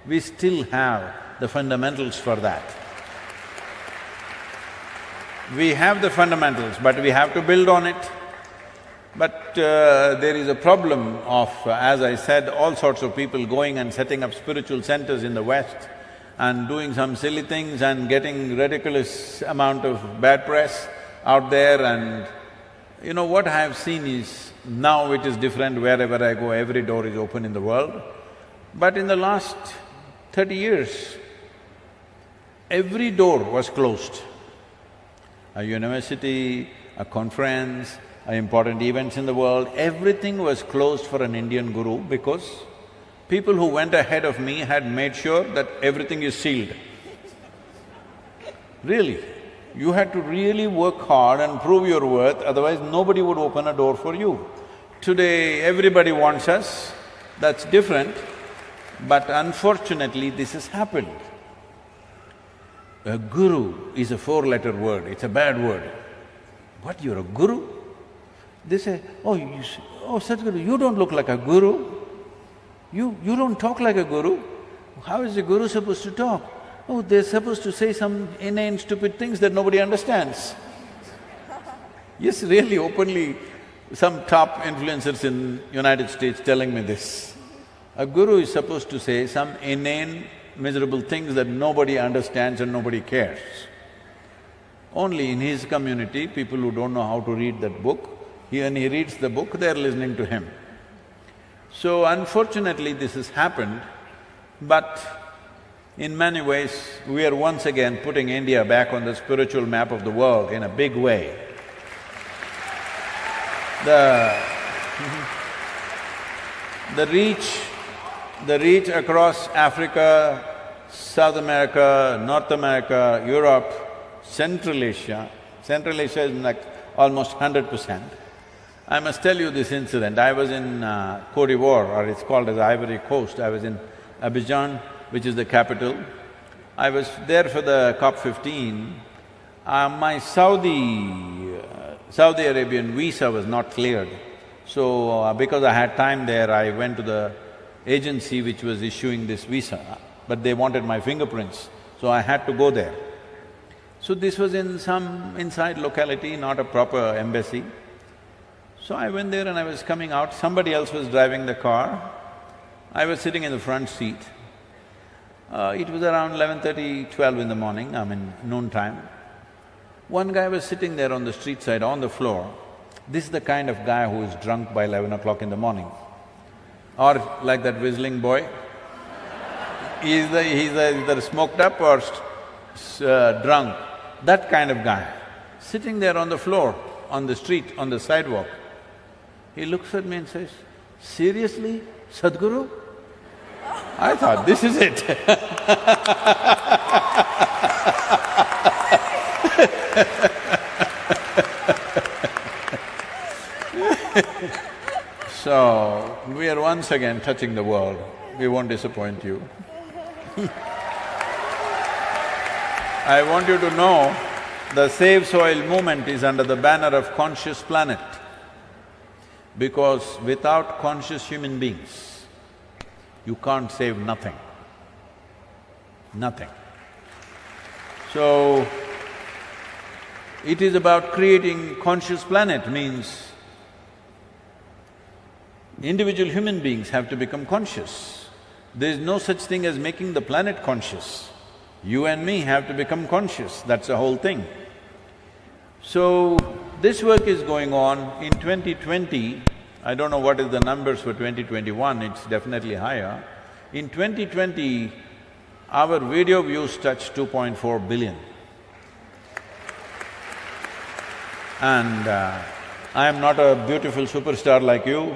Speaker 5: we still have the fundamentals for that. We have the fundamentals, but we have to build on it. But there is a problem of, as I said, all sorts of people going and setting up spiritual centers in the West and doing some silly things and getting ridiculous amount of bad press out there. And what I have seen is, now it is different. Wherever I go, every door is open in the world. But in the last 30 years, every door was closed. A university, a conference, important events in the world, everything was closed for an Indian guru because people who went ahead of me had made sure that everything is sealed. Really, you had to really work hard and prove your worth, otherwise nobody would open a door for you. Today, everybody wants us, that's different, but unfortunately this has happened. A guru is a four-letter word, it's a bad word. What, you're a guru? They say, oh Sadhguru, you don't look like a guru. You don't talk like a guru. How is a guru supposed to talk? Oh, they're supposed to say some inane stupid things that nobody understands. Yes, really openly, some top influencers in United States telling me this. A guru is supposed to say some inane, miserable things that nobody understands and nobody cares. Only in his community, people who don't know how to read that book, when he reads the book, they're listening to him. So unfortunately this has happened, but in many ways, we are once again putting India back on the spiritual map of the world in a big way. The reach across Africa, South America, North America, Europe, Central Asia is like almost 100%. I must tell you this incident. I was in Côte d'Ivoire, or it's called as Ivory Coast. I was in Abidjan, which is the capital. I was there for the COP15. My Saudi Arabian visa was not cleared. So, because I had time there, I went to the agency which was issuing this visa, but they wanted my fingerprints, so I had to go there. So this was in some inside locality, not a proper embassy. So I went there and I was coming out, somebody else was driving the car. I was sitting in the front seat. It was around 11:30, 12 in the morning, noon time. One guy was sitting there on the street side, on the floor. This is the kind of guy who is drunk by 11 o'clock in the morning. Or like that whistling boy. He's either smoked up or drunk, that kind of guy. Sitting there on the floor, on the street, on the sidewalk. He looks at me and says, "Seriously, Sadhguru?" I thought, this is it. So, we are once again touching the world. We won't disappoint you. I want you to know, the Save Soil movement is under the banner of Conscious Planet, because without conscious human beings, you can't save nothing. Nothing. So, it is about creating conscious planet, means individual human beings have to become conscious. There is no such thing as making the planet conscious. You and me have to become conscious, that's the whole thing. So, this work is going on. In 2020, I don't know what is the numbers for 2021, it's definitely higher. In 2020, our video views touched 2.4 billion. And I am not a beautiful superstar like you.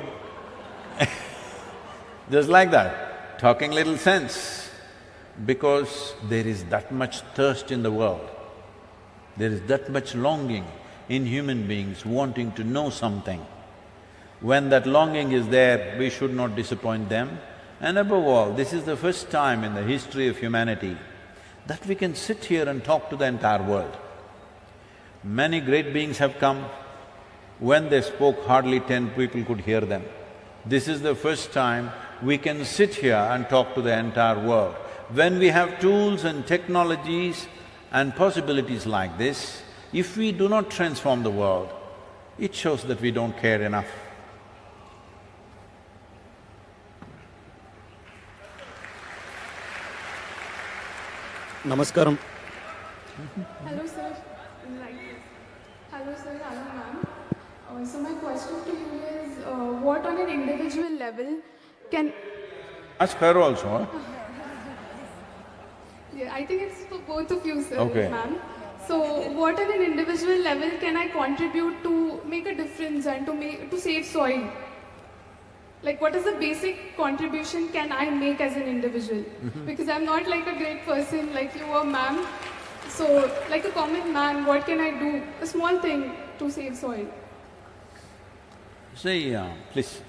Speaker 5: Just like that, talking little sense, because there is that much thirst in the world. There is that much longing in human beings wanting to know something. When that longing is there, we should not disappoint them. And above all, this is the first time in the history of humanity that we can sit here and talk to the entire world. Many great beings have come. When they spoke, hardly 10 people could hear them. This is the first time we can sit here and talk to the entire world. When we have tools and technologies and possibilities like this, if we do not transform the world, it shows that we don't care enough.
Speaker 11: Namaskaram.
Speaker 12: Hello sir, hello sir, hello ma'am. So my question to you is, what on an individual level can…
Speaker 5: Ask her also, huh?
Speaker 12: Yeah, I think it's for both of you, sir,
Speaker 5: Okay.
Speaker 12: ma'am. So what on an individual level can I contribute to make a difference and to save soil? Like, what is the basic contribution can I make as an individual? Because I'm not like a great person like you or ma'am. So, like a common man, what can I do? A small thing to save soil.
Speaker 5: See, please.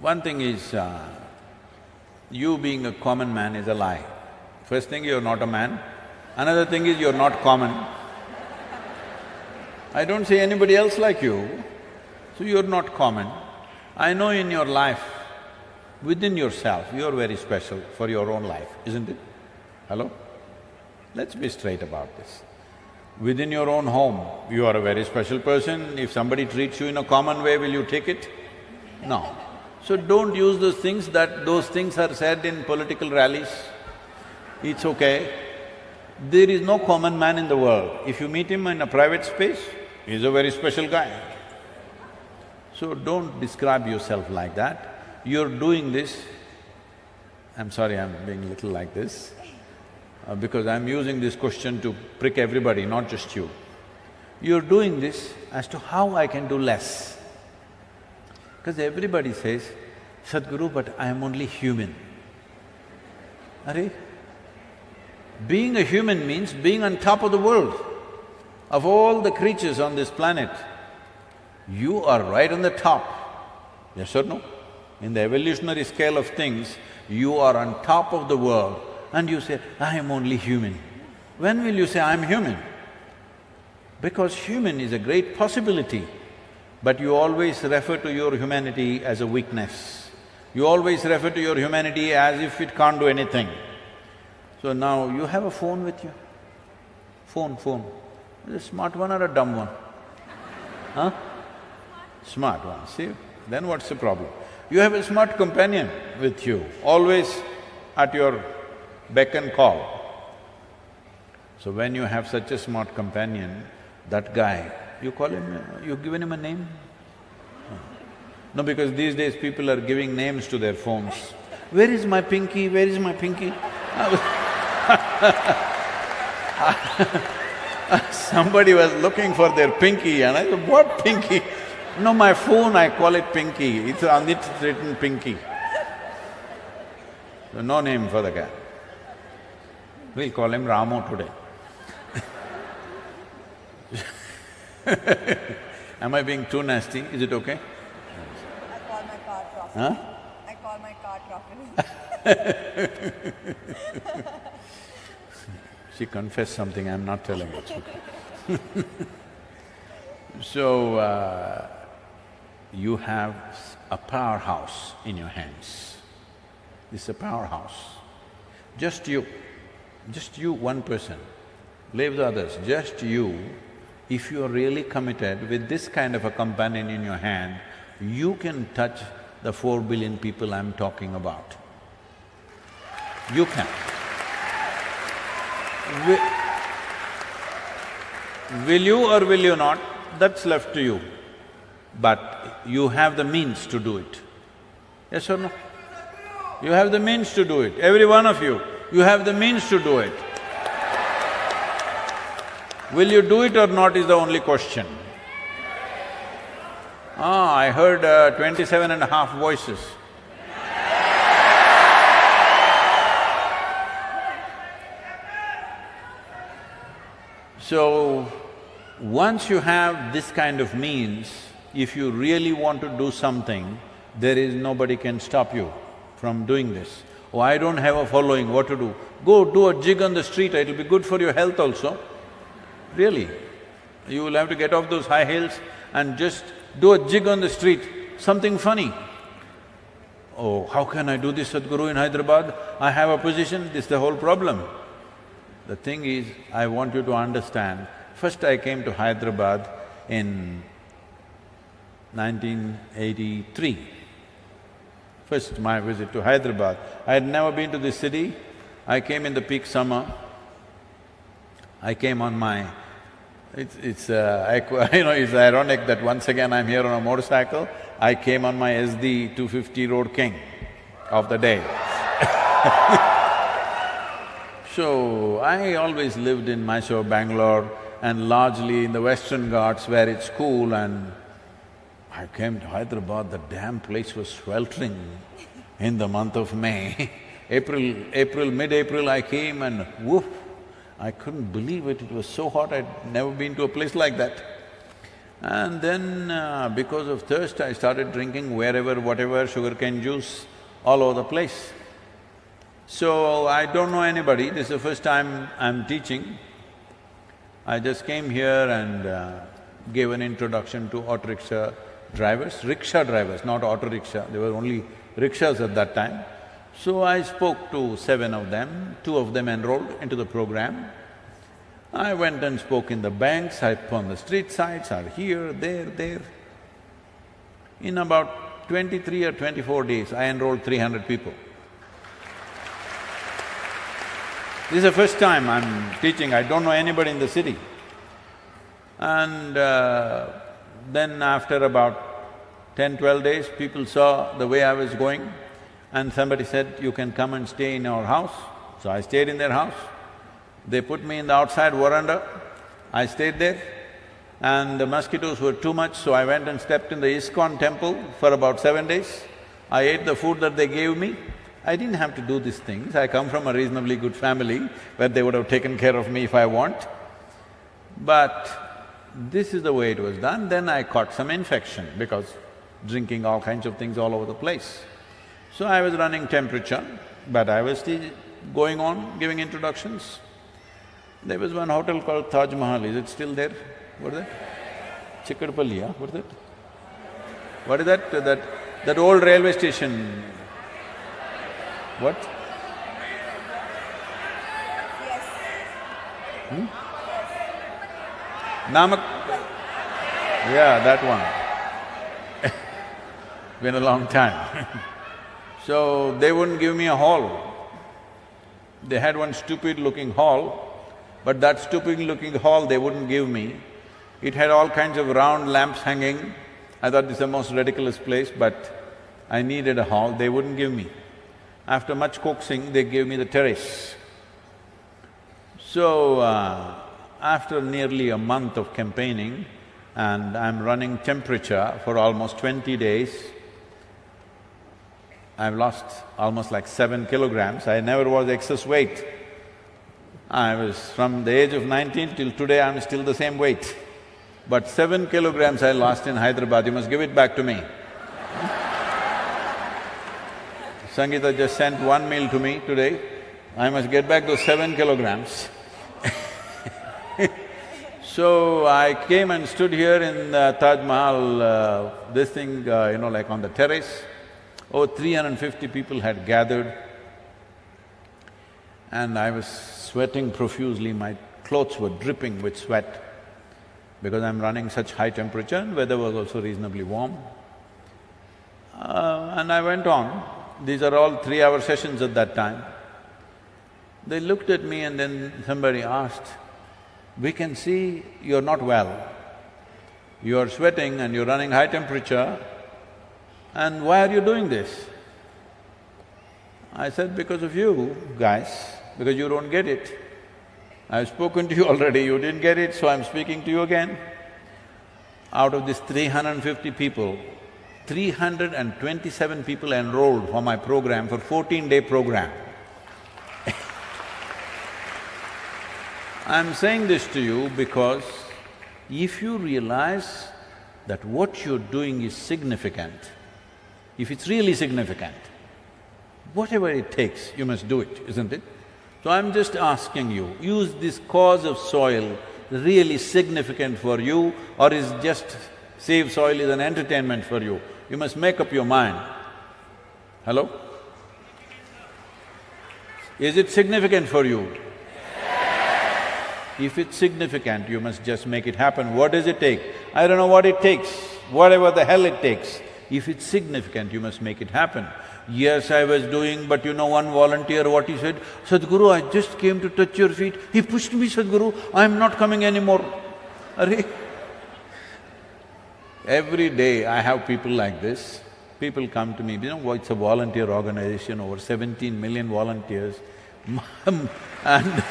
Speaker 5: One thing is, you being a common man is a lie. First thing, you're not a man. Another thing is, you're not common. I don't see anybody else like you, so you're not common. I know in your life, within yourself, you're very special for your own life, isn't it? Hello? Let's be straight about this. Within your own home, you are a very special person. If somebody treats you in a common way, will you take it? No. So don't use those things are said in political rallies. It's okay. There is no common man in the world. If you meet him in a private space, he's a very special guy. So don't describe yourself like that. You're doing this… I'm sorry, I'm being a little like this, because I'm using this question to prick everybody, not just you. You're doing this as to how I can do less. Because everybody says, Sadhguru, but I am only human. Arey? Being a human means being on top of the world. Of all the creatures on this planet, you are right on the top. Yes or no? In the evolutionary scale of things, You are on top of the world and you say, I am only human. When will you say, I am human? Because human is a great possibility, but you always refer to your humanity as a weakness. You always refer to your humanity as if it can't do anything. So now you have a phone with you. Phone. Is it a smart one or a dumb one? Huh? Smart one, see? Then what's the problem? You have a smart companion with you, always at your beck and call. So when you have such a smart companion, that guy, you call him… you've given him a name? No, because these days people are giving names to their phones. Where is my pinky? Where is my pinky? Somebody was looking for their pinky and I said, what pinky? No, my phone, I call it pinky, it's on it written pinky. So no name for the guy. We'll call him Ramu today. Am I being too nasty? Is it okay?
Speaker 3: I call my car prophet.
Speaker 5: Huh?
Speaker 3: I call my car prophet.
Speaker 5: She confessed something, I'm not telling it. So, you have a powerhouse in your hands. This is a powerhouse. Just you, one person. Leave the others, just you. If you are really committed with this kind of a companion in your hand, you can touch the 4 billion people I'm talking about. You can. Will you or will you not? That's left to you. But you have the means to do it. Yes or no? You have the means to do it, every one of you. You have the means to do it. Will you do it or not is the only question. I heard 27.5 voices. So, once you have this kind of means, if you really want to do something, there is nobody can stop you from doing this. Oh, I don't have a following, what to do? Go do a jig on the street, it'll be good for your health also. Really. You will have to get off those high heels and just do a jig on the street, something funny. Oh, how can I do this, Sadhguru, in Hyderabad? I have a position, this is the whole problem. The thing is, I want you to understand, first I came to Hyderabad in 1983. First my visit to Hyderabad. I had never been to this city. I came in the peak summer. I came on my… it's ironic that once again I'm here on a motorcycle. I came on my SD 250 Road King of the day. So, I always lived in Mysore, Bangalore and largely in the Western Ghats where it's cool, and I came to Hyderabad, the damn place was sweltering in the month of May. Mid-April I came and woof, I couldn't believe it, it was so hot, I'd never been to a place like that. And then because of thirst, I started drinking wherever, whatever, sugarcane juice, all over the place. So, I don't know anybody, this is the first time I'm teaching. I just came here and gave an introduction to auto rickshaw drivers, not auto rickshaw, there were only rickshaws at that time. So I spoke to 7 of them, 2 of them enrolled into the program. I went and spoke in the banks, I on the street sides, or here, there. In about 23 or 24 days, I enrolled 300 people. This is the first time I'm teaching, I don't know anybody in the city. And then after about 10-12 days, people saw the way I was going and somebody said, you can come and stay in our house. So I stayed in their house. They put me in the outside veranda, I stayed there and the mosquitoes were too much, so I went and stepped in the ISKCON temple for about 7 days. I ate the food that they gave me. I didn't have to do these things, I come from a reasonably good family where they would have taken care of me if I want. But this is the way it was done. Then I caught some infection because drinking all kinds of things all over the place. So I was running temperature, but I was still going on giving introductions. There was one hotel called Taj Mahal, is it still there? What is that? Chikadpalli, yeah? What is that? What is that? That old railway station. What? Hmm? Namak… Yeah, that one. Been a long time. So they wouldn't give me a hall. They had one stupid-looking hall, but that stupid-looking hall they wouldn't give me. It had all kinds of round lamps hanging. I thought this is the most ridiculous place, but I needed a hall, they wouldn't give me. After much coaxing, they gave me the terrace. So, after nearly a month of campaigning, and I'm running temperature for almost 20 days, I've lost almost like 7 kilograms. I never was excess weight. I was… from the age of 19 till today, I'm still the same weight. But 7 kilograms I lost in Hyderabad, you must give it back to me. Sangeeta just sent one meal to me today, I must get back those 7 kilograms. So I came and stood here in Taj Mahal, this thing, like on the terrace. Over 350 people had gathered, and I was sweating profusely, my clothes were dripping with sweat because I'm running such high temperature and weather was also reasonably warm. And I went on. These are all 3-hour sessions at that time. They looked at me and then somebody asked, "We can see you're not well. You're sweating and you're running high temperature, and why are you doing this?" I said, "Because of you guys, because you don't get it. I've spoken to you already, you didn't get it, so I'm speaking to you again." Out of these 350 people, 327 people enrolled for my program, for 14-day program. I'm saying this to you because if you realize that what you're doing is significant, if it's really significant, whatever it takes, you must do it, isn't it? So I'm just asking you, use this cause of soil really significant for you, or is just Save Soil is an entertainment for you? You must make up your mind. Hello? Is it significant for you? If it's significant, you must just make it happen. What does it take? I don't know what it takes, whatever the hell it takes. If it's significant, you must make it happen. Yes, I was doing, but you know one volunteer, what he said? "Sadhguru, I just came to touch your feet. He pushed me, Sadhguru, I'm not coming anymore." Arre! Every day I have people like this. People come to me, it's a volunteer organization, over 17 million volunteers and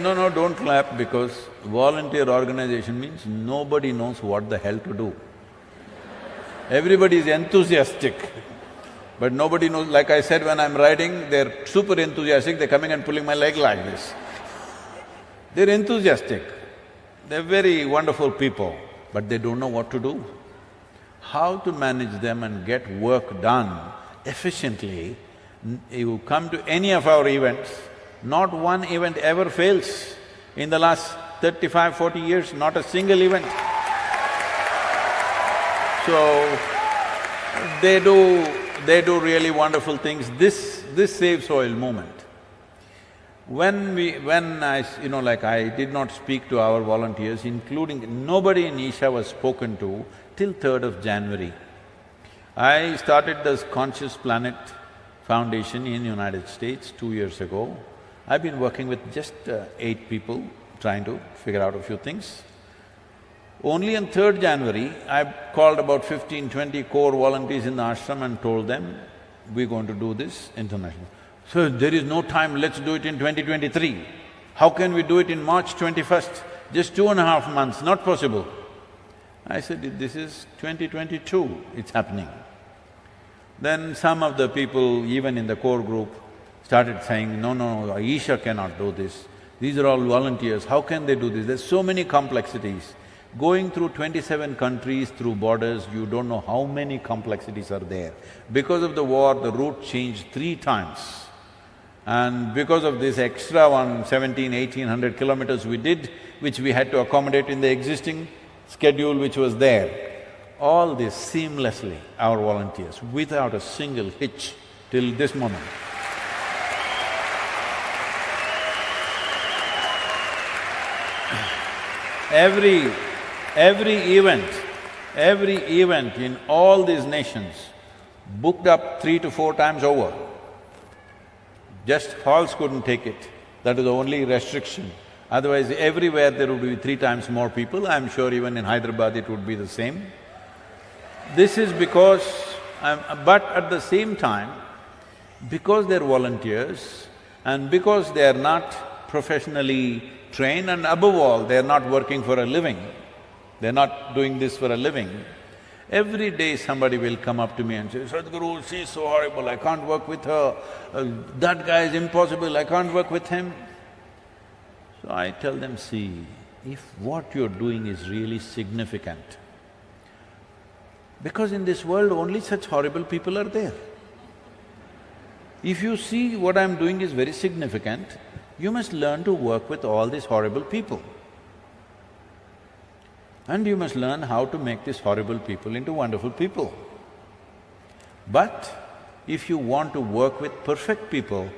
Speaker 5: no, don't clap, because volunteer organization means nobody knows what the hell to do. Everybody is enthusiastic, but nobody knows… like I said, when I'm riding, they're super enthusiastic, they're coming and pulling my leg like this. They're enthusiastic, they're very wonderful people, but they don't know what to do. How to manage them and get work done efficiently. You come to any of our events, not one event ever fails. In the last 35, 40 years, not a single event. So, they do really wonderful things. This Save Soil movement, I did not speak to our volunteers, including… nobody in Isha was spoken to till 3rd of January. I started this Conscious Planet Foundation in United States 2 years ago. I've been working with just 8 people, trying to figure out a few things. Only on 3rd January, I called about 15, 20 core volunteers in the ashram and told them, we're going to do this international. So, there is no time, let's do it in 2023. How can we do it in March 21st? Just 2.5 months, not possible. I said, this is 2022, it's happening. Then some of the people, even in the core group, started saying, no, Isha cannot do this. These are all volunteers, how can they do this? There's so many complexities. Going through 27 countries through borders, you don't know how many complexities are there. Because of the war, the route changed 3 times. And because of this extra 1,1800 kilometers we did, which we had to accommodate in the existing schedule which was there, all this seamlessly, our volunteers, without a single hitch till this moment. Every event in all these nations booked up 3 to 4 times over. Just halls couldn't take it, that is the only restriction. Otherwise, everywhere there would be 3 times more people. I'm sure even in Hyderabad it would be the same. This is because… but at the same time, because they're volunteers and because they are not professionally trained and above all, they're not working for a living, they're not doing this for a living, every day somebody will come up to me and say, Sadhguru, she's so horrible, I can't work with her, that guy is impossible, I can't work with him. So I tell them, see, if what you're doing is really significant, because in this world only such horrible people are there. If you see what I'm doing is very significant, you must learn to work with all these horrible people. And you must learn how to make these horrible people into wonderful people. But if you want to work with perfect people,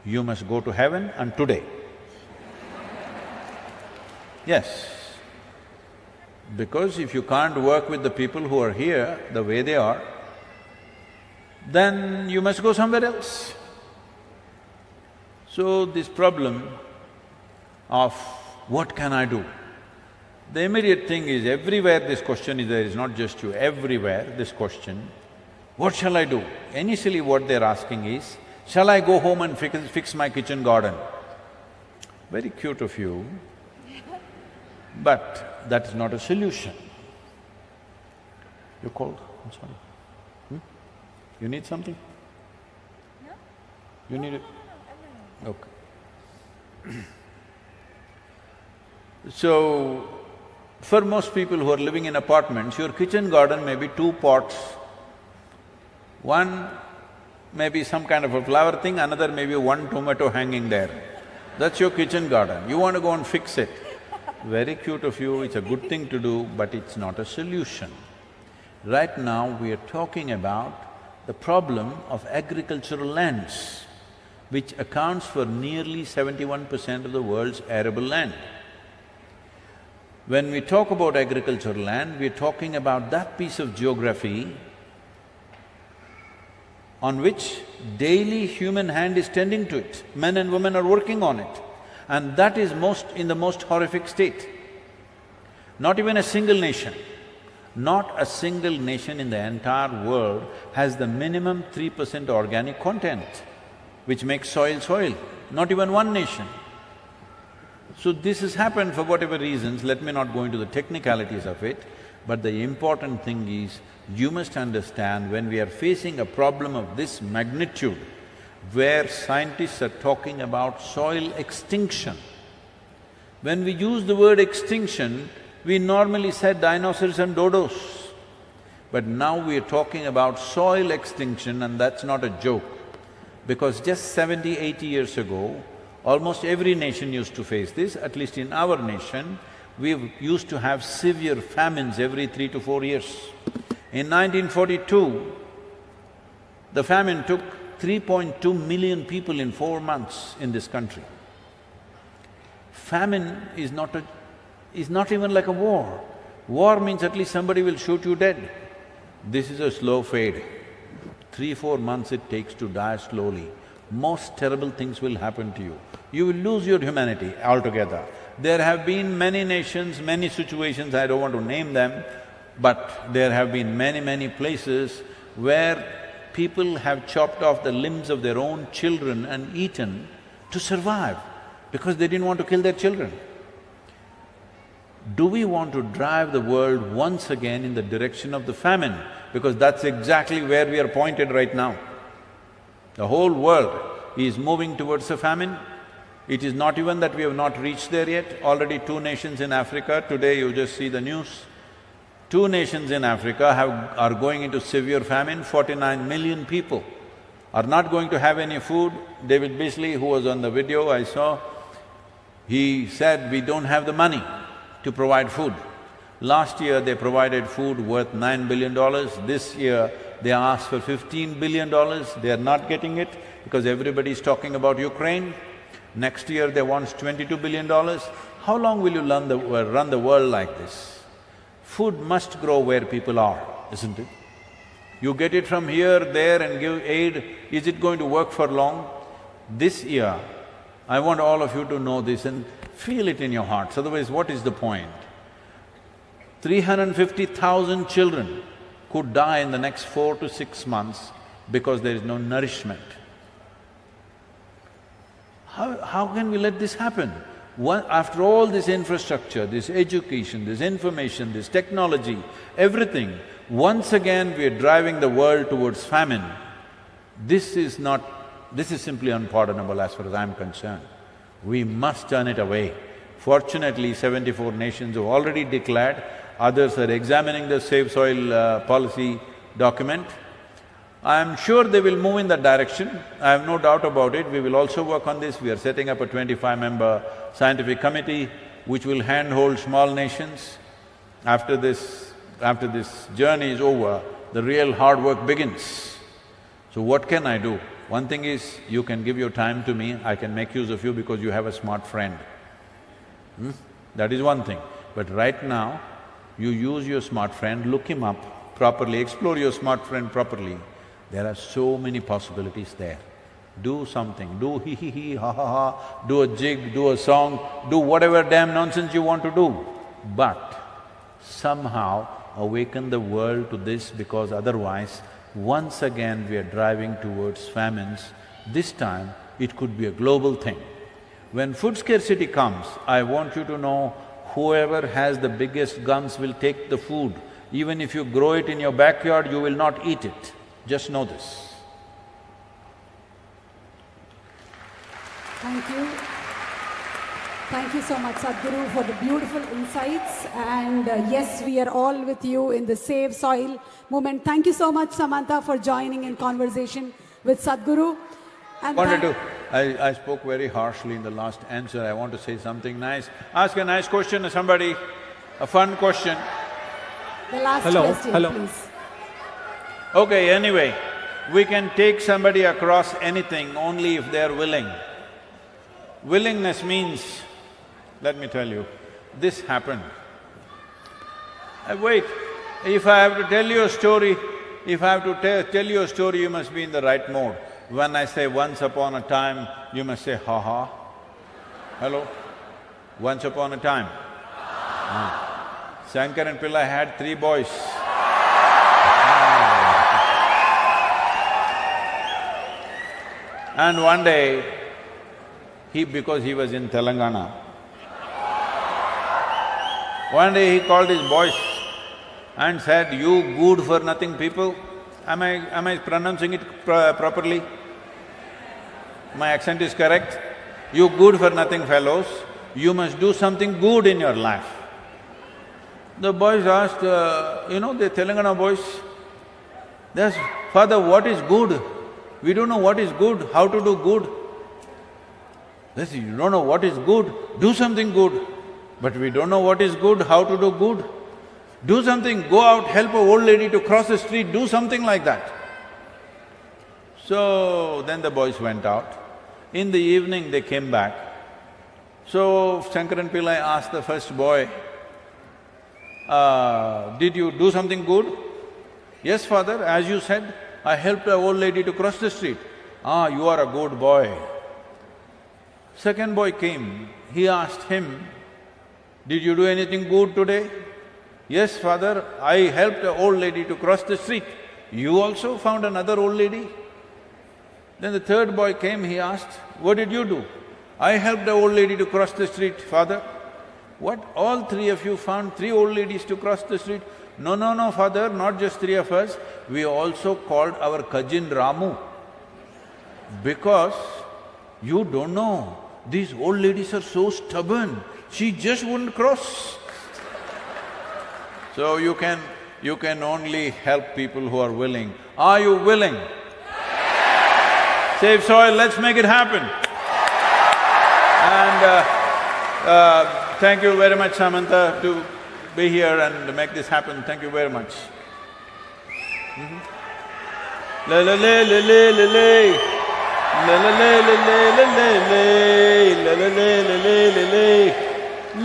Speaker 5: you must go to heaven and today. Yes. Because if you can't work with the people who are here the way they are, then you must go somewhere else. So this problem of what can I do? The immediate thing is, everywhere this question is there, it's not just you, everywhere this question, what shall I do? Initially what they're asking is, shall I go home and fix my kitchen garden? Very cute of you, but that is not a solution. You're cold? I'm sorry. You need something? No. You need it? Okay. So, for most people who are living in apartments, your kitchen garden may be 2 pots. One may be some kind of a flower thing, another may be 1 tomato hanging there. That's your kitchen garden. You want to go and fix it. Very cute of you, it's a good thing to do, but it's not a solution. Right now, we are talking about the problem of agricultural lands, which accounts for nearly 71% of the world's arable land. When we talk about agricultural land, we're talking about that piece of geography on which daily human hand is tending to it. Men and women are working on it, and that is in the most horrific state. Not even a single nation, not a single nation in the entire world has the minimum 3% organic content, which makes soil soil, not even one nation. So this has happened for whatever reasons, let me not go into the technicalities of it, but the important thing is, you must understand when we are facing a problem of this magnitude, where scientists are talking about soil extinction. When we use the word extinction, we normally said dinosaurs and dodos. But now we are talking about soil extinction, and that's not a joke. Because just 70, 80 years ago, almost every nation used to face this. At least in our nation, we used to have severe famines every 3 to 4 years. In 1942, the famine took 3.2 million people in 4 months in this country. Famine is not even like a war. War means at least somebody will shoot you dead. This is a slow fade. 3-4 months it takes to die slowly. Most terrible things will happen to you. You will lose your humanity altogether. There have been many nations, many situations, I don't want to name them, but there have been many places where people have chopped off the limbs of their own children and eaten to survive, because they didn't want to kill their children. Do we want to drive the world once again in the direction of the famine? Because that's exactly where we are pointed right now. The whole world is moving towards a famine. It is not even that we have not reached there yet. Already 2 nations in Africa, today you just see the news, 2 nations in Africa are going into severe famine. 49 million people are not going to have any food. David Beasley, who was on the video I saw, he said, we don't have the money to provide food. Last year they provided food worth $9 billion. This year they asked for $15 billion. They are not getting it because everybody is talking about Ukraine. Next year they want $22 billion. How long will you run the world like this? Food must grow where people are, isn't it? You get it from here, there and give aid, is it going to work for long? This year, I want all of you to know this and feel it in your hearts, otherwise what is the point? 350,000 children could die in the next 4 to 6 months because there is no nourishment. How can we let this happen? After all this infrastructure, this education, this information, this technology, everything, once again we are driving the world towards famine. This is simply unpardonable as far as I'm concerned. We must turn it away. Fortunately, 74 nations have already declared, others are examining the Save Soil policy document. I'm sure they will move in that direction, I have no doubt about it. We will also work on this. We are setting up a 25-member scientific committee which will handhold small nations. After this journey is over, the real hard work begins. So what can I do? One thing is, you can give your time to me, I can make use of you because you have a smart friend. That is one thing. But right now, you use your smart friend, look him up properly, explore your smart friend properly. There are so many possibilities there. Do something, do hee, ha ha, do a jig, do a song, do whatever damn nonsense you want to do. But somehow awaken the world to this, because otherwise, once again we are driving towards famines. This time, it could be a global thing. When food scarcity comes, I want you to know, whoever has the biggest guns will take the food. Even if you grow it in your backyard, you will not eat it. Just know this.
Speaker 2: Thank you. Thank you so much, Sadhguru, for the beautiful insights. And yes, we are all with you in the Save Soil movement. Thank you so much, Samantha, for joining in conversation with Sadhguru. And
Speaker 5: I spoke very harshly in the last answer. I want to say something nice. Ask a nice question to somebody, a fun question.
Speaker 2: The last question, please.
Speaker 5: Okay, anyway, we can take somebody across anything only if they are willing. Willingness means, let me tell you, this happened. Wait, if I have to tell you a story, you must be in the right mode. When I say once upon a time, you must say ha ha. Hello? Once upon a time. Shankaran Pillai had 3 boys. And one day, because he was in Telangana, one day he called his boys and said, "You good for nothing people." Am I pronouncing it properly? My accent is correct? You good for nothing fellows, you must do something good in your life. The boys asked, the Telangana boys, they asked, "Father, what is good? We don't know what is good, how to do good." They said, "You don't know what is good? Do something good." "But we don't know what is good, how to do good." "Do something, go out, help an old lady to cross the street, do something like that." So then the boys went out. In the evening they came back. So Shankaran Pillai asked the first boy, "Did you do something good?" "Yes, father, as you said, I helped an old lady to cross the street." "Ah, you are a good boy." Second boy came, he asked him, "Did you do anything good today?" "Yes, father, I helped an old lady to cross the street." "You also found another old lady?" Then the third boy came, he asked, "What did you do?" "I helped an old lady to cross the street, father." "What, all 3 of you found 3 old ladies to cross the street?" No, father, not just 3 of us, we also called our cousin Ramu. Because you don't know, these old ladies are so stubborn, she just wouldn't cross. So you can only help people who are willing. Are you willing? Save soil, let's make it happen. And thank you very much, Samantha, to be here and make this happen. Thank you very much. La la la la la la la. La la la la la la la la. La la la la la la la.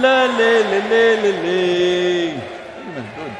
Speaker 5: La la la la la la. Good.